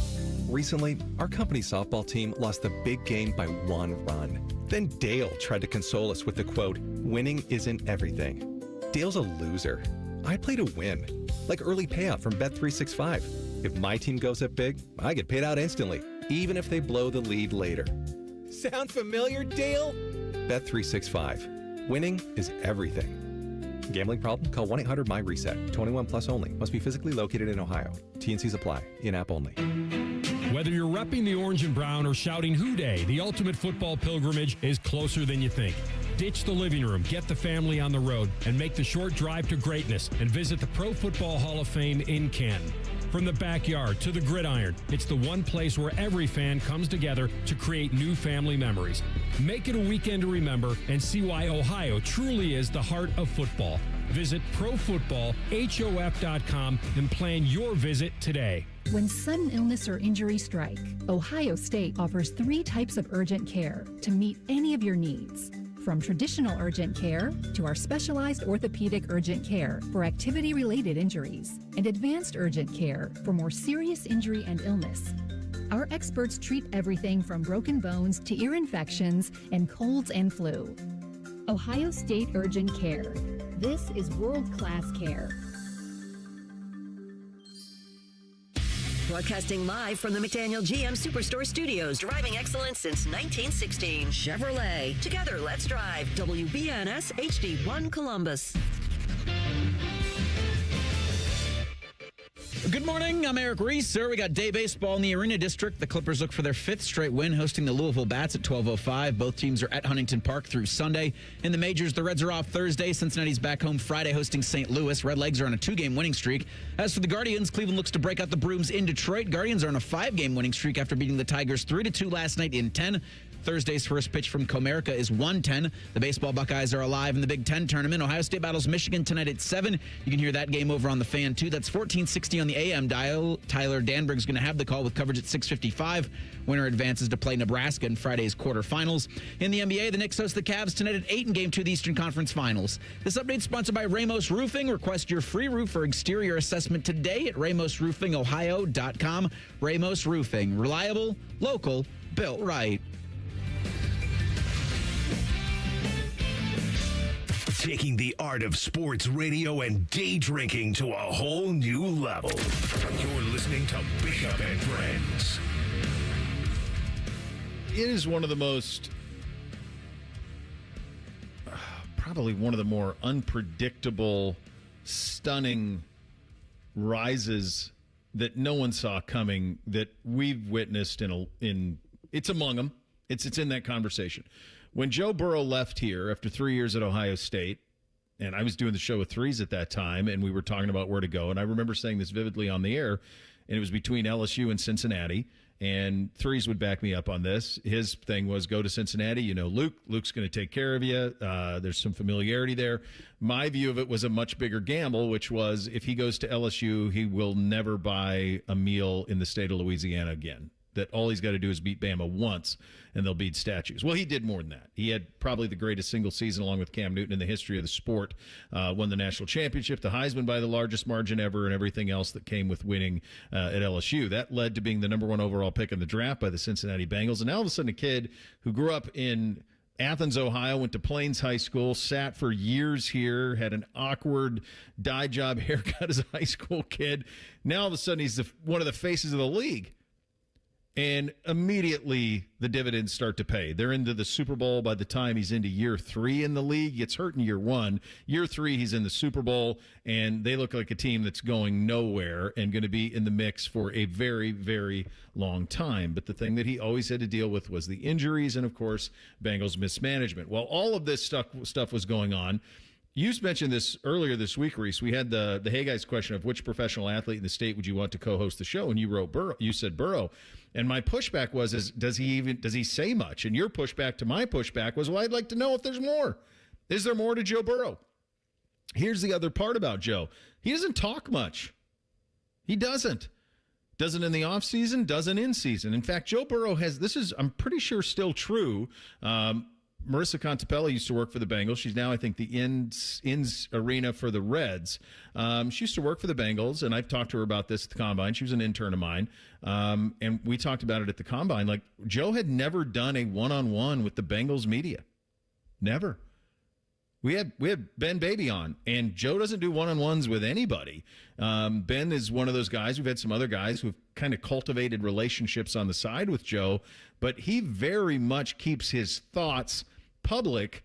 Recently, our company's softball team lost a big game by 1 run. Then Dale tried to console us with the quote, "Winning isn't everything." Dale's a loser. I play to win, like early payout from Bet365. If my team goes up big, I get paid out instantly, even if they blow the lead later. Sound familiar, Dale? Bet365. Winning is everything. Gambling problem? Call 1-800-MY-RESET. 21 plus only. Must be physically located in Ohio. T&Cs apply. In-app only. Whether you're repping the orange and brown or shouting Who Day, the ultimate football pilgrimage is closer than you think. Ditch the living room, get the family on the road, and make the short drive to greatness and visit the Pro Football Hall of Fame in Canton. From the backyard to the gridiron, it's the one place where every fan comes together to create new family memories. Make it a weekend to remember and see why Ohio truly is the heart of football. Visit ProFootballHOF.com and plan your visit today. When sudden illness or injury strike, Ohio State offers 3 types of urgent care to meet any of your needs. From traditional urgent care to our specialized orthopedic urgent care for activity-related injuries and advanced urgent care for more serious injury and illness. Our experts treat everything from broken bones to ear infections and colds and flu. Ohio State Urgent Care. This is world-class care. Broadcasting live from the McDaniel GM Superstore Studios. Driving excellence since 1916. Chevrolet. Together, let's drive. WBNS HD1 Columbus. Good morning. I'm Eric Reese. Sir, we got day baseball in the Arena District. The Clippers look for their 5th straight win, hosting the Louisville Bats at 12:05. Both teams are at Huntington Park through Sunday. In the majors, the Reds are off Thursday. Cincinnati's back home Friday, hosting St. Louis. Red Legs are on a 2-game winning streak. As for the Guardians, Cleveland looks to break out the brooms in Detroit. Guardians are on a 5-game winning streak after beating the Tigers 3-2 last night in 10. Thursday's first pitch from Comerica is 1:10. The baseball Buckeyes are alive in the Big Ten tournament. Ohio State battles Michigan tonight at 7. You can hear that game over on the Fan, too. That's 1460 on the AM dial. Tyler Danberg's going to have the call with coverage at 6:55. Winner advances to play Nebraska in Friday's quarterfinals. In the NBA, the Knicks host the Cavs tonight at 8 in Game 2 of the Eastern Conference Finals. This update is sponsored by Ramos Roofing. Request your free roof or exterior assessment today at RamosRoofingOhio.com. Ramos Roofing. Reliable, local, built right. Taking the art of sports radio and day drinking to a whole new level. You're listening to Bishop and Friends. It is one of the most, probably one of the more unpredictable, stunning rises that no one saw coming that we've witnessed in it's among them. It's in that conversation. When Joe Burrow left here after 3 years at Ohio State, and I was doing the show with Threes at that time, and we were talking about where to go, and I remember saying this vividly on the air, and it was between LSU and Cincinnati, and Threes would back me up on this. His thing was go to Cincinnati. You know, Luke's going to take care of you. There's some familiarity there. My view of it was a much bigger gamble, which was if he goes to LSU, he will never buy a meal in the state of Louisiana again. That all he's got to do is beat Bama once, and they'll beat statues. Well, he did more than that. He had probably the greatest single season, along with Cam Newton, in the history of the sport. Won the national championship, the Heisman by the largest margin ever, and everything else that came with winning at LSU. That led to being the number 1 overall pick in the draft by the Cincinnati Bengals. And now all of a sudden a kid who grew up in Athens, Ohio, went to Plains High School, sat for years here, had an awkward dye job haircut as a high school kid. Now all of a sudden he's one of the faces of the league. And immediately the dividends start to pay. They're into the Super Bowl by the time he's into year 3 in the league. He gets hurt in year 1. Year 3, he's in the Super Bowl, and they look like a team that's going nowhere and going to be in the mix for a very, very long time. But the thing that he always had to deal with was the injuries and, of course, Bengals mismanagement. While all of this stuff was going on, you mentioned this earlier this week, Reese. We had the Hey Guys question of which professional athlete in the state would you want to co-host the show, and you wrote Burrow. You said Burrow, and my pushback was, does he say much? And your pushback to my pushback was, well, I'd like to know if there's more. Is there more to Joe Burrow? Here's the other part about Joe. He doesn't talk much. He doesn't. Doesn't in the offseason, doesn't in season. In fact, Joe Burrow has, this is, I'm pretty sure, still true. Marissa Contepelli used to work for the Bengals. She's now, I think, the ins arena for the Reds. She used to work for the Bengals, and I've talked to her about this at the Combine. She was an intern of mine, and we talked about it at the Combine. Like, Joe had never done a one-on-one with the Bengals media. Never. We had Ben Baby on, and Joe doesn't do one-on-ones with anybody. Ben is one of those guys. We've had some other guys who've kind of cultivated relationships on the side with Joe, but he very much keeps his thoughts private,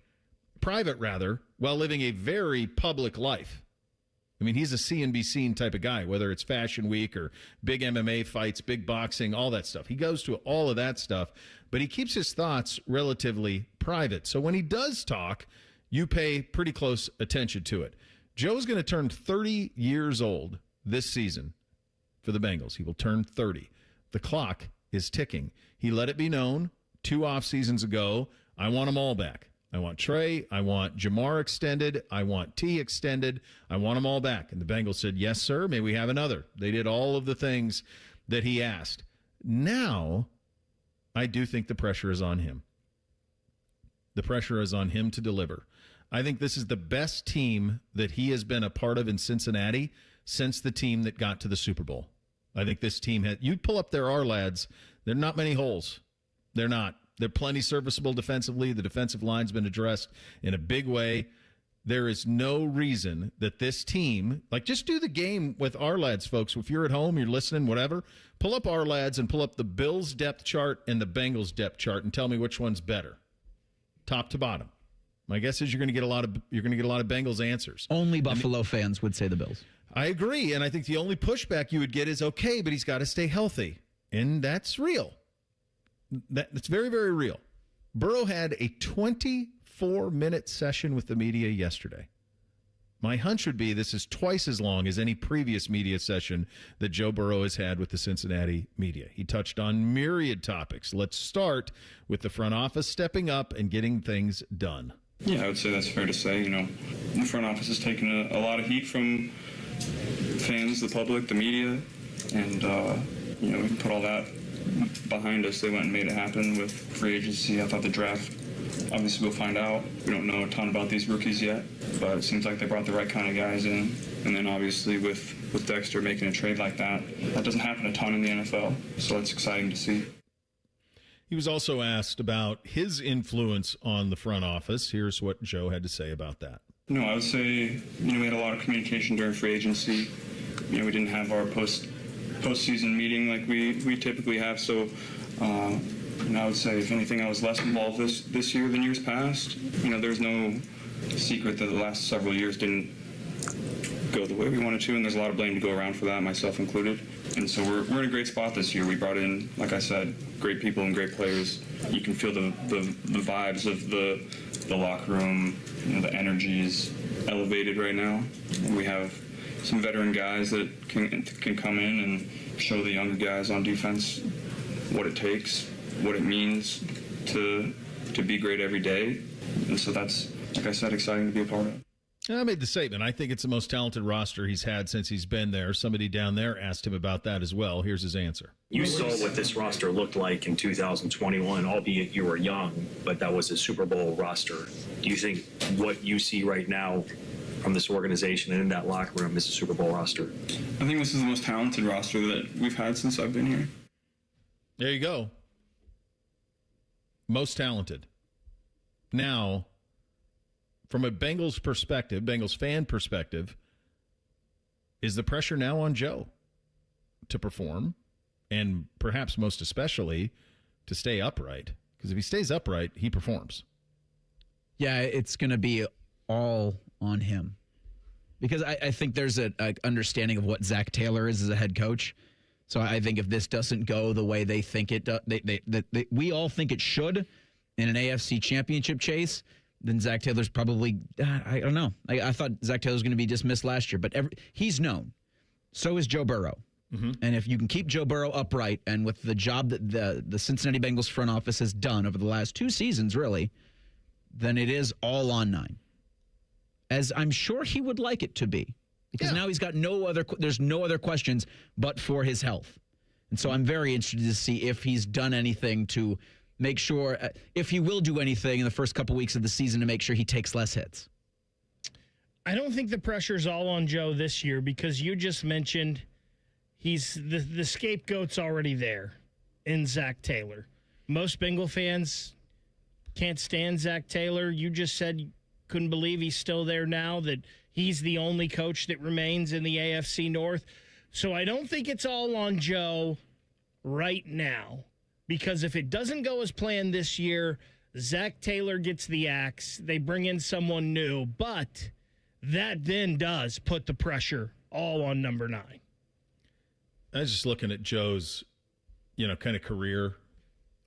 while living a very public life. I mean, he's a see and be seen type of guy, whether it's Fashion Week or big MMA fights, big boxing, all that stuff. He goes to all of that stuff, but he keeps his thoughts relatively private. So when he does talk, you pay pretty close attention to it. Joe's going to turn 30 years old this season for the Bengals. He will turn 30. The clock is ticking. He let it be known 2 off seasons ago, I want them all back. I want Trey. I want Jamar extended. I want T extended. I want them all back. And the Bengals said, yes, sir. May we have another? They did all of the things that he asked. Now, I do think the pressure is on him. The pressure is on him to deliver. I think this is the best team that he has been a part of in Cincinnati since the team that got to the Super Bowl. I think this team had, you pull up their R-lads, there are not many holes. They're not. They're plenty serviceable defensively. The defensive line's been addressed in a big way. There is no reason that this team, like, just do the game with R-lads, folks. If you're at home, you're listening, whatever, pull up R-lads and pull up the Bills depth chart and the Bengals depth chart and tell me which one's better, top to bottom. My guess is you're going to get a lot of Bengals answers. Only Buffalo fans would say the Bills. I agree, and I think the only pushback you would get is, okay, but he's got to stay healthy, and that's real. That's very, very real. Burrow had a 24-minute session with the media yesterday. My hunch would be this is twice as long as any previous media session that Joe Burrow has had with the Cincinnati media. He touched on myriad topics. Let's start with the front office stepping up and getting things done. Yeah, I would say that's fair to say. You know, the front office has taken a lot of heat from fans, the public, the media, and, we can put all that behind us. They went and made it happen with free agency. I thought the draft, obviously we'll find out. We don't know a ton about these rookies yet, but it seems like they brought the right kind of guys in. And then obviously with Dexter making a trade like that doesn't happen a ton in the NFL, so it's exciting to see. He was also asked about his influence on the front office. Here's what Joe had to say about that. No, I would say, we had a lot of communication during free agency. We didn't have our postseason meeting like we typically have, so I would say, if anything, I was less involved this year than years past. There's no secret that the last several years didn't go the way we wanted to, and there's a lot of blame to go around for that, myself included. And so we're in a great spot this year. We brought in, like I said, great people and great players. You can feel the vibes of the locker room. The energy is elevated right now. And we have some veteran guys that can come in and show the younger guys on defense what it takes, what it means to be great every day. And so that's, like I said, exciting to be a part of. I made the statement. I think it's the most talented roster he's had since he's been there. Somebody down there asked him about that as well. Here's his answer. You saw what this roster looked like in 2021, albeit you were young, but that was a Super Bowl roster. Do you think what you see right now from this organization and in that locker room is a Super Bowl roster? I think this is the most talented roster that we've had since I've been here. There you go. Most talented. Now, from a Bengals perspective, Bengals fan perspective, is the pressure now on Joe to perform and perhaps most especially to stay upright? Because if he stays upright, he performs. Yeah, it's going to be all on him. Because I think there's an understanding of what Zach Taylor is as a head coach. So I think if this doesn't go the way they think it does, we all think it should in an AFC championship chase, then Zach Taylor's probably, I don't know. I thought Zach Taylor was going to be dismissed last year, but he's known. So is Joe Burrow. Mm-hmm. And if you can keep Joe Burrow upright, and with the job that the Cincinnati Bengals front office has done over the last 2 seasons, really, then it is all on 9. as I'm sure he would like it to be, because now he's got there's no other questions but for his health. And so I'm very interested to see if he's done anything to make sure, if he will do anything in the first couple weeks of the season to make sure he takes less hits. I don't think the pressure's all on Joe this year, because you just mentioned he's the scapegoat's already there in Zach Taylor. Most Bengal fans can't stand Zach Taylor. You just said you couldn't believe he's still there now, that he's the only coach that remains in the AFC North. So I don't think it's all on Joe right now, because if it doesn't go as planned this year, Zach Taylor gets the axe. They bring in someone new, but that then does put the pressure all on number 9. I was just looking at Joe's, kind of career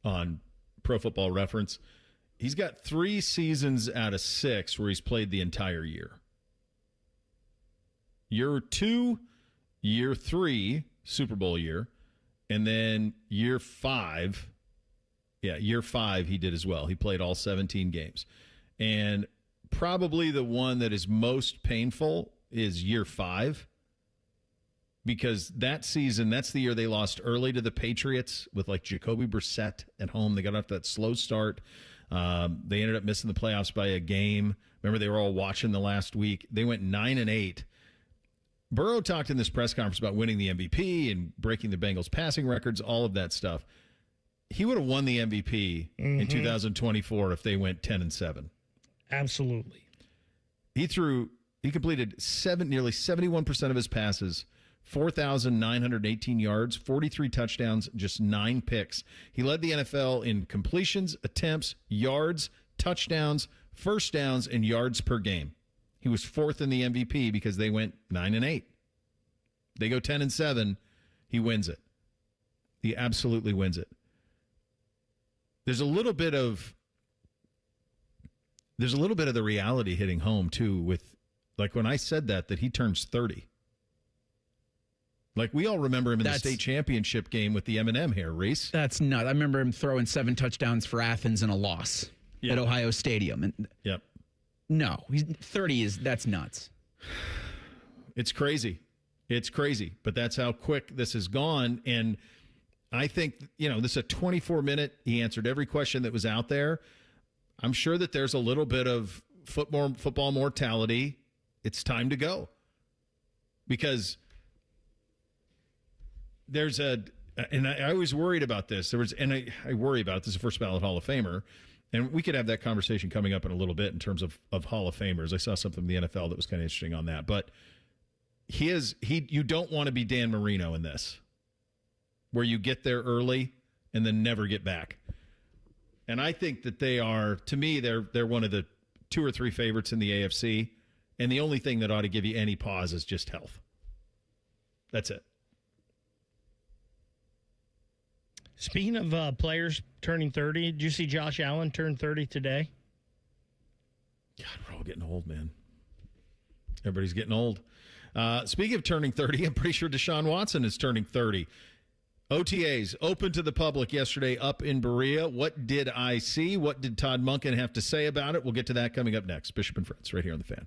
on Pro Football Reference. He's got 3 seasons out of 6 where he's played the entire year. Year 2, year 3, Super Bowl year, and then year 5. Yeah, year 5 he did as well. He played all 17 games. And probably the one that is most painful is year 5, because that season, that's the year they lost early to the Patriots with like Jacoby Brissett at home. They got off that slow start. They ended up missing the playoffs by a game. Remember, they were all watching the last week. They went 9-8. Burrow talked in this press conference about winning the MVP and breaking the Bengals passing records, all of that stuff. He would have won the MVP in 2024 if they went 10-7. Absolutely. He completed nearly 71% of his passes, 4,918 yards, 43 touchdowns, just 9 picks. He led the NFL in completions, attempts, yards, touchdowns, first downs, and yards per game. He was 4th in the MVP because they went 9-8. They go 10-7. He wins it. He absolutely wins it. There's a little bit of the reality hitting home too, with like when I said that he turns 30. Like we all remember him in the state championship game with the M&M hair, Reese. That's nuts. I remember him throwing 7 touchdowns for Athens in a loss at Ohio Stadium. And yep. No, he's 30 that's nuts. It's crazy. It's crazy, but that's how quick this has gone. And I think, this is a 24-minute, he answered every question that was out there. I'm sure that there's a little bit of football mortality. It's time to go. Because and I was worried about this. I worry about this, a first ballot Hall of Famer. And we could have that conversation coming up in a little bit in terms of Hall of Famers. I saw something in the NFL that was kind of interesting on that. But you don't want to be Dan Marino in this, where you get there early and then never get back. And I think that they are, to me, they're one of the 2 or 3 favorites in the AFC. And the only thing that ought to give you any pause is just health. That's it. Speaking of players turning 30, did you see Josh Allen turn 30 today? God, we're all getting old, man. Everybody's getting old. Speaking of turning 30, I'm pretty sure Deshaun Watson is turning 30. OTAs open to the public yesterday up in Berea. What did I see? What did Todd Monken have to say about it? We'll get to that coming up next. Bishop and Friends, right here on The Fan.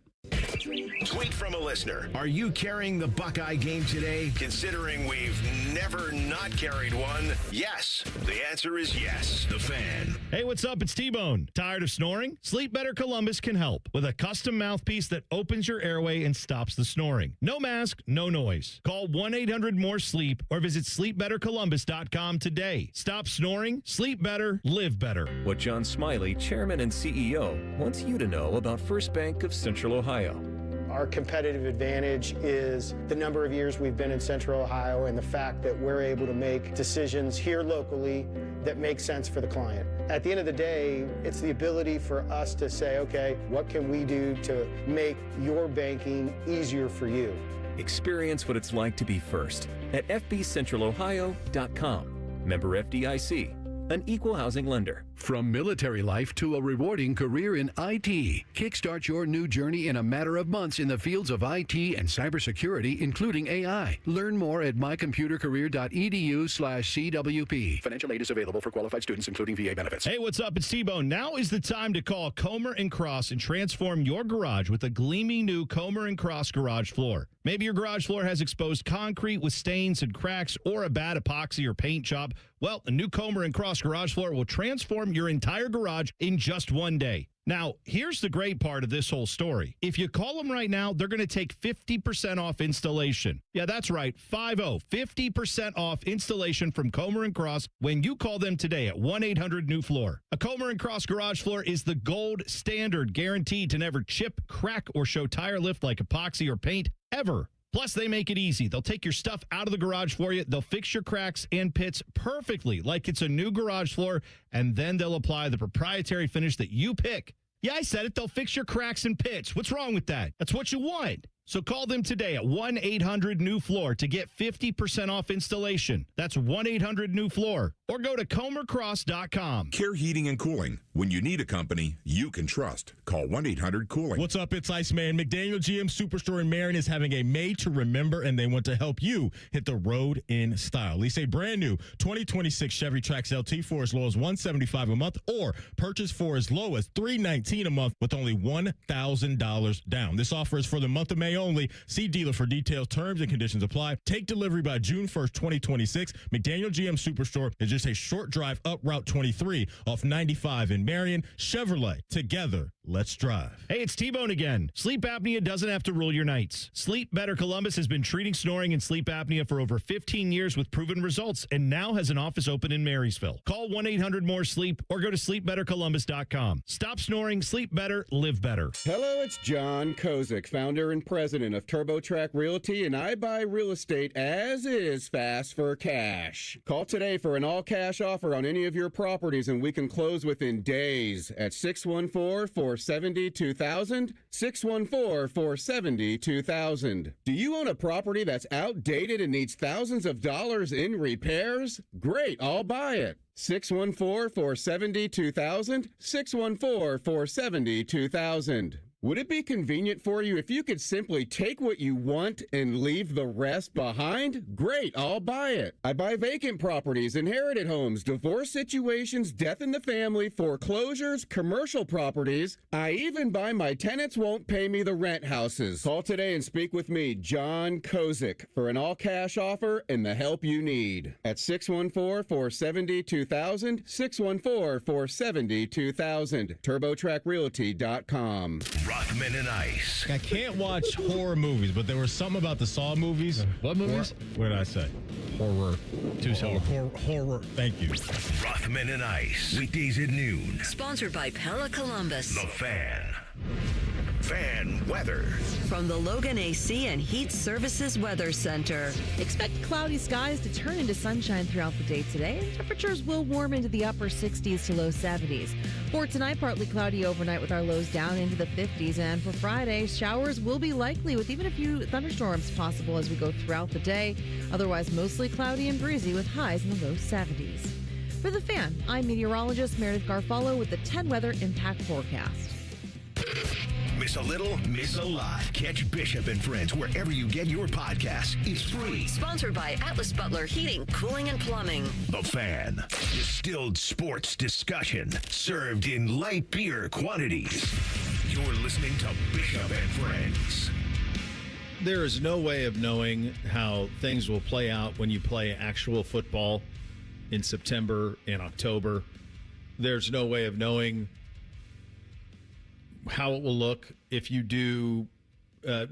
Tweet from a listener. Are you carrying the Buckeye game today? Considering we've never not carried one, yes. The answer is yes. The Fan. Hey, what's up? It's T-Bone. Tired of snoring? Sleep Better Columbus can help with a custom mouthpiece that opens your airway and stops the snoring. No mask, no noise. Call 1-800-MORE-SLEEP or visit sleepbettercolumbus.com today. Stop snoring, sleep better, live better. What John Smiley, Chairman and CEO, wants you to know about First Bank of Central Ohio. Our competitive advantage is the number of years we've been in Central Ohio and the fact that we're able to make decisions here locally that make sense for the client. At the end of the day, it's the ability for us to say, okay, what can we do to make your banking easier for you? Experience what it's like to be first at fbcentralohio.com. Member FDIC, an equal housing lender. From military life to a rewarding career in IT, kickstart your new journey in a matter of months in the fields of IT and cybersecurity, including AI. Learn more at mycomputercareer.edu/CWP. Financial aid is available for qualified students, including VA benefits. Hey, what's up? It's T-Bone. Now is the time to call Comer & Cross and transform your garage with a gleaming new Comer & Cross garage floor. Maybe your garage floor has exposed concrete with stains and cracks or a bad epoxy or paint job. Well, a new Comer & Cross garage floor will transform your entire garage in just one day. Now, here's the great part of this whole story. If you call them right now, they're going to take 50% off installation. Yeah, that's right, 50% off installation from Comer & Cross when you call them today at 1-800-NEW-FLOOR. A Comer & Cross garage floor is the gold standard, guaranteed to never chip, crack, or show tire lift like epoxy or paint ever. Plus, they make it easy. They'll take your stuff out of the garage for you. They'll fix your cracks and pits perfectly like it's a new garage floor, and then they'll apply the proprietary finish that you pick. Yeah, I said it. They'll fix your cracks and pits. What's wrong with that? That's what you want. So call them today at 1-800-NEW-FLOOR to get 50% off installation. That's 1-800-NEW-FLOOR. Or go to comercross.com. Care Heating and Cooling. When you need a company you can trust, call 1-800-COOLING. What's up? It's Iceman. McDaniel GM Superstore in Marion is having a Made to Remember, and they want to help you hit the road in style. Lease a brand new 2026 Chevy Trax LT for as low as $175 a month, or purchase for as low as $319 a month with only $1,000 down. This offer is for the month of May only. See dealer for details. Terms and conditions apply. Take delivery by June 1st, 2026. McDaniel GM Superstore is just a short drive up Route 23 off 95 in Marion. Chevrolet. Together, let's drive. Hey, it's T-Bone again. Sleep apnea doesn't have to rule your nights. Sleep Better Columbus has been treating snoring and sleep apnea for over 15 years with proven results, and now has an office open in Marysville. Call 1-800-MORE-SLEEP or go to sleepbettercolumbus.com. Stop snoring, sleep better, live better. Hello, it's John Kozik, founder and president of TurboTrack Realty, and I buy real estate as is, fast for cash. Call today for an all-cash offer on any of your properties, and we can close within days at 614-470-2000, 614-470-2000. Do you own a property that's outdated and needs thousands of dollars in repairs? Great, I'll buy it. 614-470-2000, 614-470-2000. Would it be convenient for you if you could simply take what you want and leave the rest behind? Great, I'll buy it. I buy vacant properties, inherited homes, divorce situations, death in the family, foreclosures, commercial properties. I even buy my tenants won't pay me the rent houses. Call today and speak with me, John Kozik, for an all-cash offer and the help you need. At 614-470-2000, 614-470-2000, TurboTrackRealty.com. Rothman and Ice. I can't watch horror movies, but there was something about the Saw movies. What movies? What did I say? Horror. Two syllables. Horror. Thank you. Rothman and Ice. Weekdays at noon. Sponsored by Pella Columbus. The Fan. Fan weather. From the Logan AC and Heat Services Weather Center. Expect cloudy skies to turn into sunshine throughout the day today. Temperatures will warm into the upper 60s to low 70s. For tonight, partly cloudy overnight with our lows down into the 50s. And for Friday, showers will be likely with even a few thunderstorms possible as we go throughout the day. Otherwise, mostly cloudy and breezy with highs in the low 70s. For The Fan, I'm meteorologist Meredith Garfalo with the 10 Weather Impact Forecast. Miss a little, miss a lot. Catch Bishop and Friends wherever you get your podcasts. It's free. Sponsored by Atlas Butler Heating, Cooling, and Plumbing. The Fan. Distilled sports discussion served in light beer quantities. You're listening to Bishop and Friends. There is no way of knowing how things will play out when you play actual football in September and October. There's no way of knowing how it will look if you do, a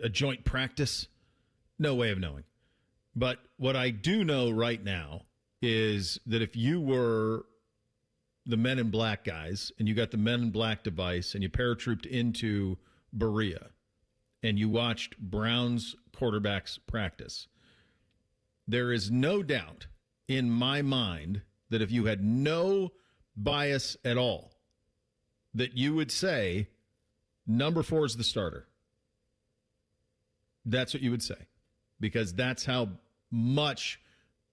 joint practice. No way of knowing. But what I do know right now is that if you were the Men in Black guys and you got the Men in Black device and you paratrooped into Berea and you watched Browns quarterbacks practice, there is no doubt in my mind that if you had no bias at all, that you would say number 4 is the starter. That's what you would say, because that's how much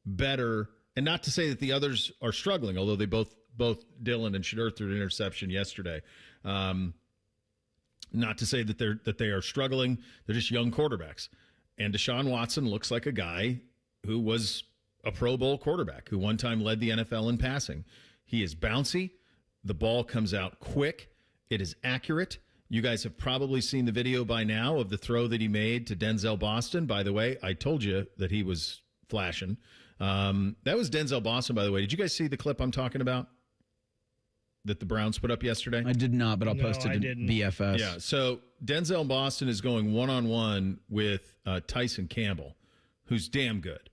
better, and not to say that the others are struggling, although they both Dillon and Shedeur threw an interception yesterday. Not to say that they are struggling. They're just young quarterbacks. And Deshaun Watson looks like a guy who was a Pro Bowl quarterback, who one time led the NFL in passing. He is bouncy. The ball comes out quick. It is accurate. You guys have probably seen the video by now of the throw that he made to Denzel Boston. By the way, I told you that he was flashing. That was Denzel Boston, by the way. Did you guys see the clip I'm talking about that the Browns put up yesterday? I did not, but I'll post it in BFS. Yeah, so Denzel Boston is going one-on-one with Tyson Campbell, who's damn good.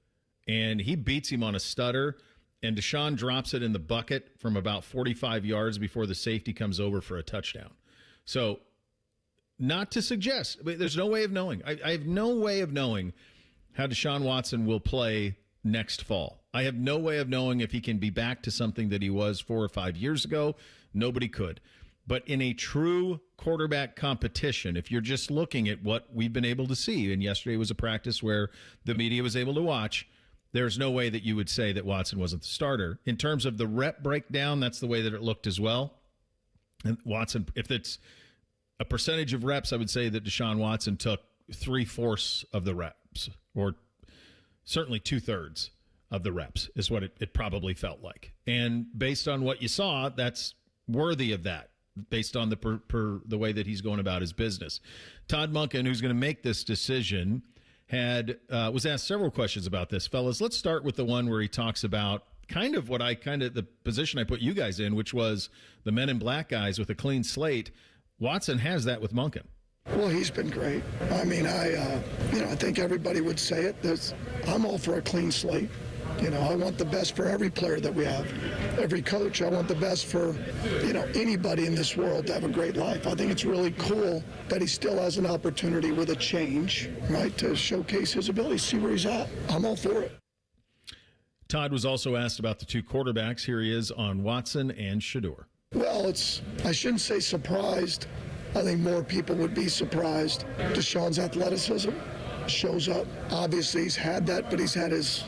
And he beats him on a stutter, and Deshaun drops it in the bucket from about 45 yards before the safety comes over for a touchdown. So not to suggest, but there's no way of knowing. I have no way of knowing how Deshaun Watson will play next fall. I have no way of knowing if he can be back to something that he was 4 or 5 years ago. Nobody could. But in a true quarterback competition, if you're just looking at what we've been able to see, and yesterday was a practice where the media was able to watch, there's no way that you would say that Watson wasn't the starter. In terms of the rep breakdown, that's the way that it looked as well. And Watson, if it's a percentage of reps, I would say that Deshaun Watson took 3/4 of the reps, or certainly 2/3 of the reps is what it probably felt like. And based on what you saw, that's worthy of that, based on the way that he's going about his business. Todd Monken, who's going to make this decision, was asked several questions about this. Fellas, let's start with the one where he talks about the position I put you guys in, which was the men in black guys with a clean slate. Watson has that with Monken. Well, he's been great. I mean, I think everybody would say it. I'm all for a clean slate. I want the best for every player that we have, every coach. I want the best for, anybody in this world to have a great life. I think it's really cool that he still has an opportunity with a change, right, to showcase his ability, see where he's at. I'm all for it. Todd was also asked about the two quarterbacks. Here he is on Watson and Shedeur. Well, I shouldn't say surprised. I think more people would be surprised. Deshaun's athleticism shows up. Obviously, he's had that, but he's had his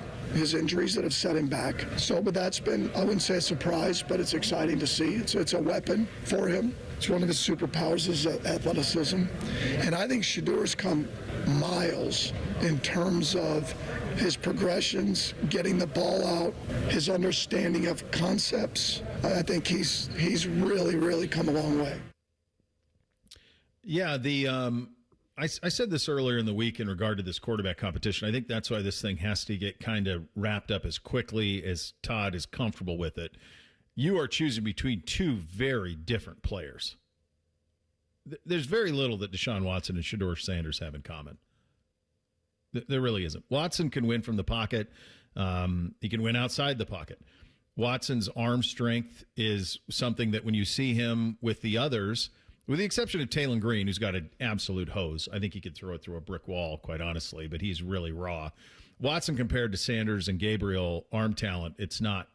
injuries that have set him back. But that's been, I wouldn't say a surprise, but it's exciting to see. It's a weapon for him. It's one of his superpowers is athleticism. And I think Shedeur's come miles in terms of his progressions, getting the ball out, his understanding of concepts. I think he's really, really come a long way. Yeah, I said this earlier in the week in regard to this quarterback competition. I think that's why this thing has to get kind of wrapped up as quickly as Todd is comfortable with it. You are choosing between two very different players. There's very little that Deshaun Watson and Shedeur Sanders have in common. There really isn't. Watson can win from the pocket. He can win outside the pocket. Watson's arm strength is something that when you see him with the others, with the exception of Taylon Green, who's got an absolute hose. I think he could throw it through a brick wall, quite honestly, but he's really raw. Watson, compared to Sanders and Gabriel arm talent, it's not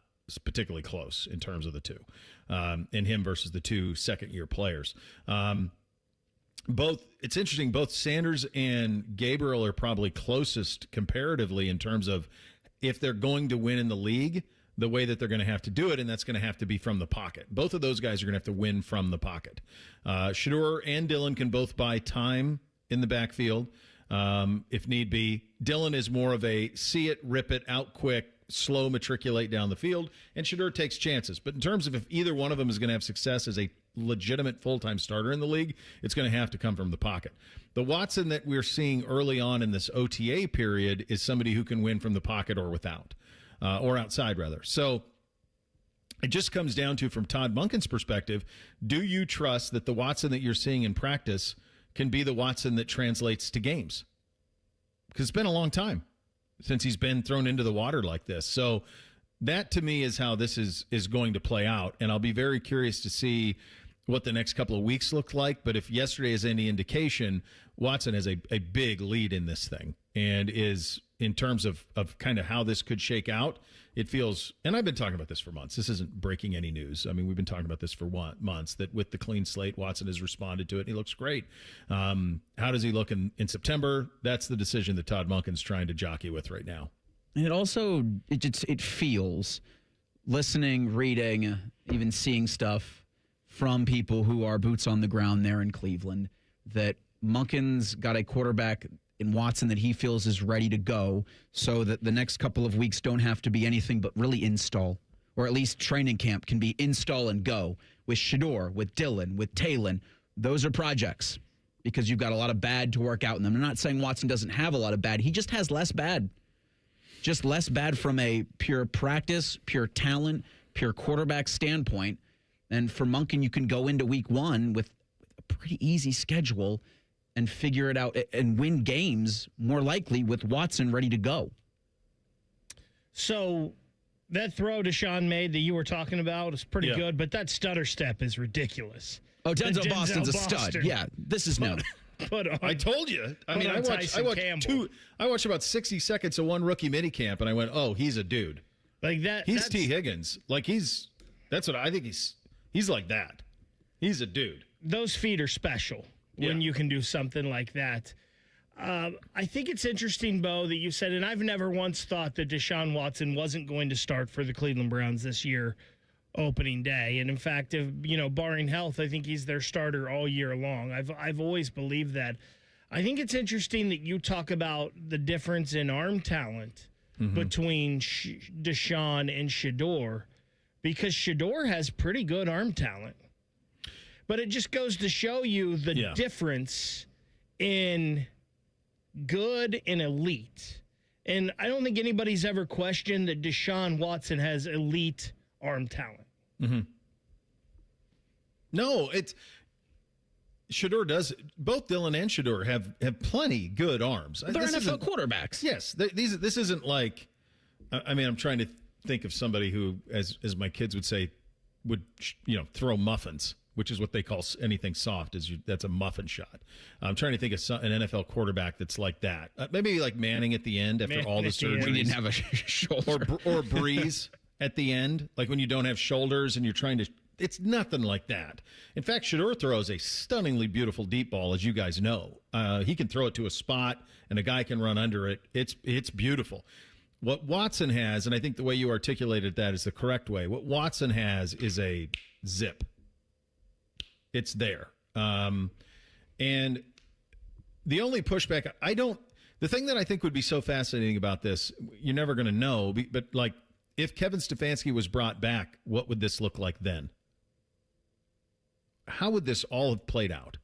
particularly close in terms of the two, and him versus the two second-year players. It's interesting, both Sanders and Gabriel are probably closest comparatively in terms of if they're going to win in the league, the way that they're going to have to do it, and that's going to have to be from the pocket. Both of those guys are going to have to win from the pocket. Shedeur and Dillon can both buy time in the backfield if need be. Dillon is more of a see it, rip it, out quick, slow matriculate down the field, and Shedeur takes chances. But in terms of if either one of them is going to have success as a legitimate full-time starter in the league, it's going to have to come from the pocket. The Watson that we're seeing early on in this OTA period is somebody who can win from the pocket or without. Or outside, rather. So it just comes down to, from Todd Monken's perspective, do you trust that the Watson that you're seeing in practice can be the Watson that translates to games? Because it's been a long time since he's been thrown into the water like this. So that, to me, is how this is going to play out. And I'll be very curious to see what the next couple of weeks look like. But if yesterday is any indication, Watson has a big lead in this thing and is, in terms of kind of how this could shake out, it feels, and I've been talking about this for months. This isn't breaking any news. I mean, we've been talking about this for months, that with the clean slate, Watson has responded to it, and he looks great. How does he look in September? That's the decision that Todd Monken's trying to jockey with right now. And it also, it feels listening, reading, even seeing stuff from people who are boots on the ground there in Cleveland, that Monken's got a quarterback in Watson that he feels is ready to go, so that the next couple of weeks don't have to be anything but really install, or at least training camp can be install and go with Shedeur, with Dillon, with Talon. Those are projects because you've got a lot of bad to work out in them. I'm not saying Watson doesn't have a lot of bad. He just has less bad. Just less bad from a pure practice, pure talent, pure quarterback standpoint. And for Monken, you can go into week one with a pretty easy schedule and figure it out and win games more likely with Watson ready to go. So that throw Deshaun made that you were talking about is pretty good, but that stutter step is ridiculous. Oh, Denzel Boston's a stud. Yeah, this is known. I told you. I mean, I watched about 60 seconds of one rookie minicamp, and I went, "Oh, he's a dude." Like that. He's T. Higgins. Like that's what I think he's like that. He's a dude. Those feet are special when you can do something like that. I think it's interesting, Bo, that you said, and I've never once thought that Deshaun Watson wasn't going to start for the Cleveland Browns this year, opening day. And in fact, if barring health, I think he's their starter all year long. I've always believed that. I think it's interesting that you talk about the difference in arm talent between Deshaun and Shedeur, because Shedeur has pretty good arm talent. But it just goes to show you the difference in good and elite. And I don't think anybody's ever questioned that Deshaun Watson has elite arm talent. Mm-hmm. No, Shedeur does. Both Dillon and Shedeur have plenty good arms. They're NFL quarterbacks. Yes, this isn't like. I mean, I'm trying to think of somebody who, as my kids would say, would throw muffins, which is what they call anything soft. That's a muffin shot. I'm trying to think of an NFL quarterback that's like that. Maybe like Manning at the end after all the surgery. He didn't have a shoulder. Or Breeze at the end, like when you don't have shoulders and you're trying to. It's nothing like that. In fact, Shedeur throws a stunningly beautiful deep ball, as you guys know. He can throw it to a spot, and a guy can run under it. It's beautiful. What Watson has, and I think the way you articulated that is the correct way, what Watson has is a zip. It's there. And the only pushback, the thing that I think would be so fascinating about this, you're never going to know, but like if Kevin Stefanski was brought back, what would this look like then? How would this all have played out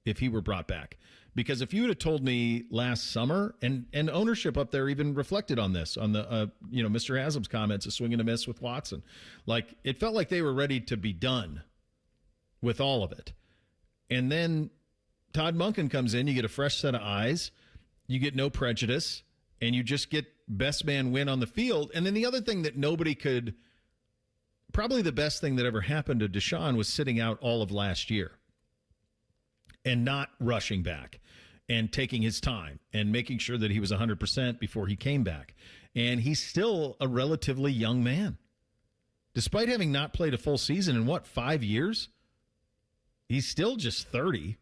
if he were brought back? Because if you would have told me last summer, and ownership up there even reflected on this, on the Mr. Haslam's comments, a swing and a miss with Watson, like it felt like they were ready to be done with all of it. And then Todd Monken comes in, you get a fresh set of eyes, you get no prejudice, and you just get best man win on the field. And then the other thing that nobody could, probably the best thing that ever happened to Deshaun was sitting out all of last year and not rushing back and taking his time and making sure that he was 100% before he came back. And he's still a relatively young man. Despite having not played a full season in 5 years? He's still just 30.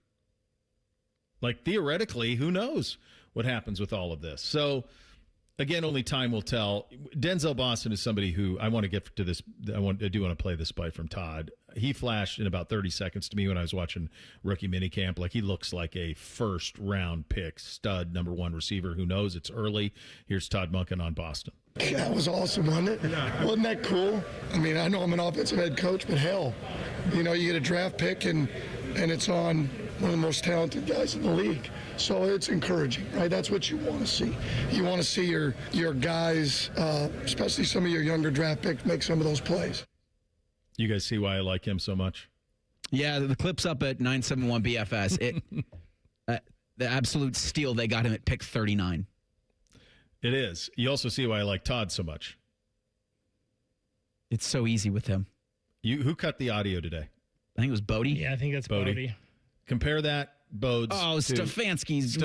Like, theoretically, who knows what happens with all of this? So, again, only time will tell. Denzel Boston is somebody who I want to get to this. I do want to play this bite from Todd. He flashed in about 30 seconds to me when I was watching rookie minicamp. Like, he looks like a first-round pick, stud, number one receiver. Who knows? It's early. Here's Todd Monken on Boston. That was awesome, wasn't it? Yeah. Wasn't that cool? I mean, I know I'm an offensive head coach, but hell, you get a draft pick and it's on one of the most talented guys in the league. So it's encouraging, right? That's what you want to see. You want to see your guys, especially some of your younger draft picks, make some of those plays. You guys see why I like him so much? Yeah, the clip's up at 971 BFS. The absolute steal, they got him at pick 39. It is. You also see why I like Todd so much. It's so easy with him. Who cut the audio today? I think it was Bodie. Yeah, I think that's Bodie. Compare that, Bodes. Oh, Stefanski's.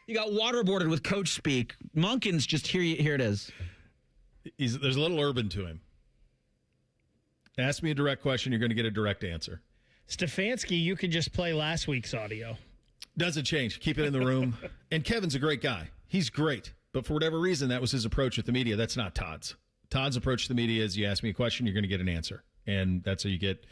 You got waterboarded with coach speak. Monken's just here it is. There's a little urban to him. Ask me a direct question, you're going to get a direct answer. Stefanski, you could just play last week's audio. Doesn't change. Keep it in the room. And Kevin's a great guy. He's great. But for whatever reason, that was his approach with the media. That's not Todd's. Todd's approach to the media is you ask me a question, you're going to get an answer. And that's how you get,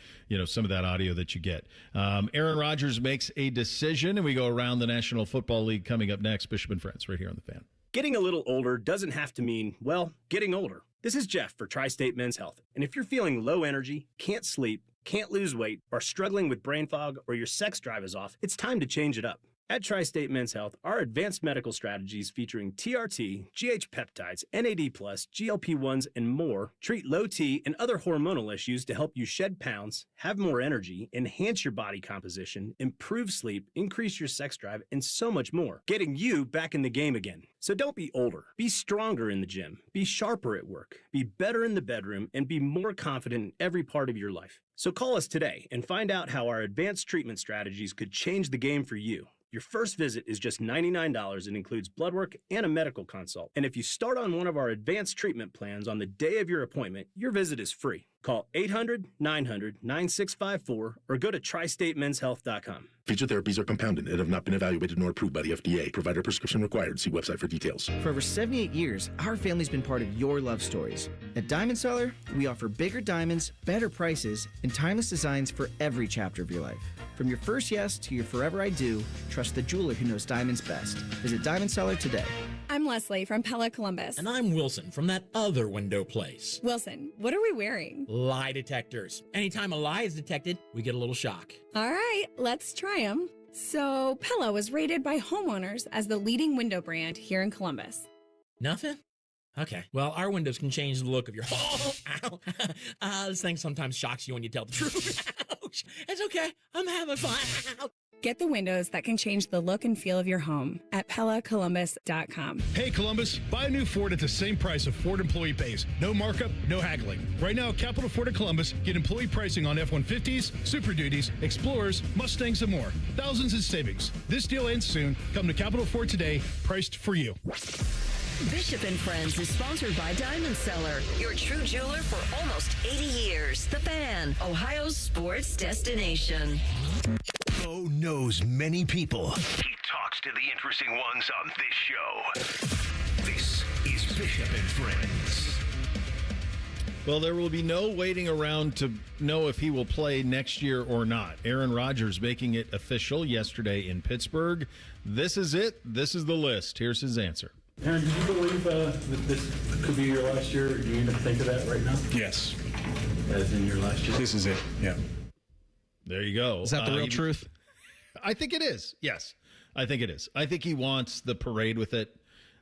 some of that audio that you get. Aaron Rodgers makes a decision, and we go around the National Football League coming up next. Bishop and Friends right here on The Fan. Getting a little older doesn't have to mean, well, getting older. This is Jeff for Tri-State Men's Health. And if you're feeling low energy, can't sleep, can't lose weight, are struggling with brain fog, or your sex drive is off, it's time to change it up. At Tri-State Men's Health, our advanced medical strategies featuring TRT, GH peptides, NAD+, GLP-1s, and more treat low T and other hormonal issues to help you shed pounds, have more energy, enhance your body composition, improve sleep, increase your sex drive, and so much more, getting you back in the game again. So don't be older. Be stronger in the gym. Be sharper at work. Be better in the bedroom, and be more confident in every part of your life. So call us today and find out how our advanced treatment strategies could change the game for you. Your first visit is just $99 and includes blood work and a medical consult. And if you start on one of our advanced treatment plans on the day of your appointment, your visit is free. Call 800-900-9654 or go to tristatemenshealth.com. Featured therapies are compounded and have not been evaluated nor approved by the FDA. Provider prescription required. See website for details. For over 78 years, our family's been part of your love stories. At Diamond Seller, we offer bigger diamonds, better prices, and timeless designs for every chapter of your life. From your first yes to your forever I do, trust the jeweler who knows diamonds best. Visit Diamond Seller today. I'm Leslie from Pella Columbus. And I'm Wilson from that other window place. Wilson, what are we wearing? Lie detectors. Anytime a lie is detected, we get a little shock. All right, let's try them. So, Pella was rated by homeowners as the leading window brand here in Columbus. Nothing? Okay. Well, our windows can change the look of your home. Ow. This thing sometimes shocks you when you tell the truth. Ouch. It's okay. I'm having fun. Get the windows that can change the look and feel of your home at PellaColumbus.com. Hey, Columbus, buy a new Ford at the same price of Ford employee pays. No markup, no haggling. Right now, Capital Ford at Columbus, get employee pricing on F-150s, Super Duties, Explorers, Mustangs, and more. Thousands in savings. This deal ends soon. Come to Capital Ford today, priced for you. Bishop and Friends is sponsored by Diamond Seller, your true jeweler for almost 80 years. The Fan, Ohio's sports destination. Bo knows many people. He talks to the interesting ones on this show. This is Bishop and Friends. Well, there will be no waiting around to know if he will play next year or not. Aaron Rodgers making it official yesterday in Pittsburgh. This is it. This is the list. Here's his answer. Aaron, do you believe that this could be your last year? Or do you even think of that right now? Yes. As in your last year? This is it, yeah. There you go. Is that the real truth? I think it is. Yes, I think it is. I think he wants the parade with it.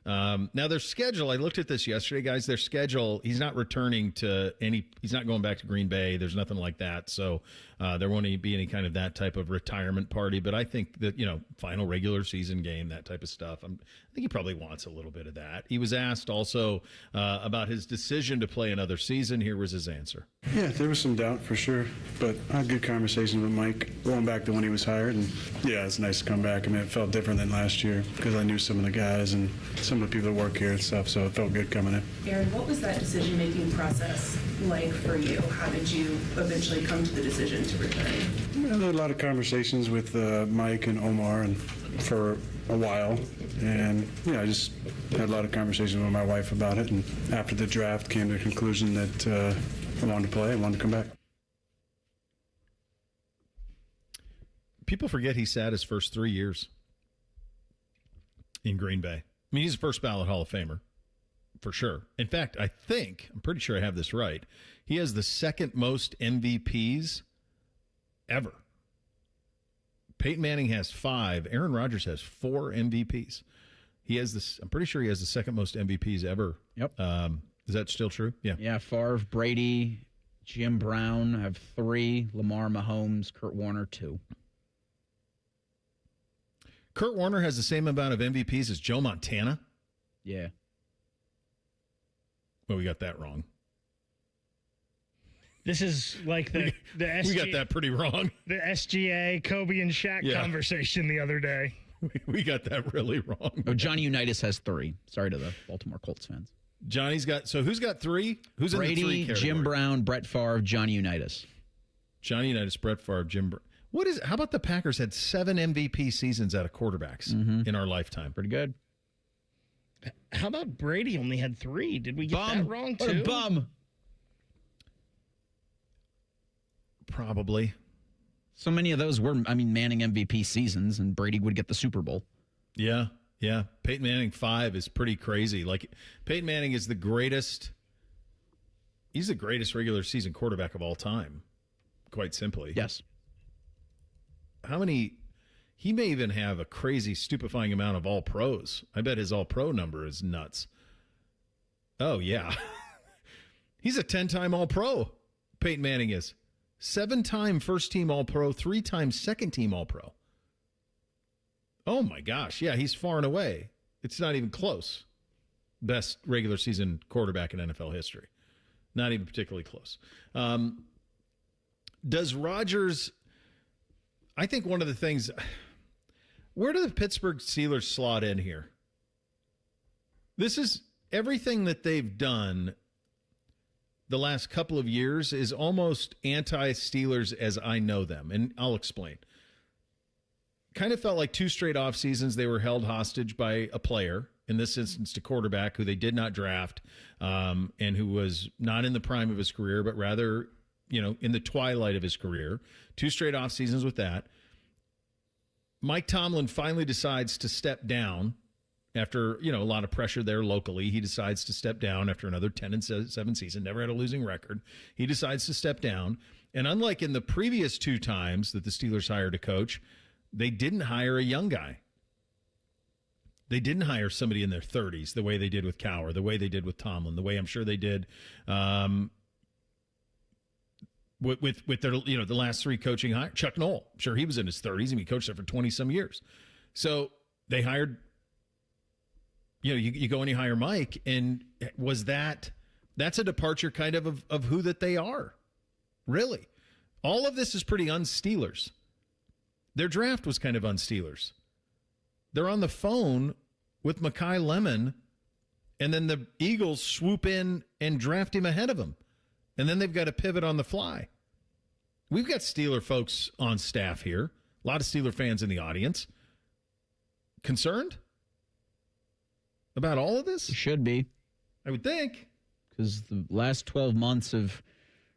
Now, their schedule, I looked at this yesterday, guys. Their schedule, he's not returning to he's not going back to Green Bay. There's nothing like that. So there won't be any kind of that type of retirement party. But I think that, final regular season game, that type of stuff, I think he probably wants a little bit of that. He was asked also about his decision to play another season. Here was his answer. Yeah, there was some doubt for sure, but I had good conversations with Mike going back to when he was hired. And yeah, it's nice to come back. I mean, it felt different than last year because I knew some of the guys and some of the people that work here and stuff, so it felt good coming in. Aaron, what was that decision-making process like for you? How did you eventually come to the decision to return? I had a lot of conversations with Mike and Omar and for a while, and I just had a lot of conversations with my wife about it, and after the draft came to the conclusion that I wanted to play, I wanted to come back. People forget he sat his first 3 years in Green Bay. I mean, he's a first ballot Hall of Famer, for sure. In fact, I'm pretty sure I have this right. He has the second most MVPs ever. Peyton Manning has 5. Aaron Rodgers has 4 MVPs. He has this. I'm pretty sure he has the second most MVPs ever. Yep. Is that still true? Yeah. Yeah. Favre, Brady, Jim Brown have 3. Lamar, Mahomes, Kurt Warner 2. Kurt Warner has the same amount of MVPs as Joe Montana. Yeah. Well, we got that wrong. This is like the SGA. We got that pretty wrong. The SGA, Kobe and Shaq conversation the other day. We got that really wrong. Oh, Johnny Unitas has 3. Sorry to the Baltimore Colts fans. Johnny's got, so who's got 3? Who's Brady, in the 3 category? Jim Brown, Brett Favre, Johnny Unitas. Johnny Unitas, Brett Favre, Jim Brown. How about the Packers had 7 MVP seasons out of quarterbacks in our lifetime? Pretty good. how about Brady only had 3? Did we get that wrong, too? What a bum. Probably. So many of those were, Manning MVP seasons, and Brady would get the Super Bowl. Yeah. Peyton Manning 5 is pretty crazy. Like, Peyton Manning is the greatest. He's the greatest regular season quarterback of all time, quite simply. Yes. How many? He may even have a crazy, stupefying amount of all-pros. I bet his all-pro number is nuts. Oh, yeah. He's a 10-time all-pro, Peyton Manning is. 7-time first-team all-pro, 3-time second-team all-pro. Oh, my gosh. Yeah, he's far and away. It's not even close. Best regular season quarterback in NFL history. Not even particularly close. Does Rodgers... I think one of the things... Where do the Pittsburgh Steelers slot in here? This is... Everything that they've done the last couple of years is almost anti-Steelers as I know them, and I'll explain. Kind of felt like 2 straight off seasons they were held hostage by a player, in this instance a quarterback who they did not draft, and who was not in the prime of his career, but rather, in the twilight of his career. 2 straight off seasons with that. Mike Tomlin finally decides to step down after, a lot of pressure there locally. He decides to step down after another 10-7 season, never had a losing record. He decides to step down. And unlike in the previous 2 times that the Steelers hired a coach, they didn't hire a young guy. They didn't hire somebody in their 30s the way they did with Cowher, the way they did with Tomlin, the way I'm sure they did with their, the last 3 coaching hires. Chuck Noll, I'm sure he was in his 30s and he coached there for 20-some years. So they hired... you go and you hire Mike, and that's a departure kind of who that they are. Really. All of this is pretty un-Steelers. Their draft was kind of un-Steelers. They're on the phone with Mekhi Lemon, and then the Eagles swoop in and draft him ahead of him. And then they've got to pivot on the fly. We've got Steeler folks on staff here. A lot of Steeler fans in the audience. Concerned about all of this? Should be. I would think. Because the last 12 months have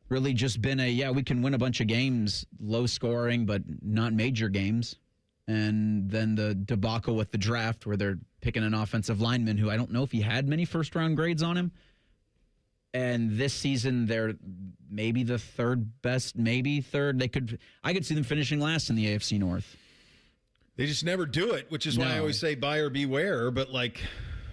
really just been we can win a bunch of games, low scoring, but not major games. And then the debacle with the draft where they're picking an offensive lineman who I don't know if he had many first-round grades on him. And this season, they're maybe the third best, maybe third. I could see them finishing last in the AFC North. They just never do it, which is why I always say buyer beware. But,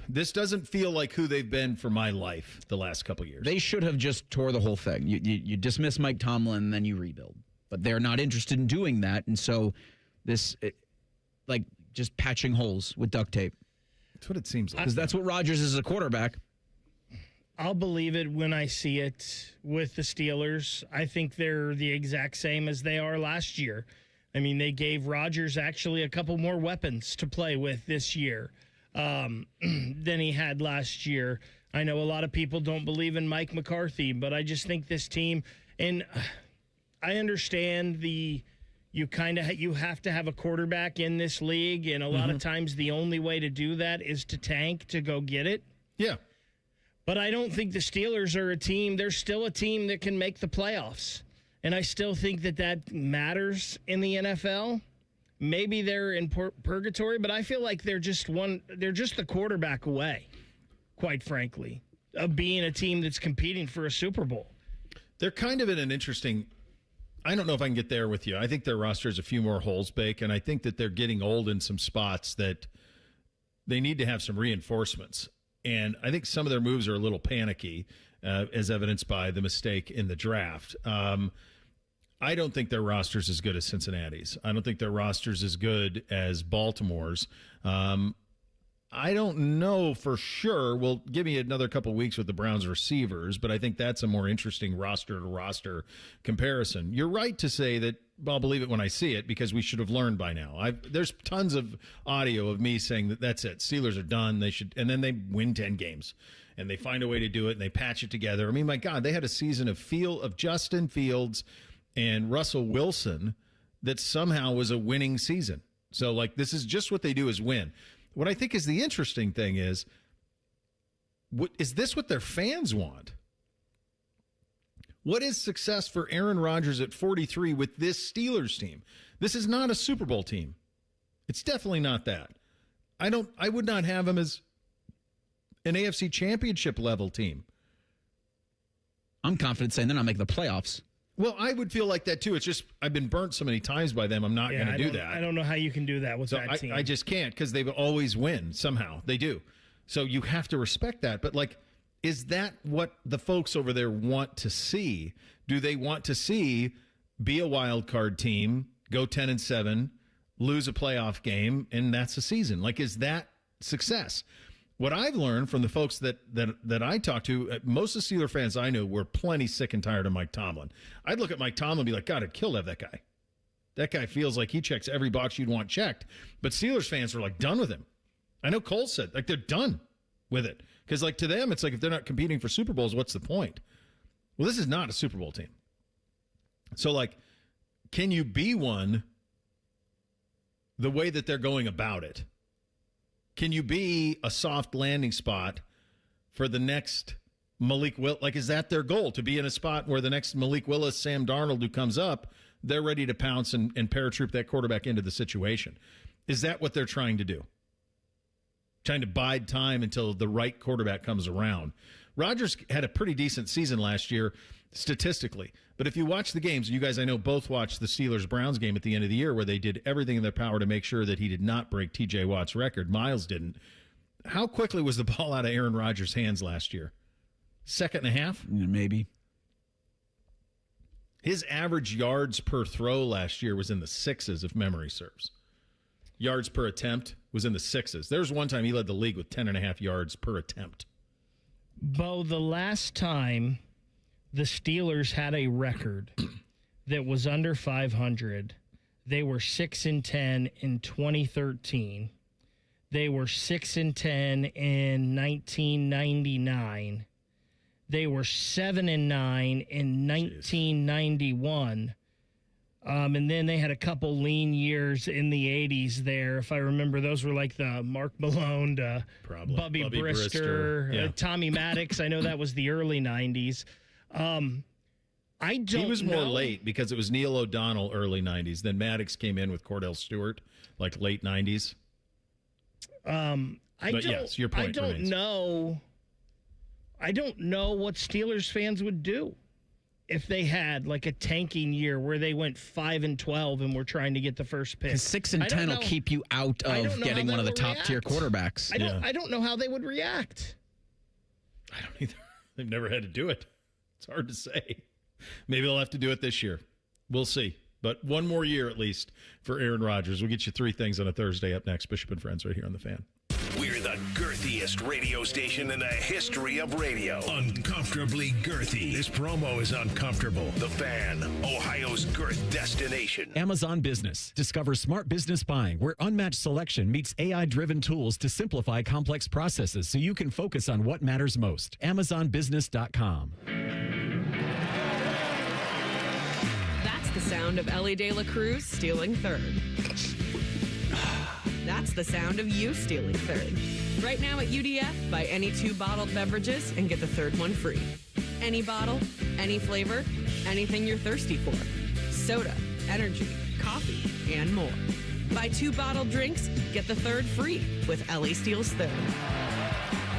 this doesn't feel like who they've been for my life the last couple of years. They should have just tore the whole thing. You dismiss Mike Tomlin, and then you rebuild. But they're not interested in doing that. And so just patching holes with duct tape. That's what it seems like. Because that's what Rodgers is as a quarterback. I'll believe it when I see it with the Steelers. I think they're the exact same as they are last year. They gave Rodgers actually a couple more weapons to play with this year than he had last year. I know a lot of people don't believe in Mike McCarthy, but I just think this team, and I understand you have to have a quarterback in this league, and a lot of times the only way to do that is to tank to go get it. Yeah. But I don't think the Steelers are a team. They're still a team that can make the playoffs. And I still think that matters in the NFL. Maybe they're in purgatory, but I feel like they're just the quarterback away, quite frankly, of being a team that's competing for a Super Bowl. They're kind of in an interesting, I don't know if I can get there with you. I think their roster has a few more holes, Bake, and I think that they're getting old in some spots that they need to have some reinforcements. And I think some of their moves are a little panicky, as evidenced by the mistake in the draft. I don't think their roster's as good as Cincinnati's. I don't think their roster's as good as Baltimore's. I don't know for sure. Well, give me another couple of weeks with the Browns receivers, but I think that's a more interesting roster-to-roster comparison. You're right to say that, I'll believe it when I see it, because we should have learned by now. There's tons of audio of me saying that's it. Steelers are done. They should, and then they win 10 games, and they find a way to do it, and they patch it together. My God, they had a season of Justin Fields and Russell Wilson that somehow was a winning season. So, this is just what they do is win. What I think is the interesting thing is is this what their fans want? What is success for Aaron Rodgers at 43 with this Steelers team? This is not a Super Bowl team. It's definitely not that. I would not have him as an AFC Championship level team. I'm confident saying they're not making the playoffs. Well, I would feel like that too. It's just I've been burnt so many times by them. I'm not going to do that. I don't know how you can do that with that team. I just can't because they always win somehow. They do. So you have to respect that. But like, is that what the folks over there want to see? Do they want to see be a wild card team, go 10-7, lose a playoff game, and that's a season? Like, is that success? What I've learned from the folks that I talk to, most of the Steeler fans I know were plenty sick and tired of Mike Tomlin. I'd look at Mike Tomlin and be like, God, I'd kill to have that guy. That guy feels like he checks every box you'd want checked. But Steelers fans were like done with him. I know Cole said like they're done with it. Because like to them, it's like if they're not competing for Super Bowls, what's the point? Well, this is not a Super Bowl team. So like, can you be one the way that they're going about it? Can you be a soft landing spot for the next Malik Willis? Like, is that their goal, to be in a spot where the next Malik Willis, Sam Darnold who comes up, they're ready to pounce and paratroop that quarterback into the situation? Is that what they're trying to do? Trying to bide time until the right quarterback comes around. Rodgers had a pretty decent season last year statistically. But if you watch the games, you guys I know both watched the Steelers-Browns game at the end of the year where they did everything in their power to make sure that he did not break T.J. Watt's record. Miles didn't. How quickly was the ball out of Aaron Rodgers' hands last year? Second and a half? Maybe. His average yards per throw last year was in the 6s, if memory serves. Yards per attempt was in the 6s. There was one time he led the league with 10.5 yards per attempt. Bo, the last time the Steelers had a record that was under 500, they were 6-10 in 2013. They were 6-10 in 1999. They were 7-9 in 1991. And then they had a couple lean years in the 80s there. If I remember, those were like the Mark Malone, Bubby Brister, yeah. Tommy Maddox. I know that was the early 90s. He was more late because it was Neil O'Donnell early 90s. Then Maddox came in with Cordell Stewart, like late 90s. Yes, your point remains. I don't know what Steelers fans would do if they had like a tanking year where they went 5-12 and were trying to get the first pick. 6-10 will keep you out of getting one of the top tier quarterbacks. I don't know how they would react. I don't either. They've never had to do it. It's hard to say. Maybe they'll have to do it this year. We'll see. But one more year at least for Aaron Rodgers. We'll get you three things on a Thursday up next. Bishop and Friends right here on The Fan. We're the girthiest radio station in the history of radio. Uncomfortably girthy. This promo is uncomfortable. The Fan, Ohio's girth destination. Amazon Business. Discover smart business buying where unmatched selection meets AI-driven tools to simplify complex processes so you can focus on what matters most. AmazonBusiness.com. That's the sound of Ellie De La Cruz stealing third. That's the sound of you stealing third. Right now at UDF, buy any 2 bottled beverages and get the third one free. Any bottle, any flavor, anything you're thirsty for. Soda, energy, coffee, and more. Buy 2 bottled drinks, get the third free with Ellie Steals Third.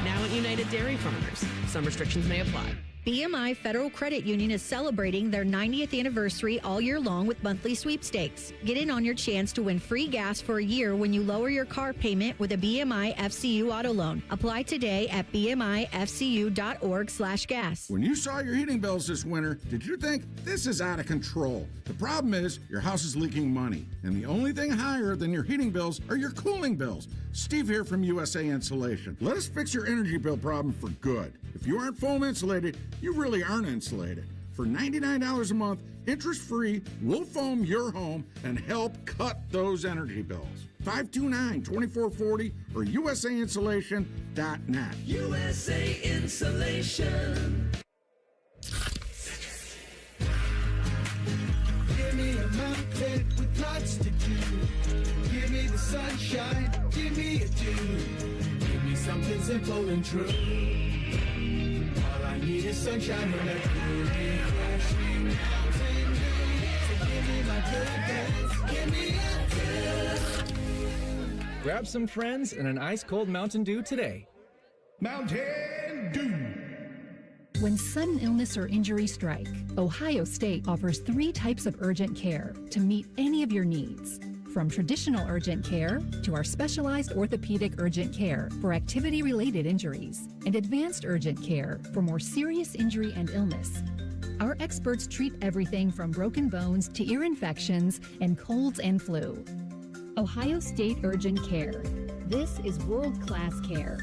Now at United Dairy Farmers. Some restrictions may apply. BMI Federal Credit Union is celebrating their 90th anniversary all year long with monthly sweepstakes. Get in on your chance to win free gas for a year when you lower your car payment with a BMI FCU auto loan. Apply today at bmifcu.org/gas. When you saw your heating bills this winter, did you think this is out of control? The problem is your house is leaking money, and the only thing higher than your heating bills are your cooling bills. Steve here from USA Insulation. Let us fix your energy bill problem for good. If you aren't foam insulated, you really aren't insulated. For $99 a month, interest-free, we'll foam your home and help cut those energy bills. 529-2440 or usainsulation.net. USA Insulation. Give me a mountain with lots to do. Give me the sunshine, give me a dew. Give me something simple and true. All I need is sunshine and that cool rain crashing mountain dew. So give me my good days, give me a dew. Grab some friends and an ice-cold Mountain Dew today. Mountain Dew. When sudden illness or injury strike, Ohio State offers 3 types of urgent care to meet any of your needs. From traditional urgent care to our specialized orthopedic urgent care for activity-related injuries and advanced urgent care for more serious injury and illness. Our experts treat everything from broken bones to ear infections and colds and flu. Ohio State Urgent Care. This is world-class care.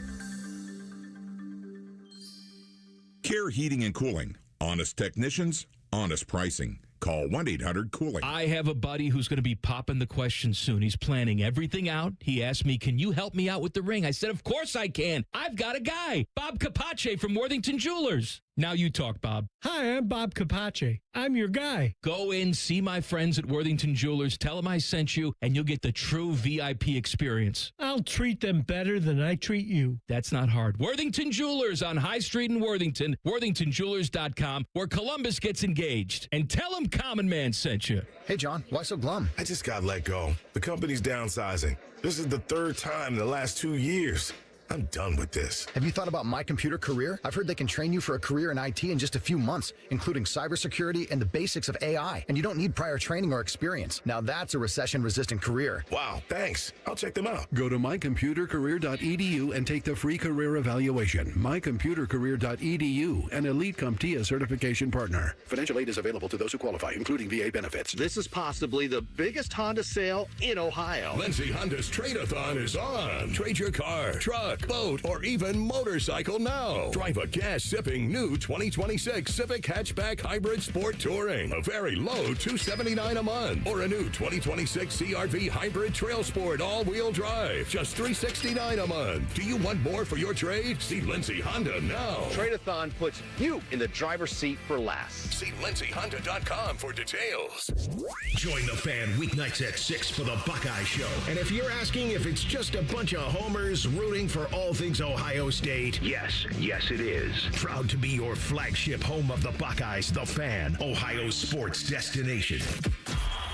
Care Heating and Cooling. Honest technicians, honest pricing. Call 1-800-COOLING. I have a buddy who's going to be popping the question soon. He's planning everything out. He asked me, can you help me out with the ring? I said, of course I can. I've got a guy, Bob Capace from Worthington Jewelers. Now you talk, Bob. Hi, I'm Bob Capace. I'm your guy. Go in, see my friends at Worthington Jewelers, tell them I sent you, and you'll get the true VIP experience. I'll treat them better than I treat you. That's not hard. Worthington Jewelers on High Street in Worthington, worthingtonjewelers.com, where Columbus gets engaged. And tell them Common Man sent you. Hey, John, why so glum? I just got let go. The company's downsizing. This is the 3rd time in the last 2 years. I'm done with this. Have you thought about My Computer Career? I've heard they can train you for a career in IT in just a few months, including cybersecurity and the basics of AI. And you don't need prior training or experience. Now that's a recession-resistant career. Wow, thanks. I'll check them out. Go to mycomputercareer.edu and take the free career evaluation. Mycomputercareer.edu, an Elite CompTIA certification partner. Financial aid is available to those who qualify, including VA benefits. This is possibly the biggest Honda sale in Ohio. Lindsay Honda's Trade-a-thon is on. Trade your car, truck, boat, or even motorcycle now. Drive a gas-sipping new 2026 Civic Hatchback Hybrid Sport Touring. A very low $279 a month. Or a new 2026 CRV Hybrid Trail Sport all-wheel drive. Just $369 a month. Do you want more for your trade? See Lindsay Honda now. Trade-a-thon puts you in the driver's seat for last. See lindsayhonda.com for details. Join the fan weeknights at 6 for the Buckeye Show. And if you're asking if it's just a bunch of homers rooting for all things Ohio State, yes, it is. Proud to be your flagship home of the Buckeyes, the Fan, Ohio's sports destination.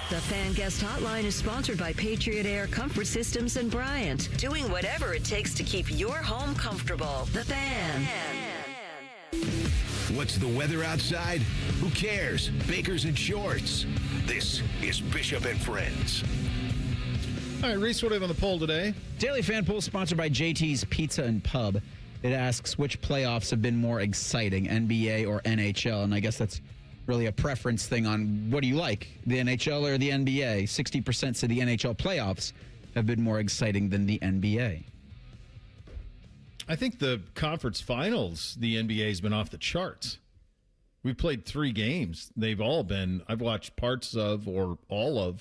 The Fan Guest Hotline is sponsored by Patriot Air Comfort Systems and Bryant, doing whatever it takes to keep your home comfortable. The Fan. What's the weather outside? Who cares? Bakers and shorts. This is Bishop and Friends. All right, Reese, what do we have on the poll today? Daily Fan Poll sponsored by JT's Pizza and Pub. It asks which playoffs have been more exciting, NBA or NHL? And I guess that's really a preference thing on what do you like, the NHL or the NBA? 60% say the NHL playoffs have been more exciting than the NBA. I think the conference finals, the NBA has been off the charts. We've played 3 games. They've all been, I've watched parts of or all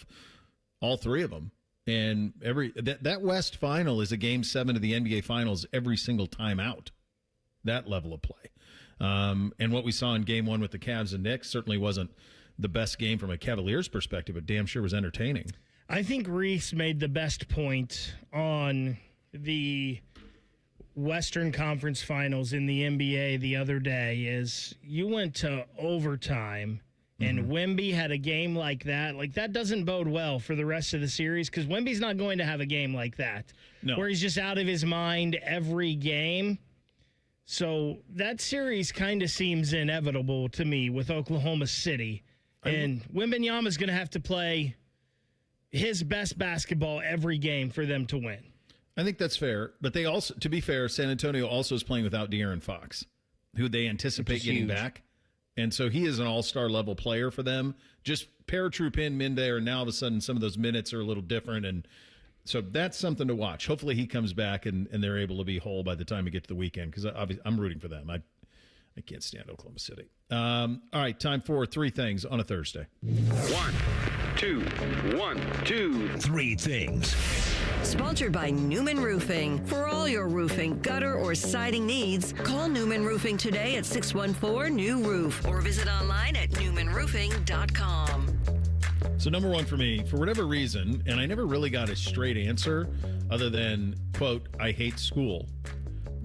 3 of them. And that West final is a Game 7 of the NBA Finals every single time out. That level of play. And what we saw in Game 1 with the Cavs and Knicks certainly wasn't the best game from a Cavaliers perspective, but damn sure was entertaining. I think Reese made the best point on the Western Conference Finals in the NBA the other day is you went to overtime and Wemby had a game like that. Like, that doesn't bode well for the rest of the series because Wemby's not going to have a game like that where he's just out of his mind every game. So that series kind of seems inevitable to me with Oklahoma City. And Wembanyama's going to have to play his best basketball every game for them to win. I think that's fair. But they also, to be fair, San Antonio also is playing without De'Aaron Fox, who they anticipate getting back. And so he is an all-star level player for them. Just paratroop in Minde, and now all of a sudden some of those minutes are a little different. And so that's something to watch. Hopefully he comes back and they're able to be whole by the time we get to the weekend because I'm rooting for them. I can't stand Oklahoma City. All right, time for 3 things on a Thursday. 1, 2, 1, 2, 3 things. Sponsored by Newman Roofing. For all your roofing, gutter, or siding needs, call Newman Roofing today at 614-NEW-ROOF or visit online at newmanroofing.com. So number 1 for me, for whatever reason, and I never really got a straight answer other than, quote, I hate school.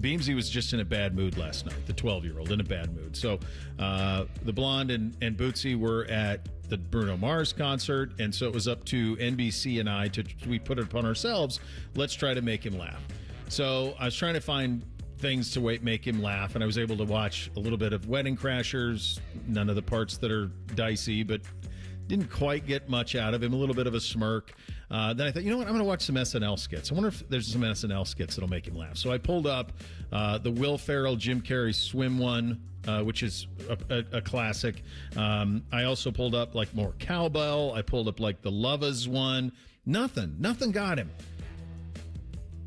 Beamsy was just in a bad mood last night, the 12-year-old in a bad mood. So the blonde and Bootsy were at the Bruno Mars concert, and so it was up to NBC and I we put it upon ourselves, let's try to make him laugh. So I was trying to find things to make him laugh, and I was able to watch a little bit of Wedding Crashers, none of the parts that are dicey, but didn't quite get much out of him, a little bit of a smirk. Then I thought, you know what, I'm going to watch some SNL skits. I wonder if there's some SNL skits that'll make him laugh. So I pulled up the Will Ferrell, Jim Carrey swim one, which is a classic. I also pulled up like more cowbell. I pulled up like the Lovas one. Nothing got him.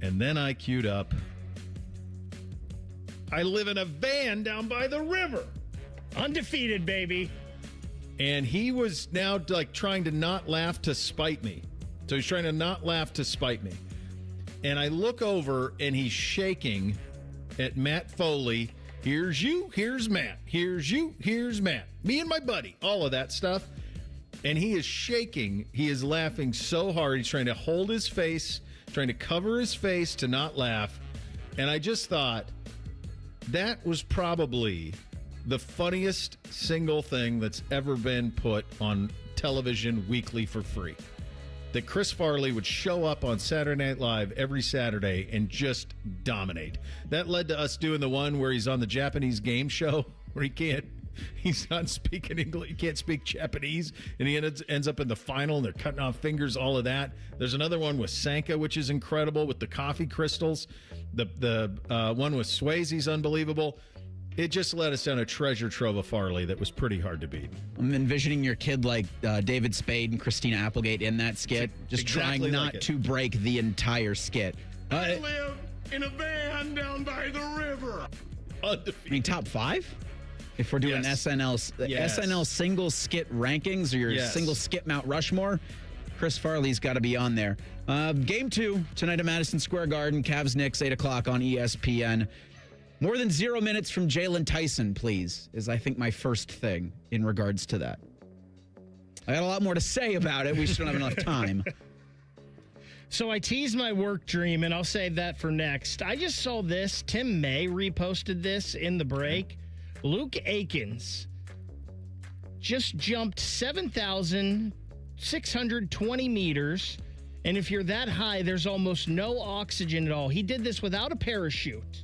And then I queued up, I live in a van down by the river. Undefeated, baby. And he was now like trying to not laugh to spite me. So he's trying to not laugh to spite me. And I look over and he's shaking at Matt Foley. Here's you, here's Matt. Here's you, here's Matt. Me and my buddy. All of that stuff. And he is shaking. He is laughing so hard. He's trying to hold his face, trying to cover his face to not laugh. And I just thought that was probably the funniest single thing that's ever been put on television weekly for free. That Chris Farley would show up on Saturday Night Live every Saturday and just dominate. That led to us doing the one where he's on the Japanese game show where he's not speaking English, he can't speak Japanese, and he ends up in the final and they're cutting off fingers, all of that. There's another one with Sanka, which is incredible, with the coffee crystals. The one with Swayze's unbelievable. It just led us down a treasure trove of Farley that was pretty hard to beat. I'm envisioning your kid like David Spade and Christina Applegate in that skit, just exactly trying not like to break the entire skit. I live in a van down by the river. I mean, top 5? If we're doing SNL single skit rankings or your single skit Mount Rushmore, Chris Farley's got to be on there. Game 2 tonight at Madison Square Garden. Cavs-Knicks, 8 o'clock on ESPN. More than 0 minutes from Jalen Tyson, please, is I think my first thing in regards to that. I got a lot more to say about it. We just don't have enough time. So I teased my work dream, and I'll save that for next. I just saw this. Tim May reposted this in the break. Luke Aikens just jumped 7,620 meters. And if you're that high, there's almost no oxygen at all. He did this without a parachute.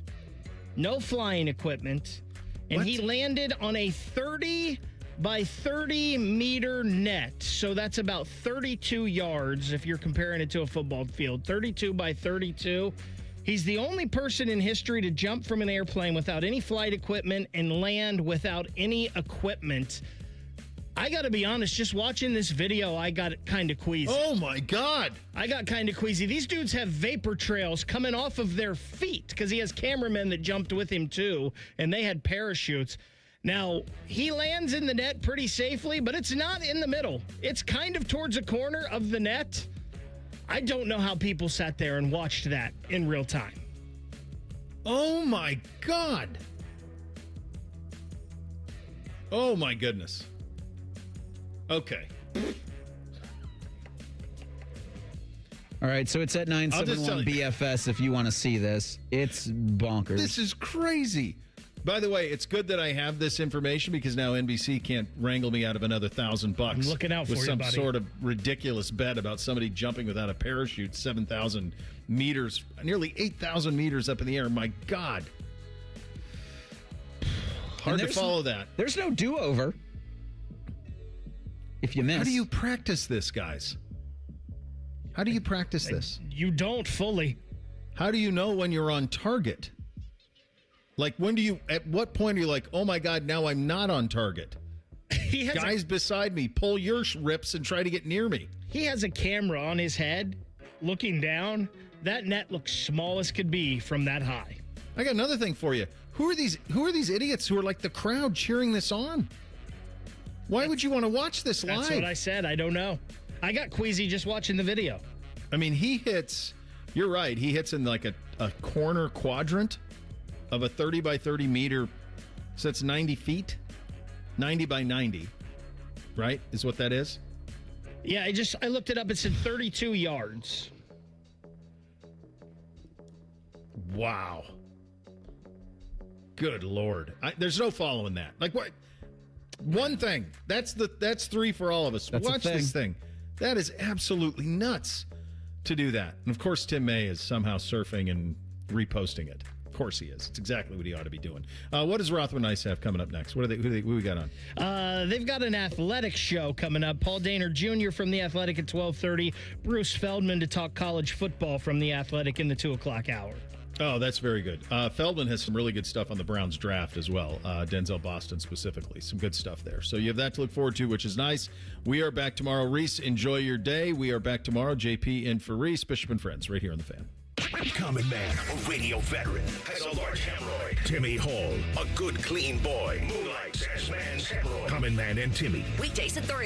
No flying equipment. And he landed on a 30 by 30 meter net. So that's about 32 yards if you're comparing it to a football field. 32 by 32. He's the only person in history to jump from an airplane without any flight equipment and land without any equipment. I got to be honest, just watching this video, I got kind of queasy. Oh, my God. I got kind of queasy. These dudes have vapor trails coming off of their feet because he has cameramen that jumped with him, too, and they had parachutes. Now, he lands in the net pretty safely, but it's not in the middle. It's kind of towards the corner of the net. I don't know how people sat there and watched that in real time. Oh, my God. Oh, my goodness. Okay. All right, so it's at 971 BFS if you want to see this. It's bonkers. This is crazy. By the way, it's good that I have this information because now NBC can't wrangle me out of another $1,000. I'm looking out for with you, some buddy. sort of ridiculous bet about somebody jumping without a parachute 7,000 meters, nearly 8,000 meters up in the air. My God. Hard to follow that. There's no do-over. If you miss. How do you practice this, guys? How do you practice this? You don't fully. How do you know when you're on target? Like, at what point are you like, oh my God, now I'm not on target? Guys beside me, pull your rips and try to get near me. He has a camera on his head looking down. That net looks small as could be from that high. I got another thing for you. Who are these idiots who are like the crowd cheering this on? Why would you want to watch this live? That's what I said. I don't know. I got queasy just watching the video. I mean, you're right. He hits in like a corner quadrant of a 30 by 30 meter. So that's 90 feet. 90 by 90, right? Is what that is? Yeah, I looked it up. It said 32 yards. Wow. Good Lord. There's no following that. Like, what? One thing. That's 3 for all of us. That's Watch this thing. That is absolutely nuts to do that. And, of course, Tim May is somehow surfing and reposting it. Of course he is. It's exactly what he ought to be doing. What does Rothman Ice have coming up next? Who we got on? They've got an athletics show coming up. Paul Daner Jr. from The Athletic at 12:30. Bruce Feldman to talk college football from The Athletic in the 2 o'clock hour. Oh, that's very good. Feldman has some really good stuff on the Browns draft as well. Denzel Boston specifically. Some good stuff there. So you have that to look forward to, which is nice. We are back tomorrow. Reese, enjoy your day. We are back tomorrow. JP in for Reese, Bishop and Friends, right here on The Fan. Common man, a radio veteran, has a large hemorrhoid. Timmy Hall, a good, clean boy. Moonlights as man's hemorrhoid. Common Man and Timmy. Weekdays at 3.